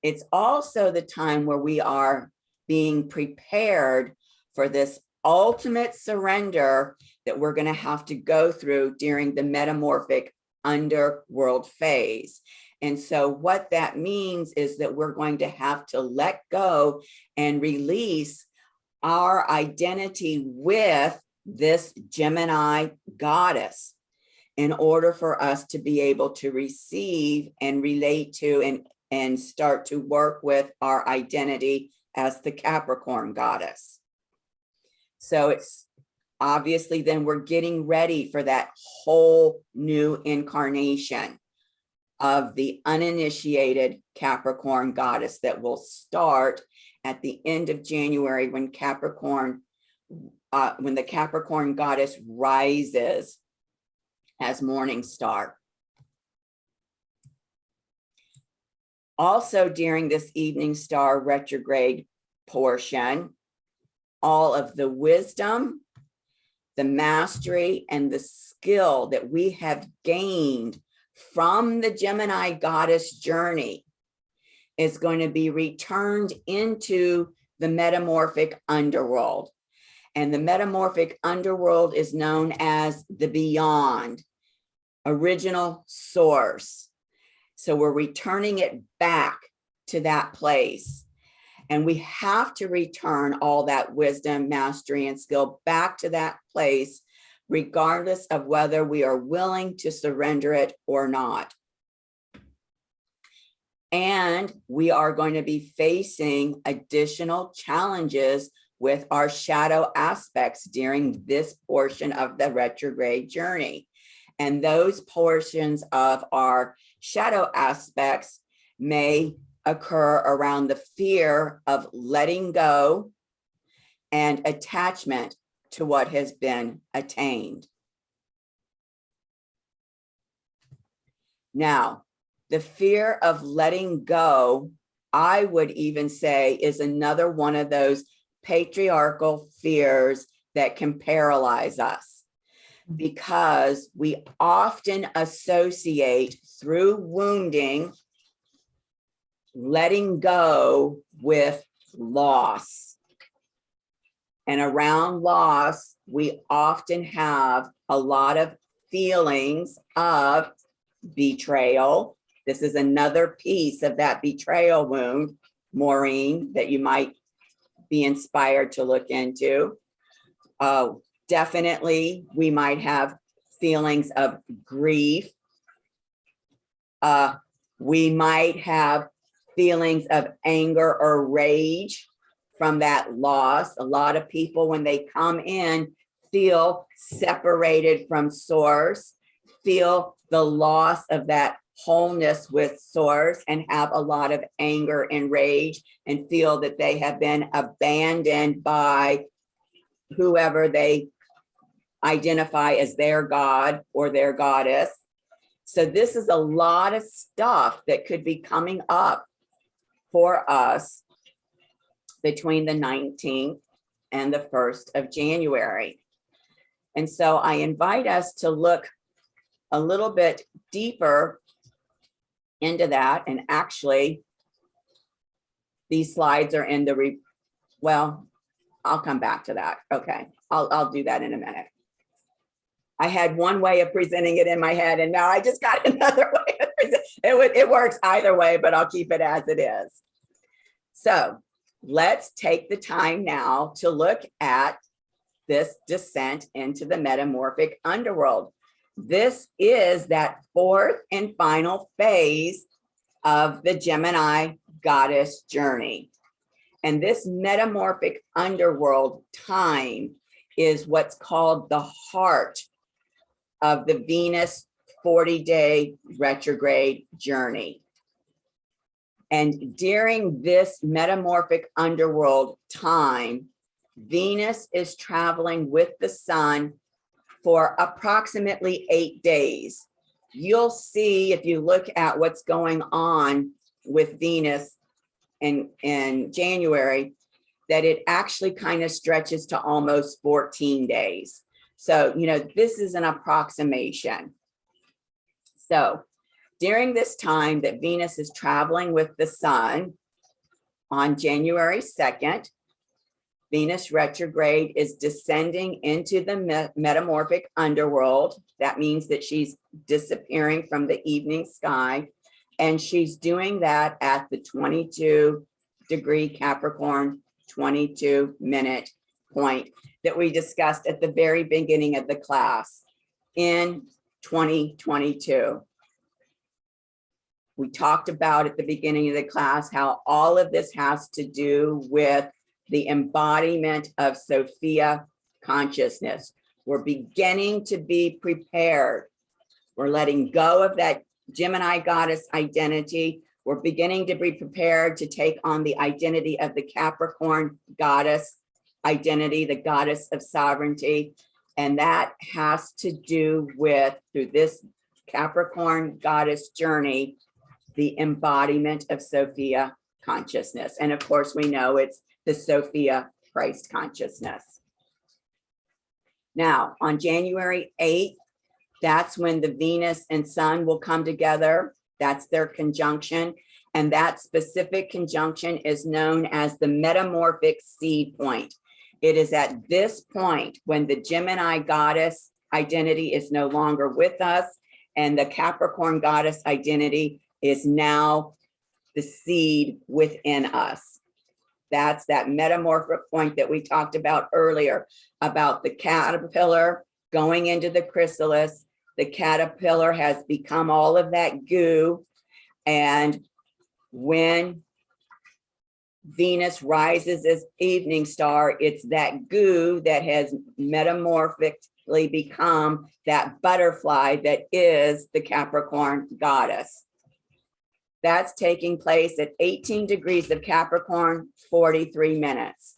It's also the time where we are being prepared for this ultimate surrender that we're going to have to go through during the metamorphic underworld phase. And so what that means is that we're going to have to let go and release our identity with this Gemini goddess in order for us to be able to receive and relate to and start to work with our identity as the Capricorn goddess. So it's obviously then we're getting ready for that whole new incarnation of the uninitiated Capricorn goddess that will start at the end of January when the Capricorn goddess rises as morning star. Also during this evening star retrograde portion, all of the wisdom, the mastery, and the skill that we have gained from the Gemini goddess journey is going to be returned into the metamorphic underworld. And the metamorphic underworld is known as the beyond, original source. So we're returning it back to that place. And we have to return all that wisdom, mastery, and skill back to that place, regardless of whether we are willing to surrender it or not. And we are going to be facing additional challenges with our shadow aspects during this portion of the retrograde journey. And those portions of our shadow aspects may occur around the fear of letting go and attachment to what has been attained. Now, the fear of letting go, I would even say, is another one of those patriarchal fears that can paralyze us, because we often associate through wounding letting go with loss. And around loss, we often have a lot of feelings of betrayal. This is another piece of that betrayal wound, Maureen, that you might be inspired to look into. Definitely, we might have feelings of grief. We might have feelings of anger or rage from that loss. A lot of people, when they come in, feel separated from source, feel the loss of that wholeness with source, and have a lot of anger and rage, and feel that they have been abandoned by whoever they identify as their god or their goddess. So this is a lot of stuff that could be coming up for us between the 19th and the 1st of January. And so I invite us to look a little bit deeper into that. And actually, these slides are in the, well, I'll come back to that. Okay, I'll do that in a minute. I had one way of presenting it in my head, and now I just got another way of presenting it. It works either way, but I'll keep it as it is. So let's take the time now to look at this descent into the metamorphic underworld. This is that fourth and final phase of the Gemini Goddess journey. And this metamorphic underworld time is what's called the heart of the Venus 40-day retrograde journey. And during this metamorphic underworld time, Venus is traveling with the sun for approximately 8 days. You'll see if you look at what's going on with Venus in January, that it actually kind of stretches to almost 14 days. So, you know, this is an approximation. So during this time that Venus is traveling with the sun on January 2nd, Venus retrograde is descending into the metamorphic underworld. That means that she's disappearing from the evening sky. And she's doing that at the 22-degree Capricorn, 22-minute point that we discussed at the very beginning of the class in 2022. We talked about at the beginning of the class how all of this has to do with the embodiment of Sophia consciousness. We're beginning to be prepared. We're letting go of that Gemini goddess identity. We're beginning to be prepared to take on the identity of the Capricorn goddess identity, the goddess of sovereignty. And that has to do with, through this Capricorn goddess journey, the embodiment of Sophia consciousness. And of course, we know it's the Sophia Christ consciousness. Now, on January 8th, that's when the Venus and Sun will come together. That's their conjunction. And that specific conjunction is known as the metamorphic seed point. It is at this point when the Gemini goddess identity is no longer with us, and the Capricorn goddess identity is now the seed within us. That's that metamorphic point that we talked about earlier, about the caterpillar going into the chrysalis. The caterpillar has become all of that goo. And when Venus rises as evening star, it's that goo that has metamorphically become that butterfly that is the Capricorn goddess. That's taking place at 18 degrees of Capricorn, 43 minutes.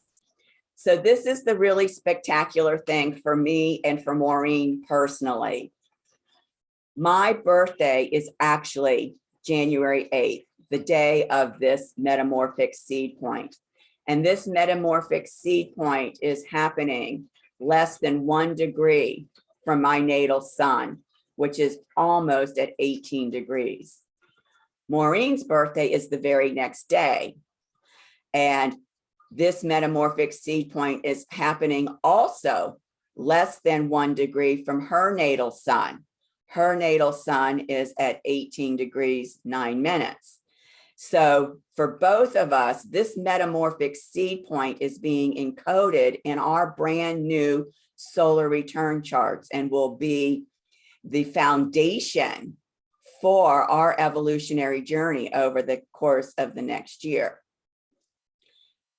So this is the really spectacular thing for me and for Maureen personally. My birthday is actually January 8th, the day of this metamorphic seed point. And this metamorphic seed point is happening less than 1 degree from my natal sun, which is almost at 18 degrees. Maureen's birthday is the very next day. And this metamorphic seed point is happening also less than 1 degree from her natal sun. Her natal sun is at 18 degrees, 9 minutes. So for both of us, this metamorphic seed point is being encoded in our brand new solar return charts and will be the foundation for our evolutionary journey over the course of the next year.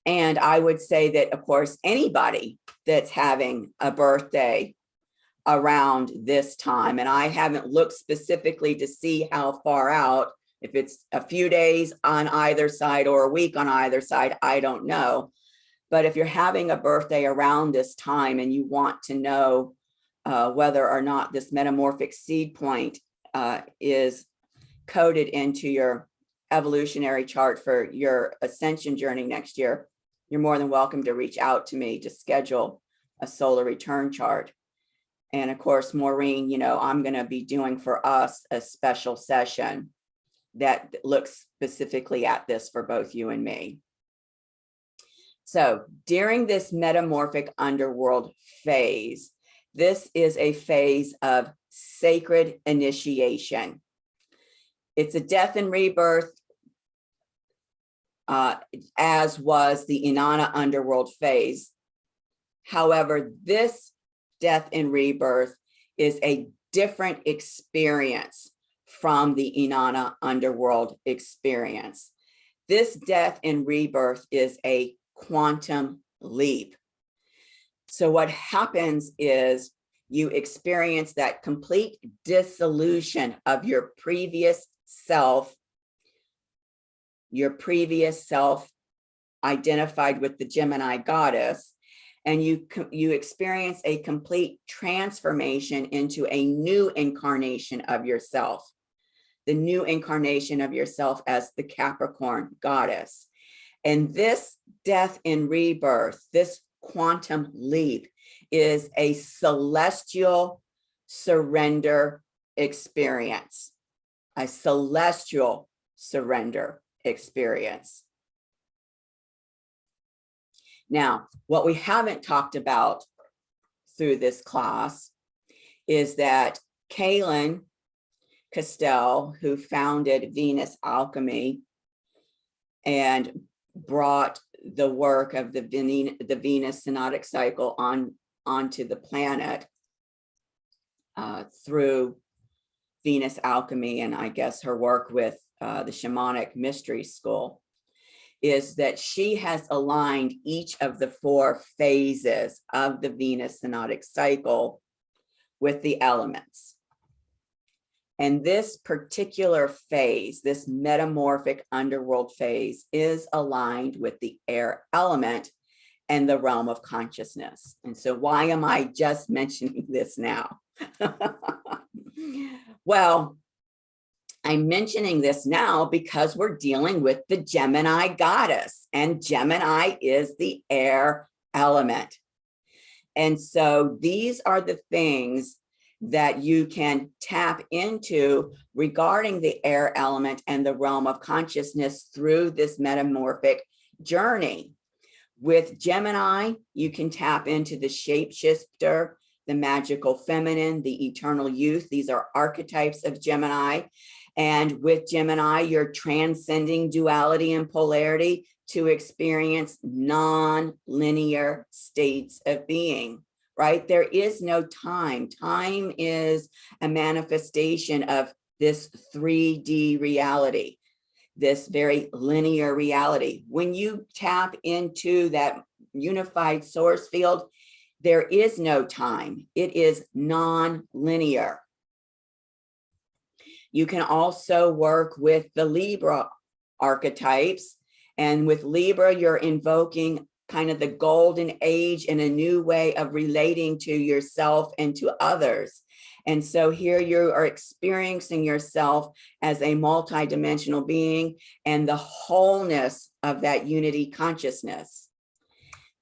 And I would say that, of course, anybody that's having a birthday around this time, and I haven't looked specifically to see how far out, if it's a few days on either side or a week on either side, I don't know. But if you're having a birthday around this time and you want to know whether or not this metamorphic seed point is coded into your evolutionary chart for your ascension journey next year, you're more than welcome to reach out to me to schedule a solar return chart. And of course, Maureen, you know, I'm going to be doing for us a special session that looks specifically at this for both you and me. So during this metamorphic underworld phase, this is a phase of sacred initiation. It's a death and rebirth, as was the Inanna underworld phase. However, this death and rebirth is a different experience from the Inanna underworld experience. This death and rebirth is a quantum leap. So what happens is you experience that complete dissolution of your previous self identified with the Gemini goddess, and you experience a complete transformation into a new incarnation of yourself, the new incarnation of yourself as the Capricorn goddess. And this death and rebirth, this quantum leap, is a celestial surrender experience, a celestial surrender experience. Now, what we haven't talked about through this class is that Kaylin Castell, who founded Venus Alchemy and brought the work of the Venus synodic cycle onto the planet through Venus Alchemy, and I guess her work with the Shamanic Mystery School, is that she has aligned each of the 4 phases of the Venus synodic cycle with the elements. And this particular phase, this metamorphic underworld phase, is aligned with the air element and the realm of consciousness. And so why am I just mentioning this now? Well, I'm mentioning this now because we're dealing with the Gemini goddess, and Gemini is the air element. And so these are the things that you can tap into regarding the air element and the realm of consciousness through this metamorphic journey. With Gemini, you can tap into the shapeshifter, the magical feminine, the eternal youth. These are archetypes of Gemini. And with Gemini, you're transcending duality and polarity to experience non-linear states of being, right? There is no time. Time is a manifestation of this 3D reality, this very linear reality. When you tap into that unified source field, there is no time. It is non-linear. You can also work with the Libra archetypes. And with Libra, you're invoking kind of the golden age and a new way of relating to yourself and to others. And so here you are experiencing yourself as a multidimensional being and the wholeness of that unity consciousness.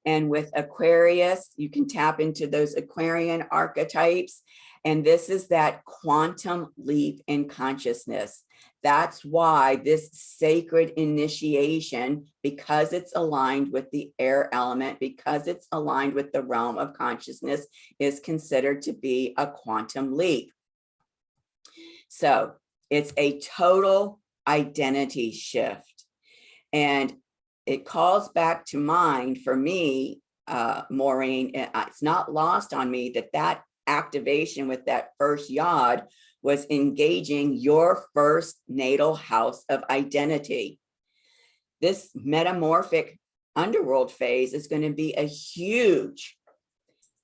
And with Aquarius, you can tap into those Aquarian archetypes. And this is that quantum leap in consciousness. That's why this sacred initiation, because it's aligned with the air element, because it's aligned with the realm of consciousness, is considered to be a quantum leap. So it's a total identity shift. And it calls back to mind for me, Maureen, it's not lost on me that activation with that first yod was engaging your first natal house of identity. This metamorphic underworld phase is going to be a huge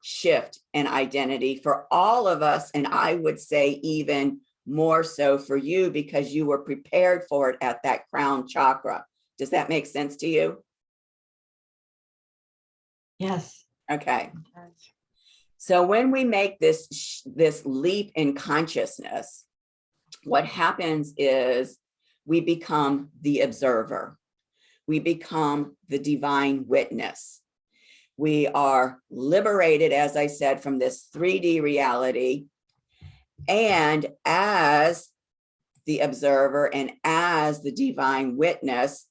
shift in identity for all of us. And I would say even more so for you because you were prepared for it at that crown chakra. Does that make sense to you? Yes. Okay. So when we make this leap in consciousness, what happens is we become the observer. We become the divine witness. We are liberated, as I said, from this 3D reality. And as the observer and as the divine witness,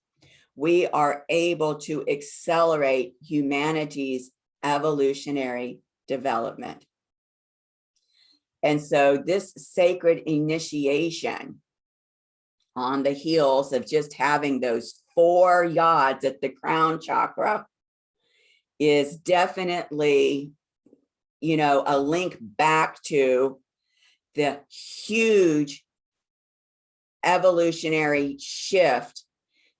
we are able to accelerate humanity's evolutionary development. And so this sacred initiation on the heels of just having those 4 yods at the crown chakra is definitely, you know, a link back to the huge evolutionary shift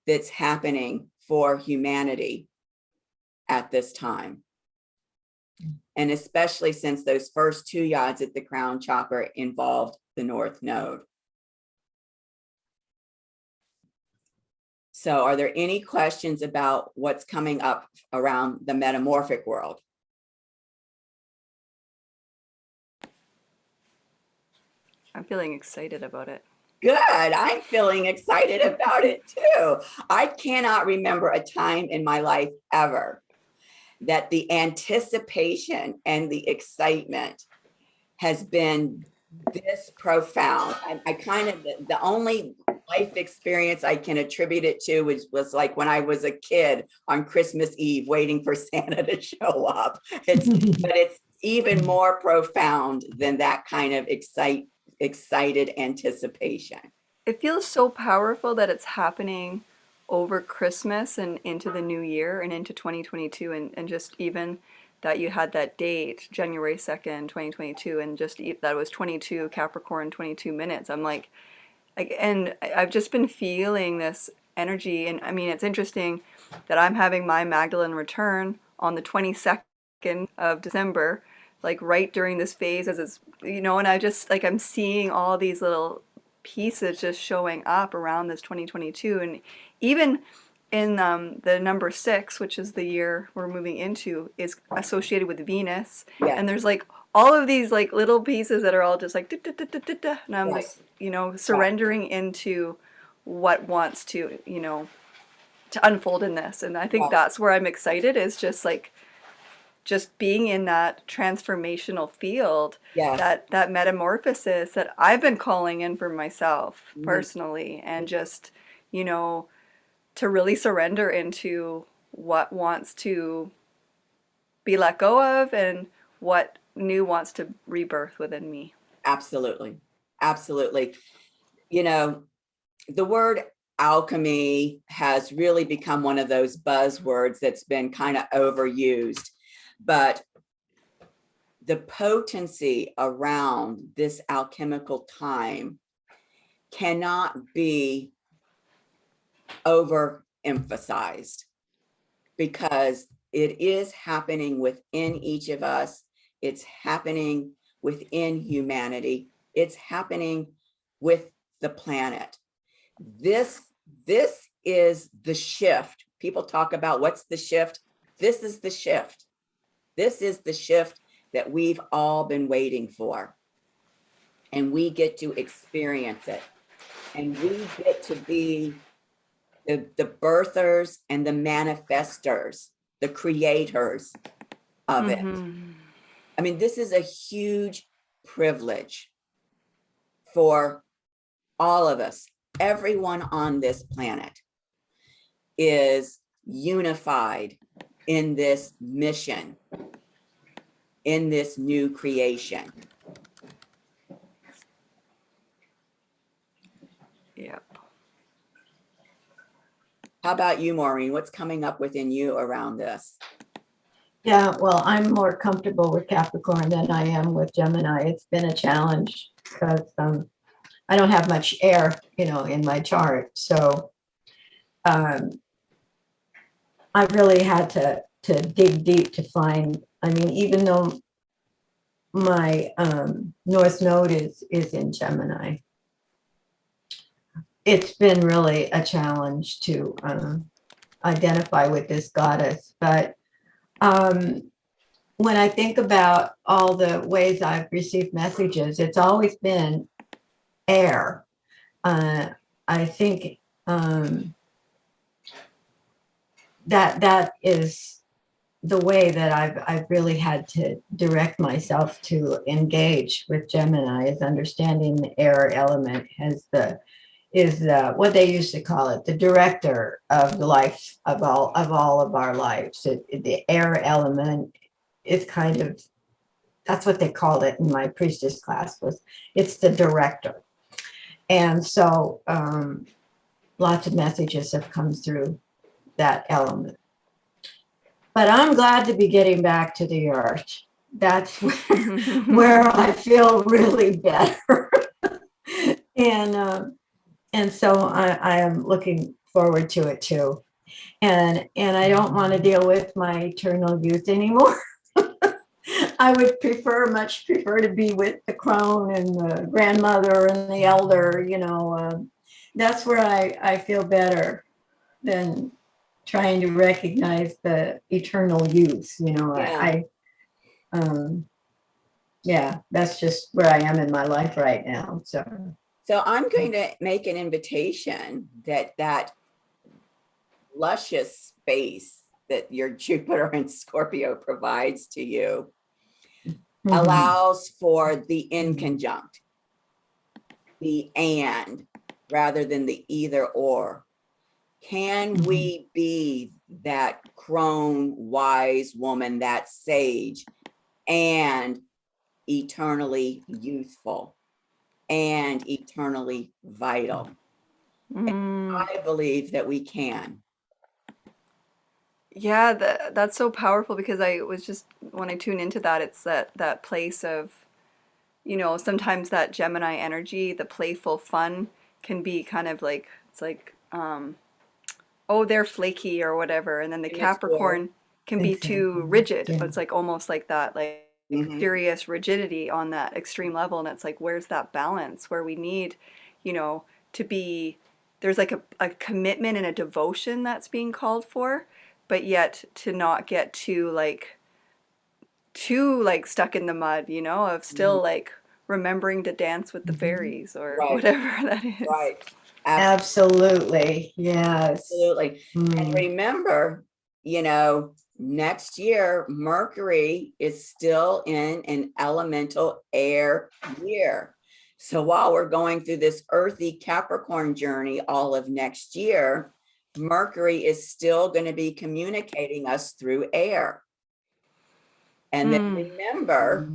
that's happening for humanity at this time. And especially since those first 2 yods at the crown chakra involved the North Node. So are there any questions about what's coming up around the metamorphic world? I'm feeling excited about it. Good. I'm feeling excited about it too. I cannot remember a time in my life ever that the anticipation and the excitement has been this profound. I kind of, the only life experience I can attribute it to was like when I was a kid on Christmas Eve waiting for Santa to show up. But it's even more profound than that kind of excited anticipation. It feels so powerful that it's happening over Christmas and into the new year and into 2022, and just even that you had that date, January 2nd, 2022, and just that was 22 Capricorn, 22 minutes. I'm like, and I've just been feeling this energy. And I mean, it's interesting that I'm having my Magdalene return on the 22nd of December, like right during this phase as it's, you know, and I just like, I'm seeing all these little pieces just showing up around this 2022. And even in the number 6, which is the year we're moving into, is associated with Venus. Yeah. And there's like all of these like little pieces that are all just like, and I'm just, you know, surrendering into what wants to, you know, to unfold in this. And I think that's where I'm excited, is just like, just being in that transformational field, that metamorphosis that I've been calling in for myself personally, and just, you know, to really surrender into what wants to be let go of and what new wants to rebirth within me. Absolutely. Absolutely. You know, the word alchemy has really become one of those buzzwords that's been kind of overused, but the potency around this alchemical time cannot be overemphasized, because it is happening within each of us. It's happening within humanity. It's happening with the planet. This is the shift. People talk about what's the shift. This is the shift. This is the shift that we've all been waiting for. And we get to experience it. And we get to be the birthers and the manifestors, the creators of it. I mean, this is a huge privilege for all of us. Everyone on this planet is unified in this mission, in this new creation. Yep. How about you, Maureen? What's coming up within you around this? Yeah, well, I'm more comfortable with Capricorn than I am with Gemini. It's been a challenge because I don't have much air, you know, in my chart. So I really had to dig deep to find, I mean, even though my North Node is in Gemini, it's been really a challenge to identify with this goddess. But when I think about all the ways I've received messages, it's always been air. I think that is the way that I've really had to direct myself to engage with Gemini is understanding the air element as what they used to call it, the director of the life of all of our lives. The air element is kind of, that's what they called it in my priestess class, was it's the director. And so lots of messages have come through that element. But I'm glad to be getting back to the earth. That's where I feel really better. And so I am looking forward to it too. And I don't want to deal with my eternal youth anymore. I would much prefer to be with the crone and the grandmother and the elder, that's where I feel better than trying to recognize the eternal youth, yeah, that's just where I am in my life right now. So I'm going to make an invitation that luscious space that your Jupiter and Scorpio provides to you allows for the in conjunct, the and, rather than the either or. Can we be that crone wise woman, that sage, and eternally youthful and eternally vital? And I believe that we can. Yeah, that's so powerful, because I was just, when I tune into that, it's that place of, sometimes that Gemini energy, the playful fun, can be kind of like, it's like, oh, they're flaky or whatever. And then the Capricorn can be too rigid. Yeah. It's like almost like that, like serious rigidity on that extreme level. And it's like, where's that balance where we need, to be, there's like a commitment and a devotion that's being called for, but yet to not get too stuck in the mud, of still like remembering to dance with the fairies or whatever that is. Right. Absolutely. Yes. Absolutely. And remember, next year, Mercury is still in an elemental air year. So while we're going through this earthy Capricorn journey all of next year, Mercury is still going to be communicating us through air. And then remember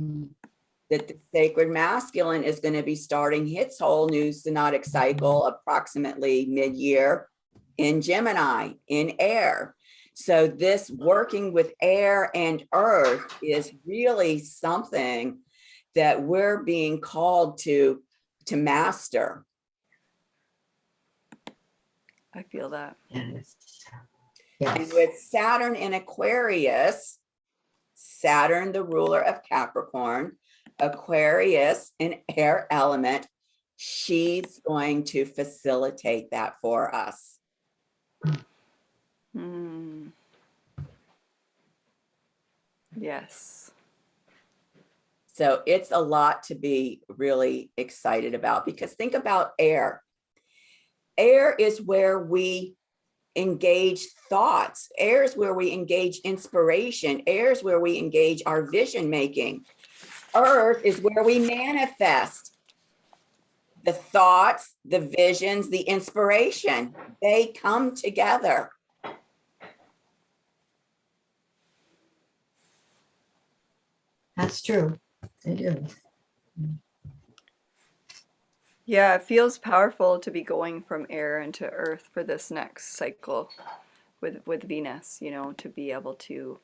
that the sacred masculine is going to be starting its whole new synodic cycle approximately mid-year in Gemini, in air. So this working with air and earth is really something that we're being called to master. I feel that. Yes. And with Saturn in Aquarius, Saturn, the ruler of Capricorn, Aquarius, an air element, she's going to facilitate that for us. Yes. So it's a lot to be really excited about, because think about air. Air is where we engage thoughts. Air is where we engage inspiration. Air is where we engage our vision making. Earth is where we manifest the thoughts, the visions, the inspiration. They come together. That's true. They do. Yeah, it feels powerful to be going from air into earth for this next cycle with Venus, to be able to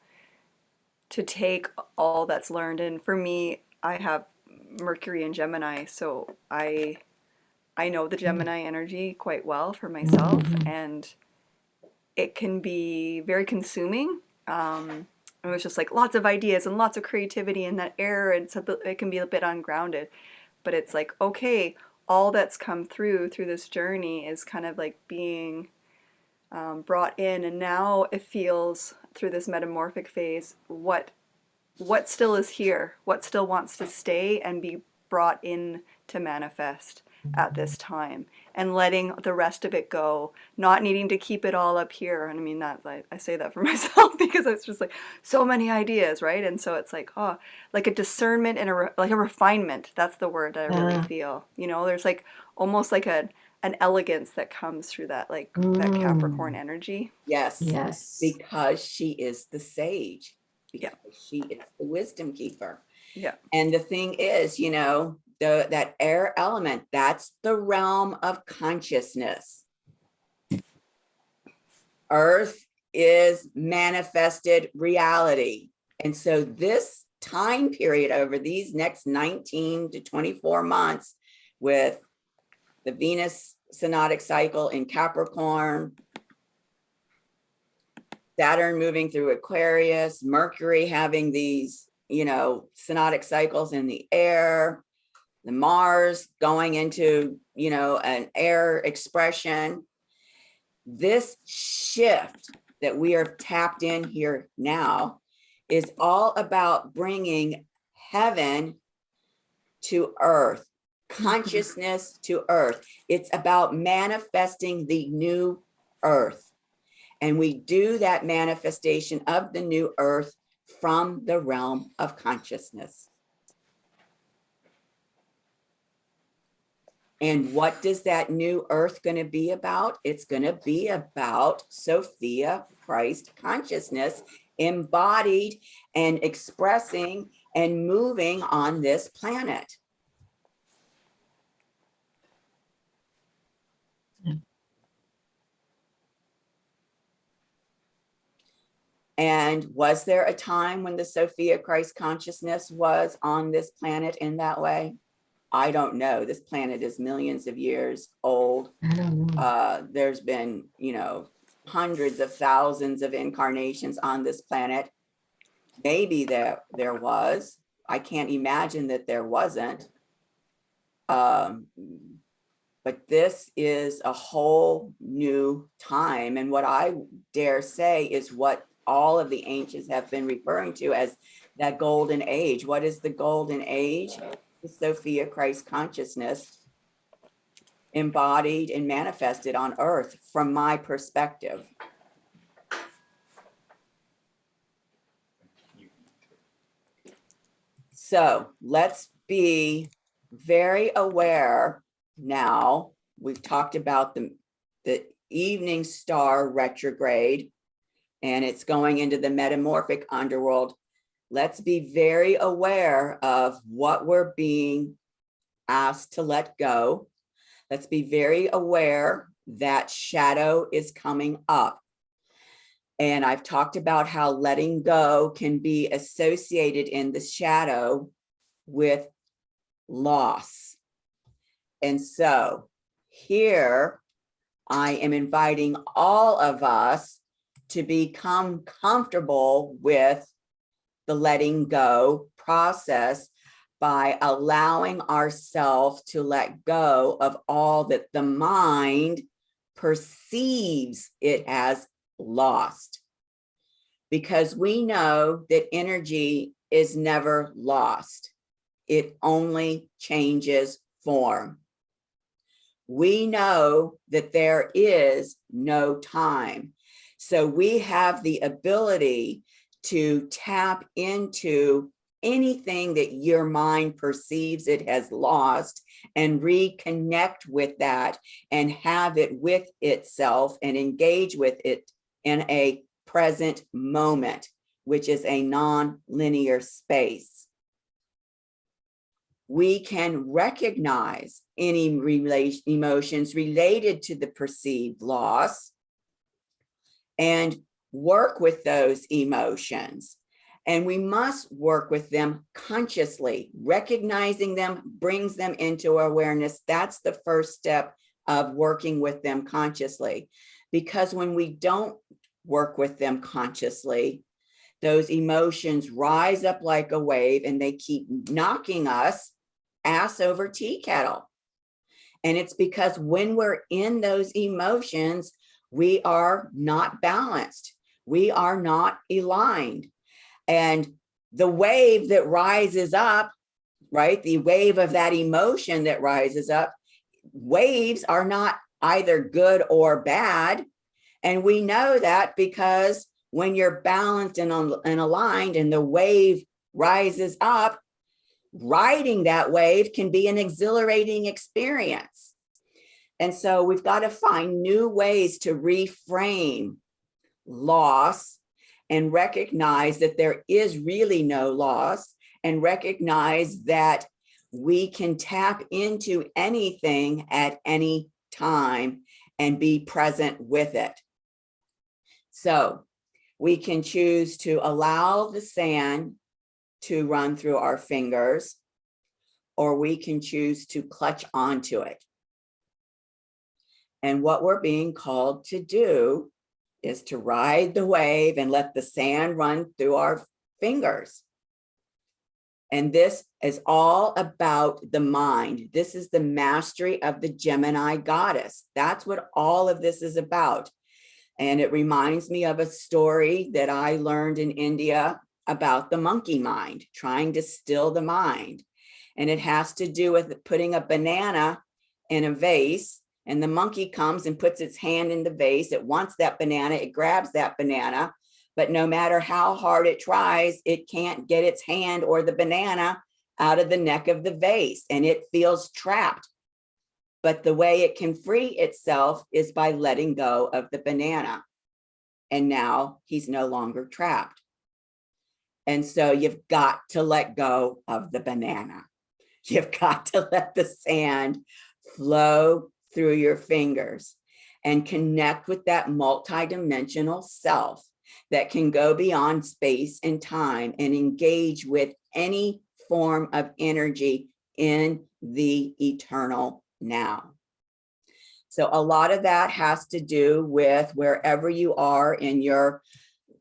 take all that's learned. And for me, I have Mercury and Gemini, so I know the Gemini energy quite well for myself, and it can be very consuming. It was just like lots of ideas and lots of creativity in that air, and it can be a bit ungrounded. But it's like, okay, all that's come through this journey is kind of like being brought in, and now it feels through this metamorphic phase what still is here, what still wants to stay and be brought in to manifest at this time. and letting the rest of it go, not needing to keep it all up here. And I mean, that I say that for myself because it's just like so many ideas, right? And so it's like, oh, like a discernment and like a refinement. That's the word that I really feel. You know, there's like almost like an elegance that comes through that, like that Capricorn energy. Yes. Yes. Because she is the sage. Yeah. Because she is the wisdom keeper. Yeah. And the thing is, you know, that air element, that's the realm of consciousness. Earth is manifested reality. And so this time period over these next 19 to 24 months with the Venus synodic cycle in Capricorn, Saturn moving through Aquarius, Mercury having these, you know, synodic cycles in the air, the Mars going into, you know, an air expression. This shift that we are tapped in here now is all about bringing heaven to earth, consciousness to earth. It's about manifesting the new earth. And we do that manifestation of the new earth from the realm of consciousness. And what does that new earth going to be about? It's going to be about Sophia Christ consciousness embodied and expressing and moving on this planet. And was there a time when the Sophia Christ consciousness was on this planet in that way? I don't know. This planet is millions of years old. I don't know. There's been, you know, hundreds of thousands of incarnations on this planet. Maybe there was. I can't imagine that there wasn't. But this is a whole new time. And what I dare say is what all of the ancients have been referring to as that golden age. What is the golden age? The Sophia Christ consciousness embodied and manifested on earth from my perspective. So let's be very aware now. We've talked about the evening star retrograde, and it's going into the metamorphic underworld. Let's be very aware of what we're being asked to let go. Let's be very aware that shadow is coming up. And I've talked about how letting go can be associated in the shadow with loss. And so here I am inviting all of us to become comfortable with the letting go process by allowing ourselves to let go of all that the mind perceives it has lost. Because we know that energy is never lost. It only changes form. We know that there is no time. So we have the ability to tap into anything that your mind perceives it has lost and reconnect with that and have it with itself and engage with it in a present moment, which is a non-linear space. We can recognize any emotions related to the perceived loss and work with those emotions. And we must work with them consciously. Recognizing them brings them into awareness. That's the first step of working with them consciously. Because when we don't work with them consciously, those emotions rise up like a wave and they keep knocking us ass over tea kettle. And it's because when we're in those emotions, we are not balanced. We are not aligned. And the wave that rises up, right? The wave of that emotion that rises up, waves are not either good or bad. And we know that because when you're balanced and aligned and the wave rises up, riding that wave can be an exhilarating experience. And so we've got to find new ways to reframe loss and recognize that there is really no loss, and recognize that we can tap into anything at any time and be present with it. So we can choose to allow the sand to run through our fingers, or we can choose to clutch onto it. And what we're being called to do is to ride the wave and let the sand run through our fingers. And this is all about the mind. This is the mastery of the Gemini goddess. That's what all of this is about. And it reminds me of a story that I learned in India about the monkey mind, trying to still the mind. And it has to do with putting a banana in a vase, and the monkey comes and puts its hand in the vase. It wants that banana, it grabs that banana, but no matter how hard it tries, it can't get its hand or the banana out of the neck of the vase, and it feels trapped. But the way it can free itself is by letting go of the banana. And now he's no longer trapped. And so you've got to let go of the banana. You've got to let the sand flow through your fingers and connect with that multidimensional self that can go beyond space and time and engage with any form of energy in the eternal now. So a lot of that has to do with wherever you are in your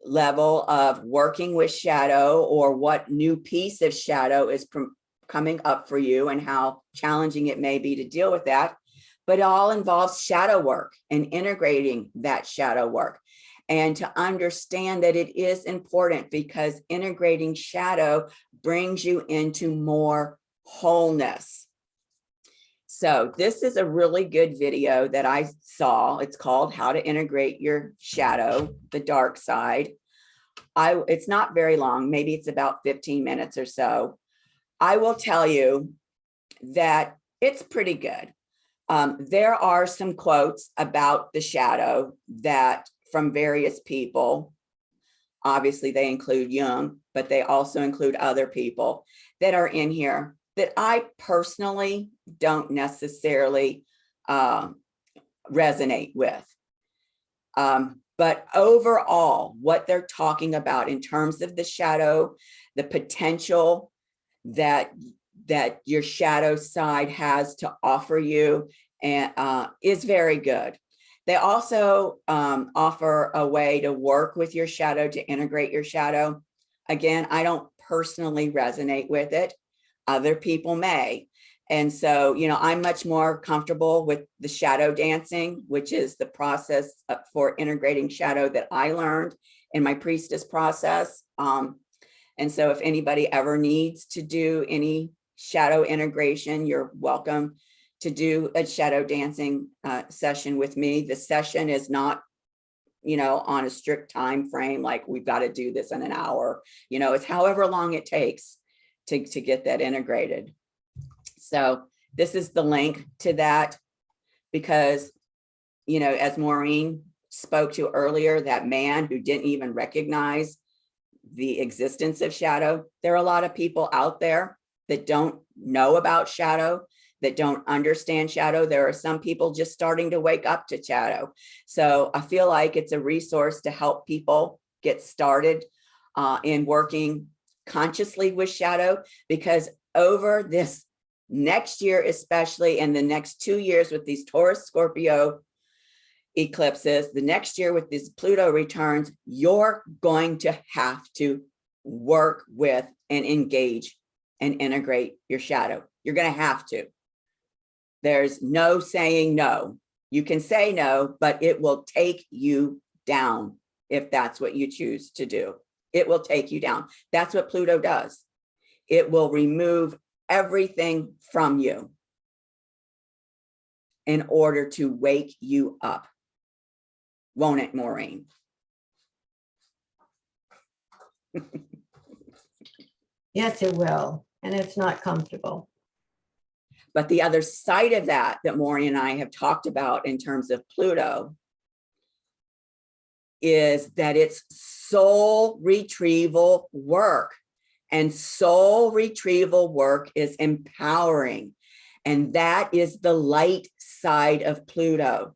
level of working with shadow, or what new piece of shadow is coming up for you and how challenging it may be to deal with that. But it all involves shadow work and integrating that shadow work, and to understand that it is important, because integrating shadow brings you into more wholeness. So this is a really good video that I saw. It's called How to Integrate Your Shadow, the Dark Side. It's not very long. Maybe it's about 15 minutes or so. I will tell you that it's pretty good. There are some quotes about the shadow that from various people. Obviously, they include Jung, but they also include other people that are in here that I personally don't necessarily resonate with. But overall, what they're talking about in terms of the shadow, the potential that your shadow side has to offer you, and is very good. They also offer a way to work with your shadow, to integrate your shadow. Again, I don't personally resonate with it. Other people may. And so, I'm much more comfortable with the shadow dancing, which is the process for integrating shadow that I learned in my priestess process. And so if anybody ever needs to do any shadow integration, you're welcome to do a shadow dancing session with me. The session is not, on a strict time frame, like we've got to do this in an hour. It's however long it takes to get that integrated. So this is the link to that, because, as Maureen spoke to earlier, that man who didn't even recognize the existence of shadow, there are a lot of people out there that don't know about shadow, that don't understand shadow. There are some people just starting to wake up to shadow. So I feel like it's a resource to help people get started in working consciously with shadow, because over this next year, especially in the next 2 years with these Taurus Scorpio eclipses, the next year with these Pluto returns, you're going to have to work with and engage and integrate your shadow. You're going to have to. There's no saying no. You can say no, but it will take you down if that's what you choose to do. It will take you down. That's what Pluto does. It will remove everything from you. in order to wake you up. Won't it, Maureen? Yes, it will. And it's not comfortable. But the other side of that Maureen and I have talked about in terms of Pluto is that it's soul retrieval work. And soul retrieval work is empowering. And that is the light side of Pluto.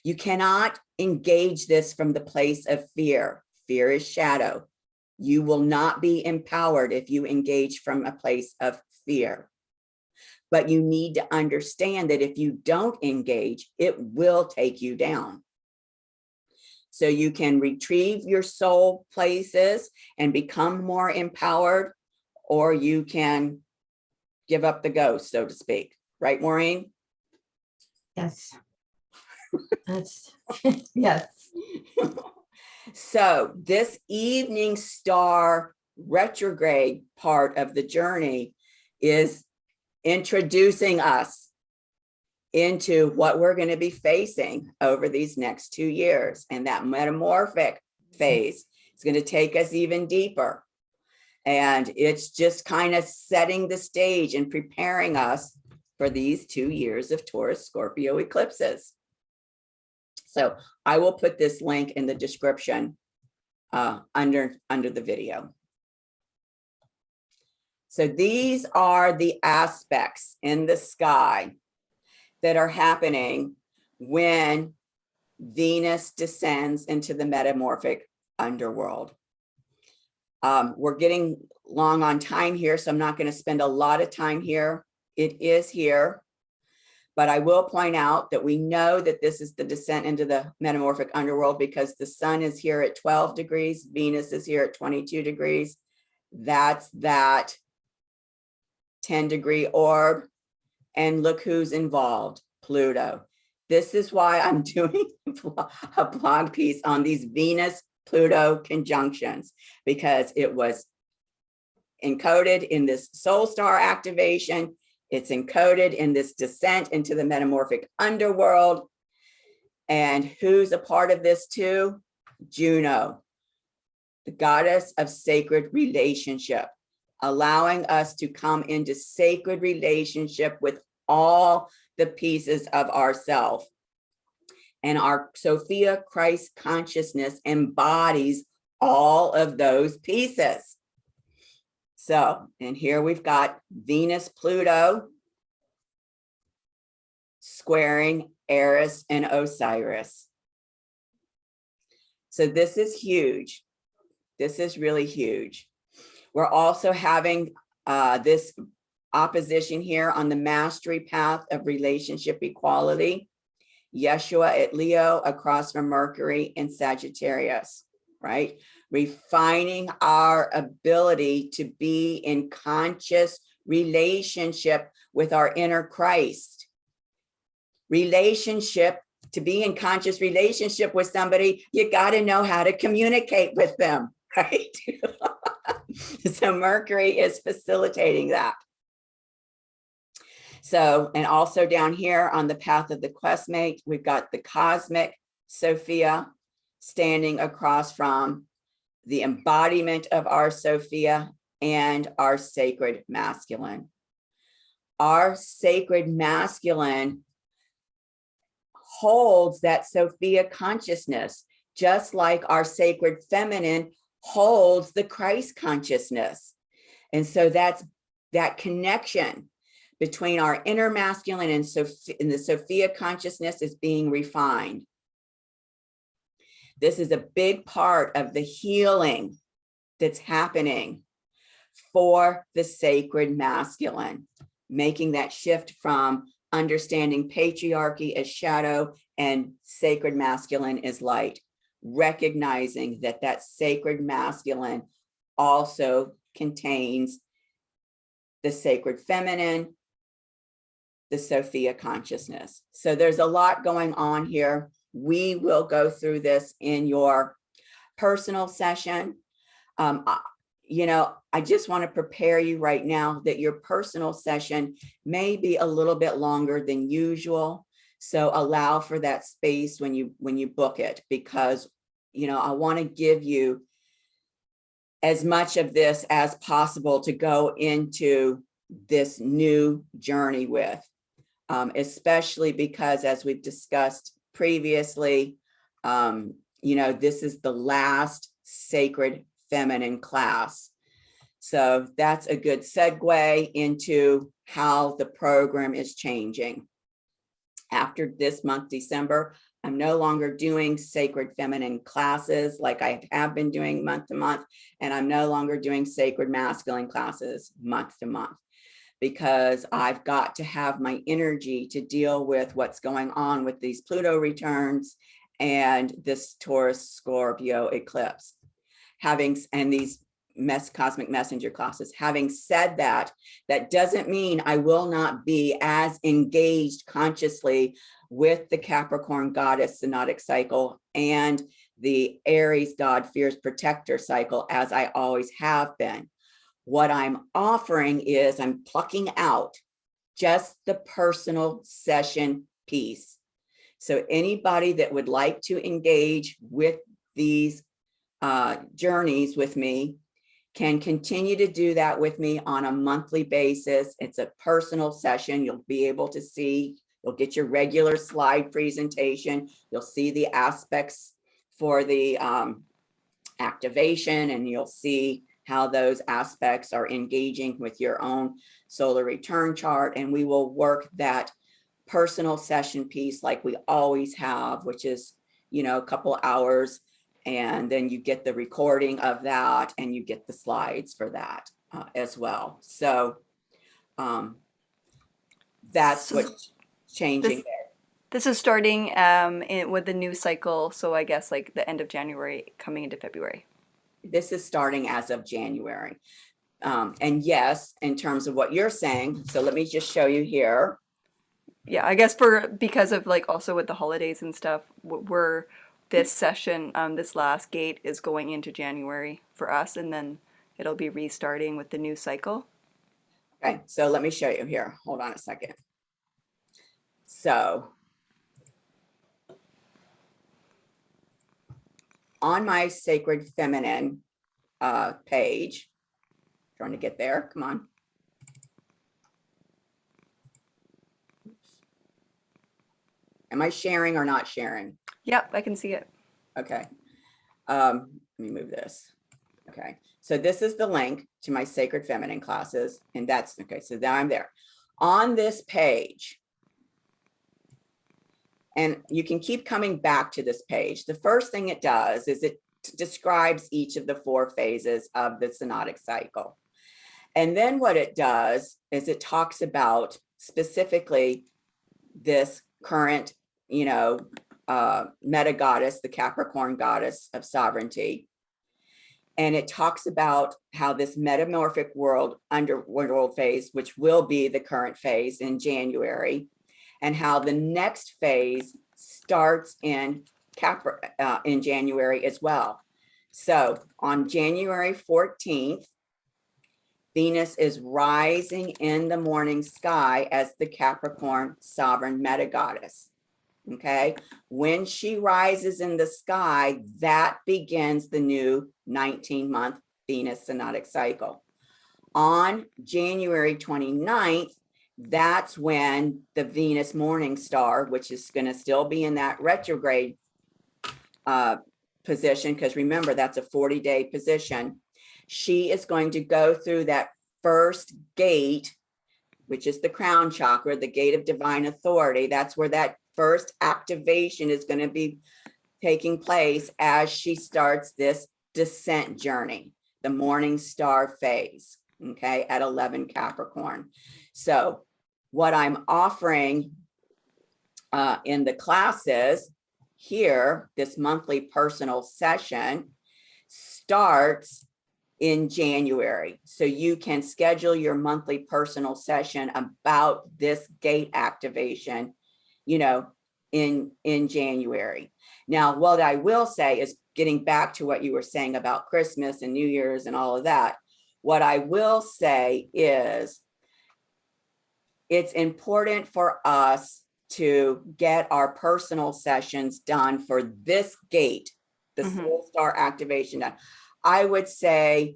You cannot engage this from the place of fear. Fear is shadow. You will not be empowered if you engage from a place of fear. But you need to understand that if you don't engage, it will take you down. So you can retrieve your soul places and become more empowered, or you can give up the ghost, so to speak. Right, Maureen? Yes. That's, yes. So this evening star retrograde part of the journey is introducing us into what we're going to be facing over these next 2 years. And that metamorphic phase is going to take us even deeper. And it's just kind of setting the stage and preparing us for these 2 years of Taurus Scorpio eclipses. So I will put this link in the description under the video. So these are the aspects in the sky that are happening when Venus descends into the metamorphic underworld. We're getting long on time here, so I'm not going to spend a lot of time here. It is here, but I will point out that we know that this is the descent into the metamorphic underworld because the sun is here at 12 degrees, Venus is here at 22 degrees. That's that 10-degree orb. And look who's involved, Pluto. This is why I'm doing a blog piece on these Venus-Pluto conjunctions, because it was encoded in this soul star activation. It's encoded in this descent into the metamorphic underworld. And who's a part of this too? Juno, the goddess of sacred relationship, allowing us to come into sacred relationship with all the pieces of ourself. And our Sophia Christ consciousness embodies all of those pieces. So, and here we've got Venus, Pluto, squaring Eris and Osiris. So this is huge. This is really huge. We're also having this opposition here on the mastery path of relationship equality. Yeshua at Leo across from Mercury in Sagittarius, right? Refining our ability to be in conscious relationship with our inner Christ. Relationship, to be in conscious relationship with somebody, you got to know how to communicate with them, right? So Mercury is facilitating that. So, and also down here on the path of the questmate, we've got the cosmic Sophia standing across from the embodiment of our Sophia and our sacred masculine. Our sacred masculine holds that Sophia consciousness, just like our sacred feminine holds the Christ consciousness. And so that's that connection between our inner masculine and the Sophia consciousness is being refined. This is a big part of the healing that's happening for the sacred masculine, making that shift from understanding patriarchy as shadow and sacred masculine as light, recognizing that that sacred masculine also contains the sacred feminine, the Sophia consciousness. So there's a lot going on here. We will go through this in your personal session. You know, I just want to prepare you right now that your personal session may be a little bit longer than usual So allow for that space when you book it, because, I want to give you as much of this as possible to go into this new journey with, especially because, as we've discussed previously, this is the last sacred feminine class. So that's a good segue into how the program is changing. After this month, December, I'm no longer doing sacred feminine classes like I have been doing month to month, and I'm no longer doing sacred masculine classes month to month, because I've got to have my energy to deal with what's going on with these Pluto returns and this Taurus Scorpio eclipse. And these cosmic messenger classes. Having said that, that doesn't mean I will not be as engaged consciously with the Capricorn goddess synodic cycle and the Aries God fears protector cycle as I always have been. What I'm offering is I'm plucking out just the personal session piece. So anybody that would like to engage with these journeys with me can continue to do that with me on a monthly basis. It's a personal session. You'll be able to see, you'll get your regular slide presentation. You'll see the aspects for the activation, and you'll see how those aspects are engaging with your own solar return chart. And we will work that personal session piece like we always have, which is, a couple hours. And then you get the recording of that, and you get the slides for that as well. So that's what's changing there. This is starting with the new cycle. So I guess like the end of January coming into February. This is starting as of January. And yes, in terms of what you're saying, so let me just show you here. Yeah, I guess because of like also with the holidays and stuff, this session, this last gate is going into January for us, and then it'll be restarting with the new cycle. Okay, so let me show you here. Hold on a second. So on my Sacred Feminine page, trying to get there, come on. Am I sharing or not sharing? Yep, I can see it. Okay. Let me move this. Okay. So this is the link to my Sacred Feminine classes. And that's, okay, so now I'm there. On this page, and you can keep coming back to this page. The first thing it does is it describes each of the 4 phases of the synodic cycle. And then what it does is it talks about specifically this current, meta goddess, the Capricorn goddess of sovereignty. And it talks about how this metamorphic underworld phase, which will be the current phase in January, and how the next phase starts in January as well. So on January 14th, Venus is rising in the morning sky as the Capricorn sovereign meta goddess. Okay, when she rises in the sky, that begins the new 19-month Venus synodic cycle. On January 29th, that's when the Venus morning star, which is going to still be in that retrograde position, because remember, that's a 40-day position. She is going to go through that first gate, which is the crown chakra, the gate of divine authority. That's where that first activation is going to be taking place as she starts this descent journey, the morning star phase, okay, at 11 Capricorn. So what I'm offering in the classes here, this monthly personal session starts in January. So you can schedule your monthly personal session about this gate activation, in January. Now, what I will say is, getting back to what you were saying about Christmas and New Year's and all of that, what I will say is it's important for us to get our personal sessions done for this gate, the soul star activation done. I would say,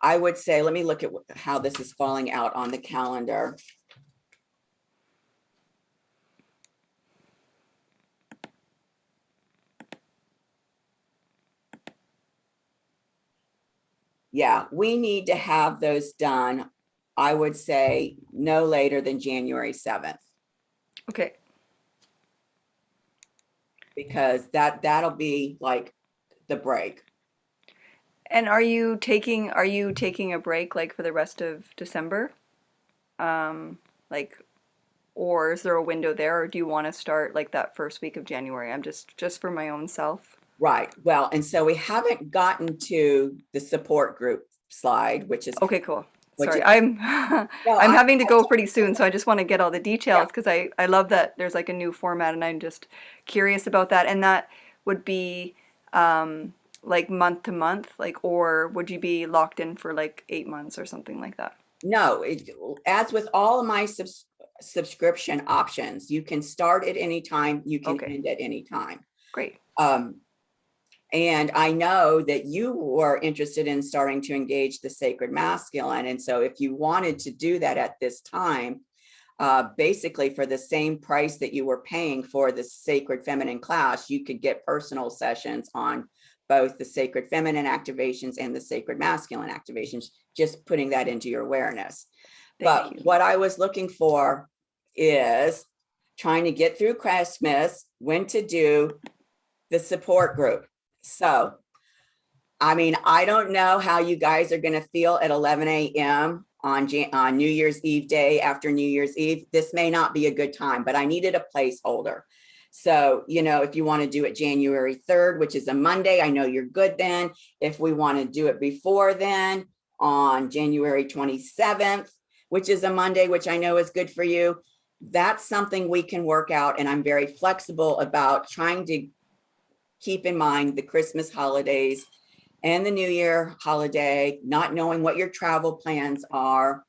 let me look at how this is falling out on the calendar. Yeah, we need to have those done, I would say, no later than January 7th. Okay. Because that'll be like the break. And are you taking a break like for the rest of December? Like, or is there a window there, or do you want to start like that first week of January? I'm just for my own self. Right. Well, and so we haven't gotten to the support group slide, which is Okay, cool. which Sorry, is- I'm No, I'm having to go pretty soon, so I just want to get all the Yeah. details because I love that there's like a new format, and I'm just curious about that. And that would be like month to month, like, or would you be locked in for like 8 months or something like that? No, as with all of my subscription options, you can start at any time, you can Okay. end at any time. Great. And I know that you were interested in starting to engage the sacred masculine. And so if you wanted to do that at this time, basically for the same price that you were paying for the sacred feminine class, you could get personal sessions on both the sacred feminine activations and the sacred masculine activations, just putting that into your awareness. Thank you. But what I was looking for is trying to get through Christmas, when to do the support group. So, I mean, I don't know how you guys are going to feel at 11 a.m. on New Year's Eve day after New Year's Eve. This may not be a good time, but I needed a placeholder. So, you know, if you want to do it January 3rd, which is a Monday, I know you're good then. If we want to do it before then, on January 27th, which is a Monday, which I know is good for you, that's something we can work out. And I'm very flexible about trying to keep in mind the Christmas holidays and the New Year holiday, not knowing what your travel plans are,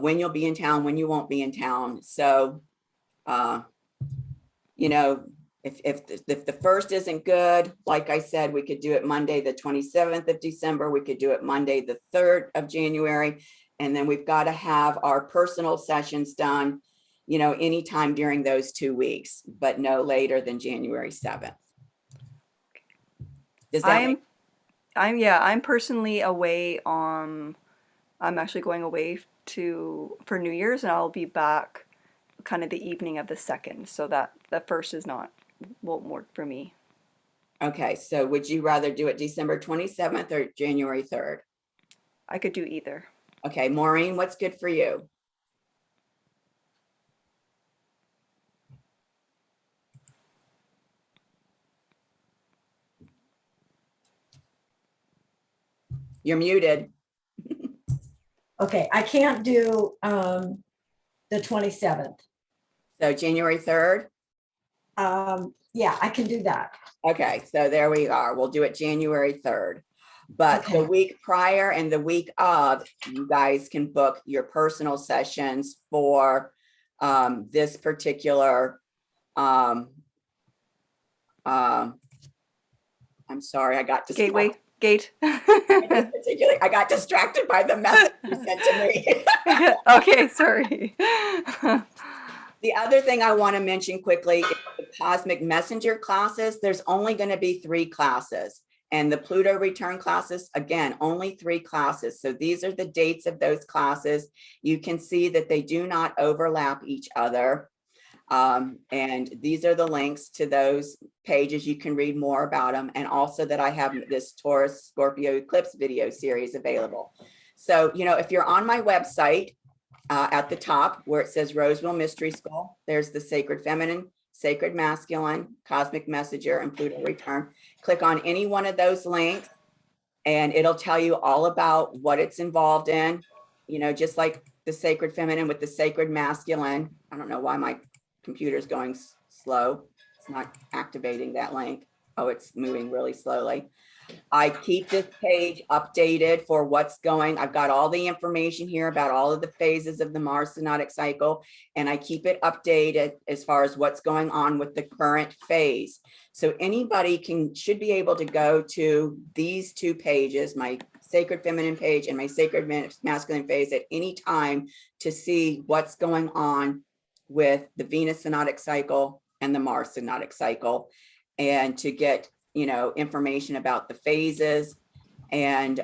when you'll be in town, when you won't be in town. So, you know, if the first isn't good, like I said, we could do it Monday, the 27th of December. We could do it Monday, the 3rd of January. And then we've got to have our personal sessions done, you know, anytime during those 2 weeks, but no later than January 7th. Does that I'm personally away on, I'm actually going away for New Year's, and I'll be back kind of the evening of the 2nd, so that the first won't work for me. Okay, so would you rather do it December 27th or January 3rd? I could do either. Okay, Maureen, what's good for you? You're muted. Okay, I can't do the 27th. So January 3rd? Yeah, I can do that. Okay, so there we are. We'll do it January 3rd. But the Okay. week prior and the week of, you guys can book your personal sessions for this particular, I'm sorry, I got distracted. Gate. I got distracted by the message you sent to me. Okay, sorry. The other thing I want to mention quickly is the Cosmic Messenger classes. There's only going to be 3 classes. And the Pluto Return classes, again, only 3 classes. So these are the dates of those classes. You can see that they do not overlap each other. And these are the links to those pages. You can read more about them. And also that I have this Taurus Scorpio Eclipse video series available. So, you know, if you're on my website, at the top where it says Roseville Mystery School, there's the Sacred Feminine, Sacred Masculine, Cosmic Messenger, and Pluto Return. Click on any one of those links and it'll tell you all about what it's involved in, you know, just like the Sacred Feminine with the Sacred Masculine. I don't know why my computer's going slow. It's not activating that link. Oh, it's moving really slowly. I keep this page updated for what's going. I've got all the information here about all of the phases of the Mars synodic cycle, and I keep it updated as far as what's going on with the current phase. So anybody should be able to go to these two pages, my Sacred Feminine page and my Sacred Masculine phase, at any time to see what's going on with the Venus synodic cycle and the Mars synodic cycle, and to get, you know, information about the phases and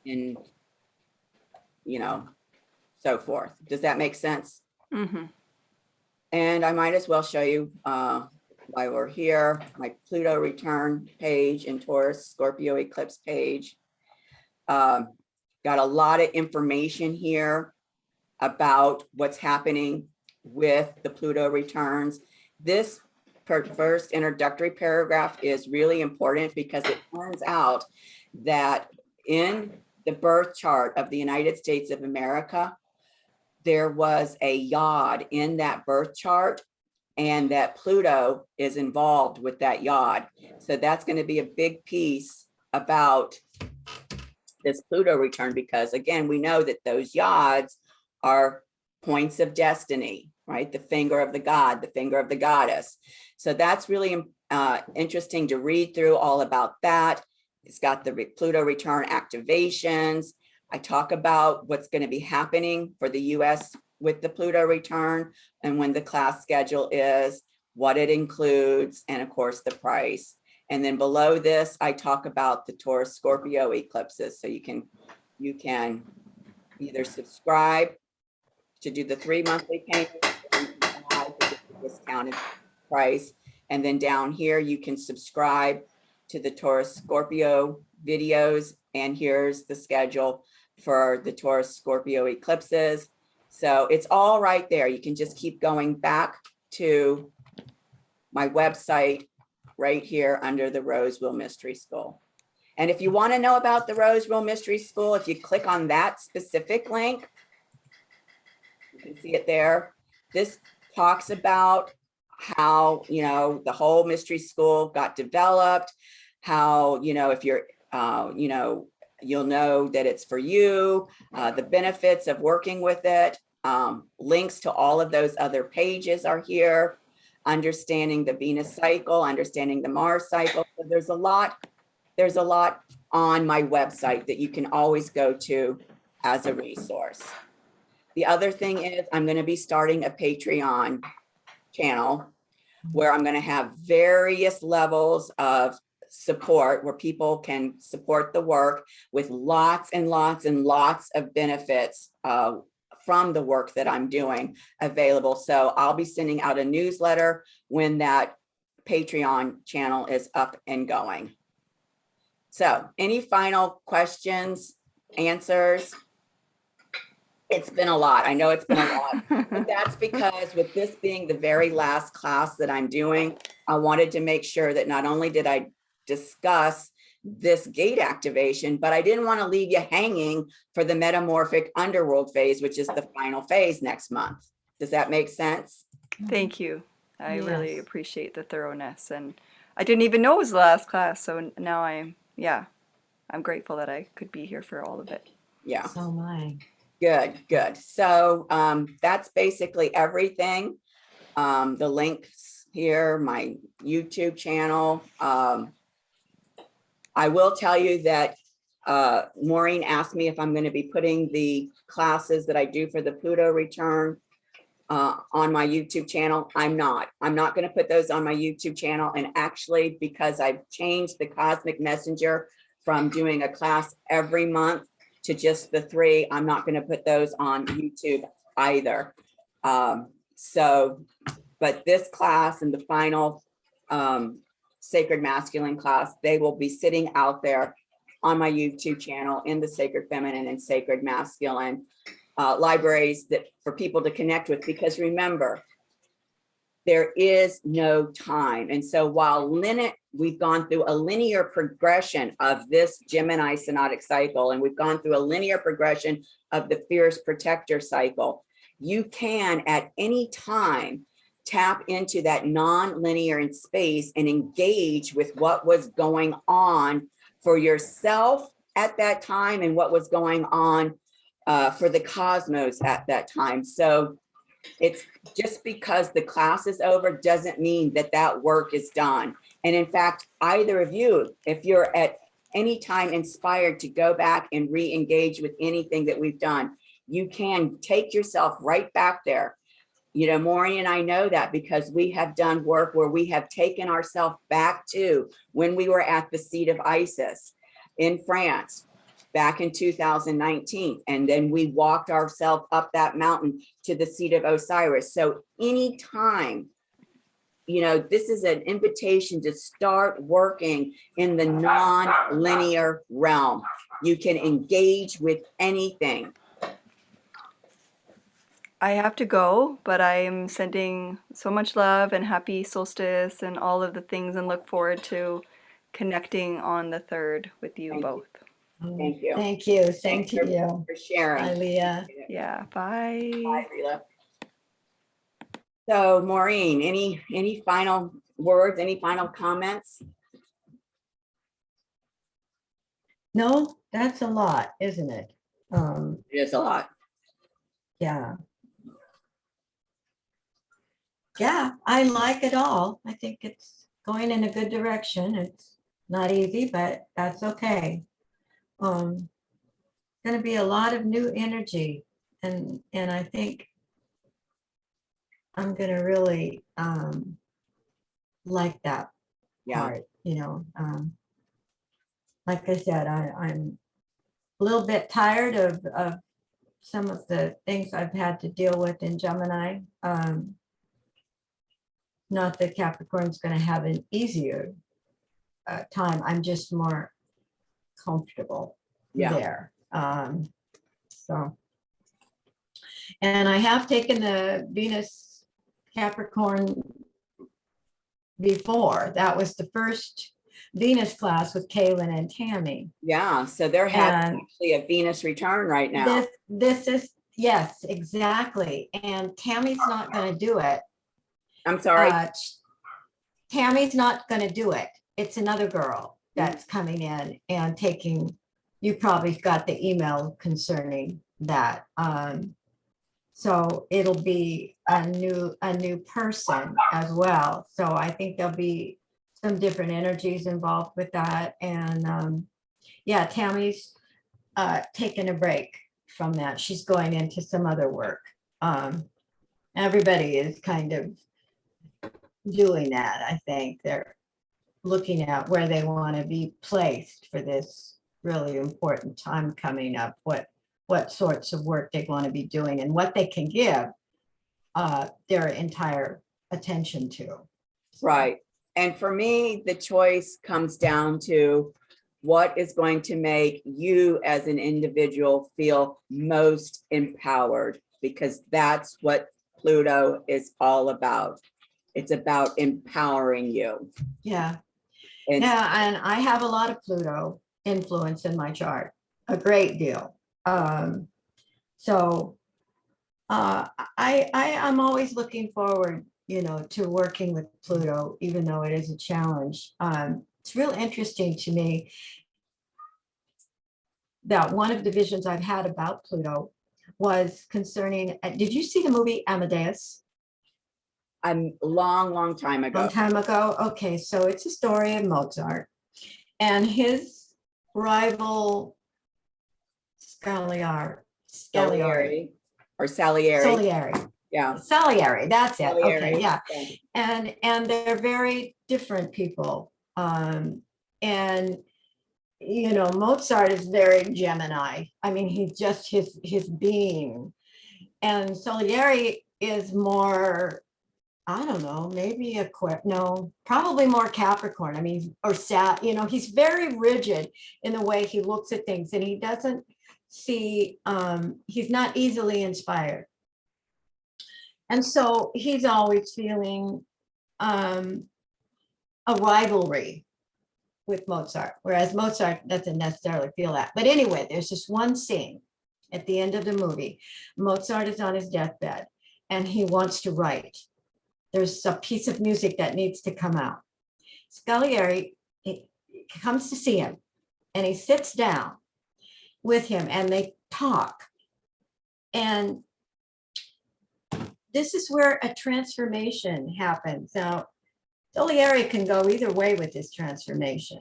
you know, so forth. Does that make sense? Mm-hmm. And I might as well show you while we're here, my Pluto return page and Taurus Scorpio eclipse page. Got a lot of information here about what's happening with the Pluto returns. This first introductory paragraph is really important because it turns out that in the birth chart of the United States of America, there was a yod in that birth chart, and that Pluto is involved with that yod. So that's going to be a big piece about this Pluto return, because again, we know that those yods are points of destiny, right? The finger of the god, the finger of the goddess. So that's really interesting to read through all about that. It's got the Pluto return activations. I talk about what's going to be happening for the US with the Pluto return, and when the class schedule is, what it includes, and of course the price. And then below this, I talk about the Taurus Scorpio eclipses. So you can either subscribe to do the 3 monthly payments, or you can buy for the discounted price. And then down here, you can subscribe to the Taurus Scorpio videos. And here's the schedule for the Taurus Scorpio eclipses. So it's all right there. You can just keep going back to my website right here under the Rosewheel Mystery School. And if you want to know about the Rosewheel Mystery School, if you click on that specific link, you can see it there. This talks about how, you know, the whole mystery school got developed, how, you know, if you're, you know, you'll know that it's for you, the benefits of working with it. Links to all of those other pages are here. Understanding the Venus cycle, understanding the Mars cycle. So there's a lot on my website that you can always go to as a resource. The other thing is I'm going to be starting a Patreon channel where I'm going to have various levels of support where people can support the work with lots and lots and lots of benefits from the work that I'm doing available. So I'll be sending out a newsletter when that Patreon channel is up and going. So any final questions, answers? It's been a lot. I know it's been a lot, but that's because with this being the very last class that I'm doing, I wanted to make sure that not only did I discuss this gate activation, but I didn't want to leave you hanging for the Metamorphic Underworld phase, which is the final phase next month. Does that make sense? Thank you. I really Yes. appreciate the thoroughness, and I didn't even know it was the last class. So now I'm grateful that I could be here for all of it. Yeah. So am I. Good. So that's basically everything. The links here, my YouTube channel. I will tell you that Maureen asked me if I'm going to be putting the classes that I do for the Pluto return on my YouTube channel. I'm not going to put those on my YouTube channel. And actually, because I've changed the Cosmic Messenger from doing a class every month to just the 3, I'm not going to put those on YouTube either. But this class and the final Sacred Masculine class, they will be sitting out there on my YouTube channel in the Sacred Feminine and Sacred Masculine libraries that for people to connect with, because remember, there is no time. And so while we've gone through a linear progression of this Gemini synodic cycle, and we've gone through a linear progression of the Fierce Protector cycle, you can at any time tap into that non-linear in space and engage with what was going on for yourself at that time and what was going on for the cosmos at that time. So it's just because the class is over doesn't mean that that work is done. And in fact, either of you, if you're at any time inspired to go back and re-engage with anything that we've done, you can take yourself right back there. You know, Maureen and I know that because we have done work where we have taken ourselves back to when we were at the seat of Isis in France back in 2019. And then we walked ourselves up that mountain to the seat of Osiris. So anytime, you know, this is an invitation to start working in the non-linear realm. You can engage with anything. I have to go, but I am sending so much love and happy solstice and all of the things, and look forward to connecting on the 3rd with you Thank you. both. Thank you. Thank you. Same Thanks to for- you. For sharing. Bye, Leah. Yeah, bye. Bye, Rila. So Maureen, any final words, any final comments? No, that's a lot, isn't it? It is a lot. Yeah. Yeah, I like it all. I think it's going in a good direction. It's not easy, but that's okay. Going to be a lot of new energy, and I think I'm going to really like that Yeah. part. You know, like I said, I'm a little bit tired of some of the things I've had to deal with in Gemini. Not that Capricorn's going to have an easier time. I'm just more comfortable Yeah. there. So, and I have taken the Venus Capricorn before. That was the first Venus class with Kaylin and Tammy. Yeah. So they're having And actually a Venus return right now. this is, yes, exactly. And Tammy's not going to do it. I'm sorry. Tammy's not going to do it. It's another girl that's coming in and taking, you probably got the email concerning that. So it'll be a new person as well. So I think there'll be some different energies involved with that. And yeah, Tammy's taking a break from that. She's going into some other work. Everybody is kind of doing that. I think they're looking at where they want to be placed for this really important time coming up, what sorts of work they want to be doing and what they can give their entire attention to. Right. And for me, the choice comes down to what is going to make you as an individual feel most empowered, because that's what Pluto is all about. It's about empowering you. Yeah. And Yeah, and I have a lot of Pluto influence in my chart, a great deal. So I'm always looking forward, you know, to working with Pluto, even though it is a challenge. It's real interesting to me that one of the visions I've had about Pluto was concerning, did you see the movie Amadeus? a long time ago. Long time ago. Okay, so it's a story of Mozart and his rival Scagliari. Or Salieri. Salieri. Yeah. Salieri, that's it. Salieri. Okay, yeah. And they're very different people. And you know, Mozart is very Gemini. I mean, he's just his being. And Salieri is more, I don't know, maybe probably more Capricorn. I mean, or you know, he's very rigid in the way he looks at things, and he doesn't see, he's not easily inspired. And so he's always feeling a rivalry with Mozart, whereas Mozart doesn't necessarily feel that. But anyway, there's this one scene at the end of the movie. Mozart is on his deathbed and he wants to write. there's a piece of music that needs to come out. Scaglieri comes to see him, and he sits down with him, and they talk. And this is where a transformation happens. Now, Scaglieri can go either way with this transformation.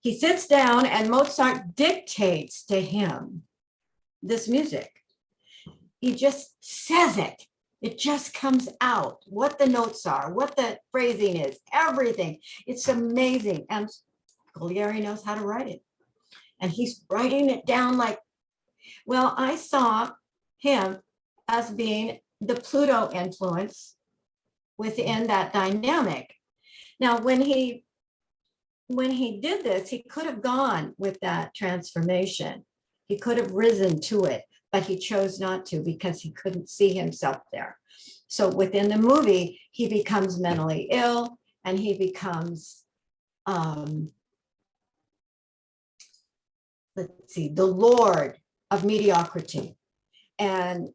He sits down, and Mozart dictates to him this music. He just says it. It just comes out, what the notes are, what the phrasing is, everything. It's amazing. And Scaglieri knows how to write it. And he's writing it down like, well, I saw him as being the Pluto influence within that dynamic. Now, when he did this, he could have gone with that transformation. He could have risen to it, but he chose not to because he couldn't see himself there. So within the movie, he becomes mentally ill, and he becomes, let's see, the Lord of mediocrity, and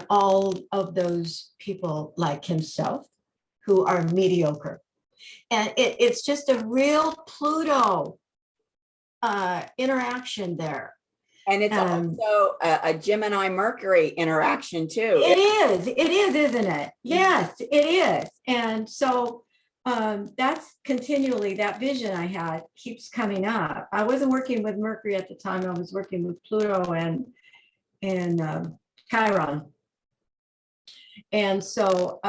all of those people like himself who are mediocre. And it's just a real Pluto interaction there. And it's also a Gemini Mercury interaction too. It is, isn't it? Yes, it is. And so that's continually, that vision I had keeps coming up. I wasn't working with Mercury at the time. I was working with Pluto and Chiron. And so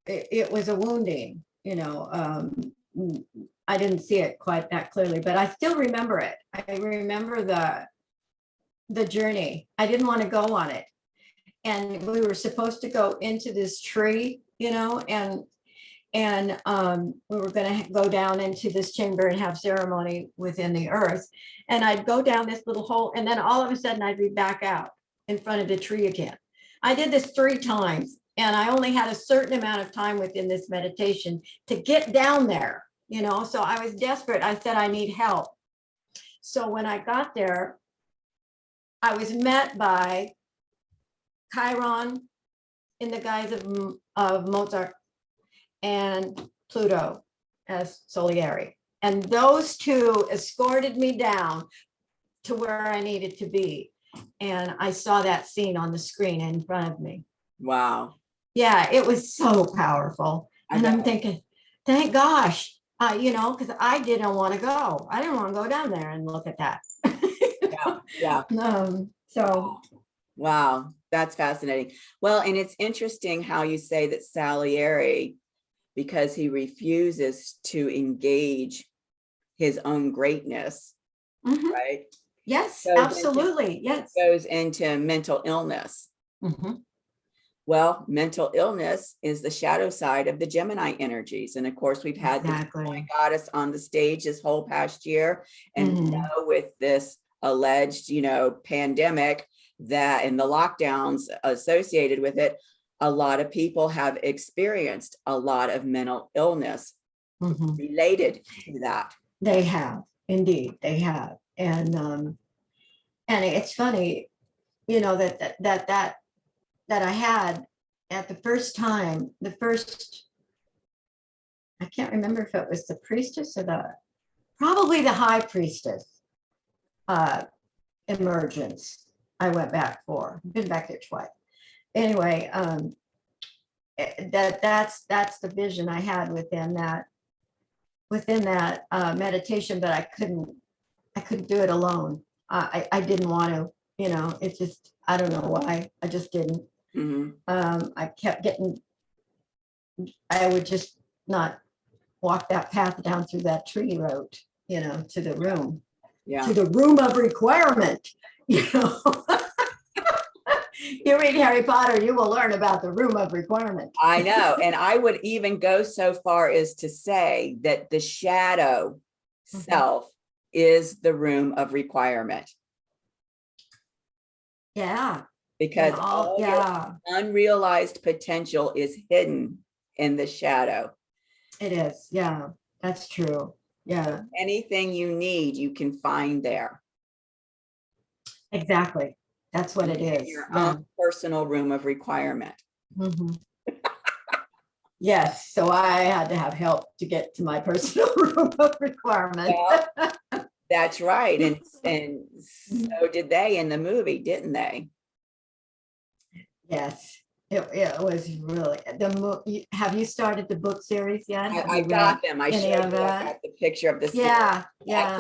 it was a wounding, you know. I didn't see it quite that clearly, but I still remember it. I remember the journey. I didn't want to go on it. And we were supposed to go into this tree, you know, and we were going to go down into this chamber and have ceremony within the earth. And I'd go down this little hole, and then all of a sudden I'd be back out in front of the tree again. I did this 3 times, and I only had a certain amount of time within this meditation to get down there, you know, so I was desperate. I said, I need help. So when I got there, I was met by Chiron in the guise of Mozart and Pluto as Scaglieri. And those two escorted me down to where I needed to be. And I saw that scene on the screen in front of me. Wow. Yeah, it was so powerful. And I'm thinking, thank gosh, you know, because I didn't want to go. I didn't want to go down there and look at that. Yeah. So. Wow, that's fascinating. Well, and it's interesting how you say that Scaglieri, because he refuses to engage his own greatness, right? Yes, absolutely. Yes. Goes into mental illness. Well, mental illness is the shadow side of the Gemini energies. And of course, we've had the Gemini goddess on the stage this whole past year. And you know, with this alleged, you know, pandemic that and the lockdowns associated with it, a lot of people have experienced a lot of mental illness related to that. They have, indeed, they have. And it's funny, you know, that I had at the first time, I can't remember if it was the priestess or probably the high priestess emergence I went back for. I've been back there twice. Anyway, that's the vision I had within that meditation, but I couldn't do it alone. I didn't want to, you know, it's just, I don't know why, I just didn't. I kept I would just not walk that path down through that tree road, you know, to the room, to the room of requirement, you know. You read Harry Potter, you will learn about the room of requirement. I know. And I would even go so far as to say that the shadow self is the room of requirement. Yeah. Because all your unrealized potential is hidden in the shadow. It is. Yeah, that's true. Yeah. Anything you need, you can find there. Exactly. That's what it is. Your own personal room of requirement. Yes, so I had to have help to get to my personal room of requirement. Well, that's right. And so did they in the movie, didn't they? Yes, it was really have you started the book series yet? Have I you read got them. I any showed of you. I that? got the picture of the series. Yeah, I yeah.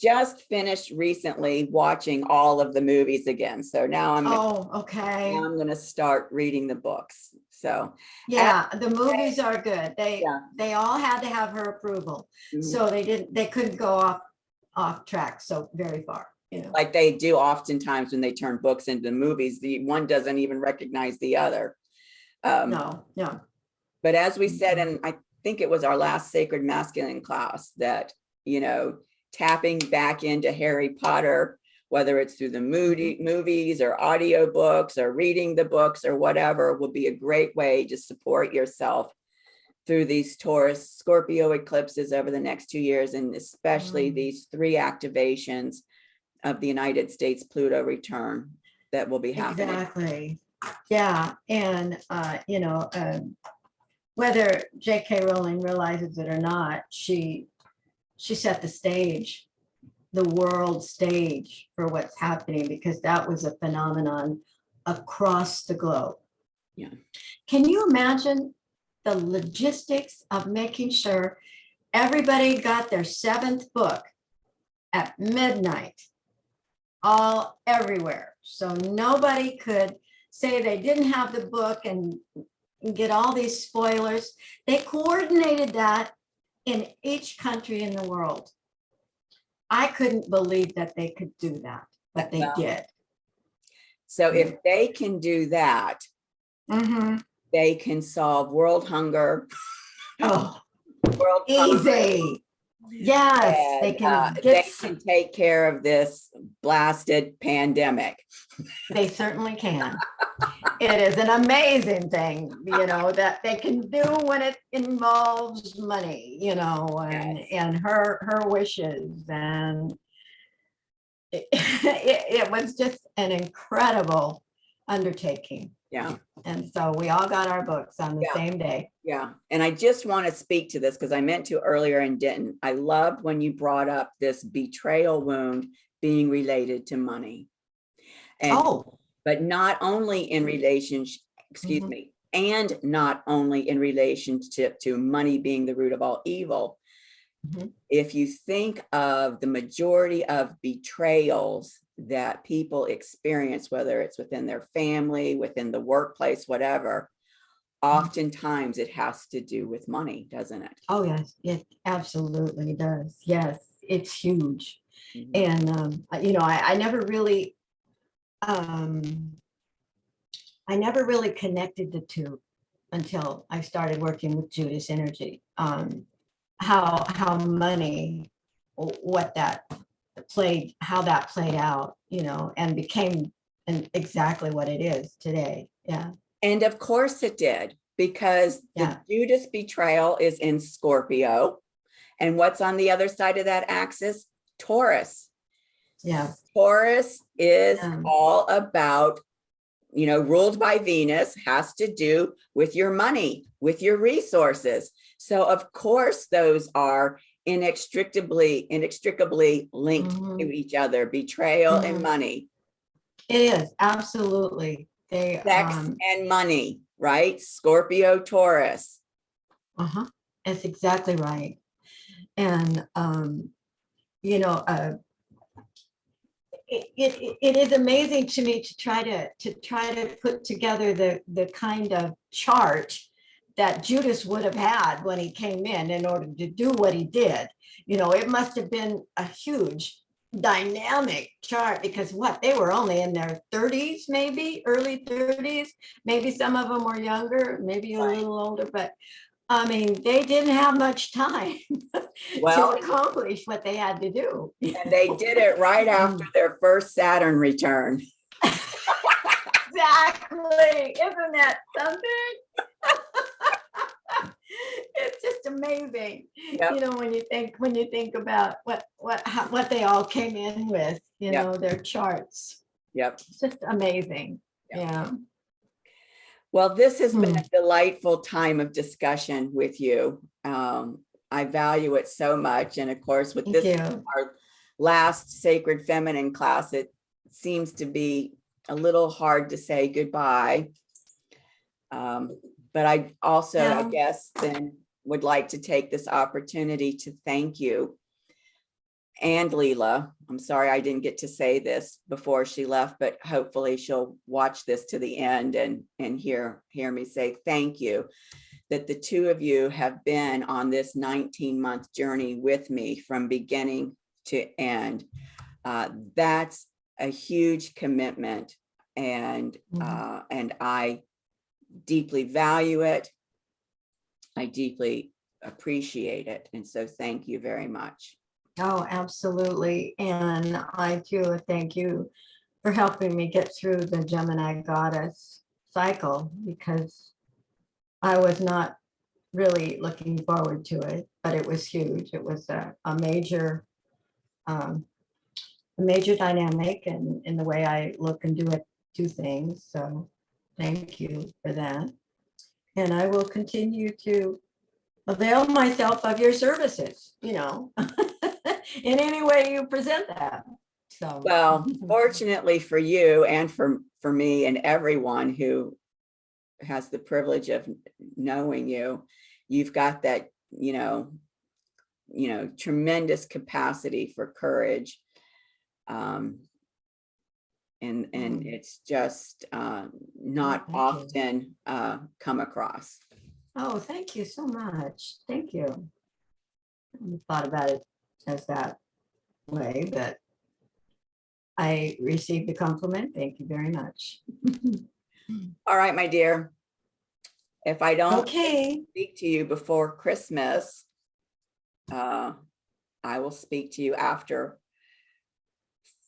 just finished recently watching all of the movies again. So now Oh, okay. now I'm going to start reading the books. So Yeah, the movies are good. Yeah. They all had to have her approval. Mhm. So they couldn't go off track so very far, you know. Like they do oftentimes when they turn books into movies, the one doesn't even recognize the other. No. But as we said, and I think it was our last Sacred Masculine class, that, tapping back into Harry Potter, whether it's through the movies or audiobooks or reading the books or whatever, will be a great way to support yourself through these Taurus Scorpio eclipses over the next 2 years, and especially these 3 activations of the United States Pluto return that will be happening. Exactly. Yeah. And, whether J.K. Rowling realizes it or not, she set the stage, the world stage for what's happening, because that was a phenomenon across the globe. Yeah. Can you imagine the logistics of making sure everybody got their 7th book at midnight, all everywhere? So nobody could say they didn't have the book and get all these spoilers. They coordinated that in each country in the world. I couldn't believe that they could do that, but they did. So if they can do that, they can solve world hunger. Oh, World hunger. easy. Yes, And, they can they can take care of this blasted pandemic. They certainly can. It is an amazing thing, that they can do when it involves money, and her wishes. And it was just an incredible undertaking. Yeah. And so we all got our books on the same day. Yeah. And I just want to speak to this because I meant to earlier and didn't. I loved when you brought up this betrayal wound being related to money. And but not only in relationship, and not only in relationship to money being the root of all evil. If you think of the majority of betrayals that people experience, whether it's within their family, within the workplace, whatever, oftentimes it has to do with money, doesn't it? Oh, yes, it absolutely does. Yes, it's huge. And, I never really, connected the two until I started working with Judas energy. How money, how that played out, and became exactly what it is today. Yeah. And of course it did, because the Judas betrayal is in Scorpio. And what's on the other side of that axis? Taurus. Yeah. Taurus is all about, ruled by Venus, has to do with your money, with your resources. So of course, those are inextricably linked to each other, betrayal and money. It is, absolutely. Sex and money, right? Scorpio, Taurus. That's exactly right. And, it is amazing to me to try to put together the kind of chart that Judas would have had when he came in order to do what he did. It must have been a huge dynamic chart, because they were only in their 30s, maybe early 30s, maybe some of them were younger, maybe a little older, but they didn't have much time to accomplish what they had to do. And they did it right after their first Saturn return. Exactly. Isn't that something? It's just amazing. When you think about what they all came in with, their charts. Yep. It's just amazing. Yeah. Well, this has been a delightful time of discussion with you. I value it so much. And of course, with Thank this, you. our last Sacred Feminine class, it seems to be a little hard to say goodbye. But I also, I Yeah. guess, then would like to take this opportunity to thank you and Leela. I'm sorry I didn't get to say this before she left, but hopefully she'll watch this to the end and hear me say thank you, that the two of you have been on this 19-month journey with me from beginning to end. That's a huge commitment, and I deeply value it. I deeply appreciate it. And so thank you very much. Oh, absolutely. And I too thank you for helping me get through the Gemini Goddess cycle, because I was not really looking forward to it, but it was huge. It was a major dynamic in the way I look and do things. So thank you for that. And I will continue to avail myself of your services, in any way you present that. So, Well, fortunately for you and for me and everyone who has the privilege of knowing you, you've got that, tremendous capacity for courage. And it's just not Thank you. often come across. Oh, thank you so much. Thank you. I hadn't thought about it as that way, but I received the compliment. Thank you very much. All right, my dear. If I don't Okay. speak to you before Christmas, I will speak to you after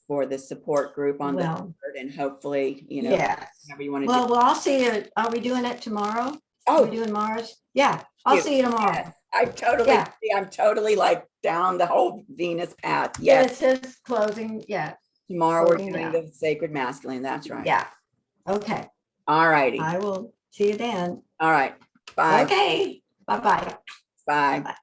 for the support group on the 3rd, and hopefully, Yes. whatever you want to Well, do. well, I'll see you. Are we doing it tomorrow? Are we doing Mars? Yeah, I'll see you tomorrow. Yes, I'm totally like down the whole Venus path. Yeah, Yes. it says closing. Yeah. Tomorrow we're closing doing down. the Sacred Masculine. That's right. Yeah. Okay. All righty. I will see you then. All right. Bye. Okay. Bye-bye. Bye. Bye.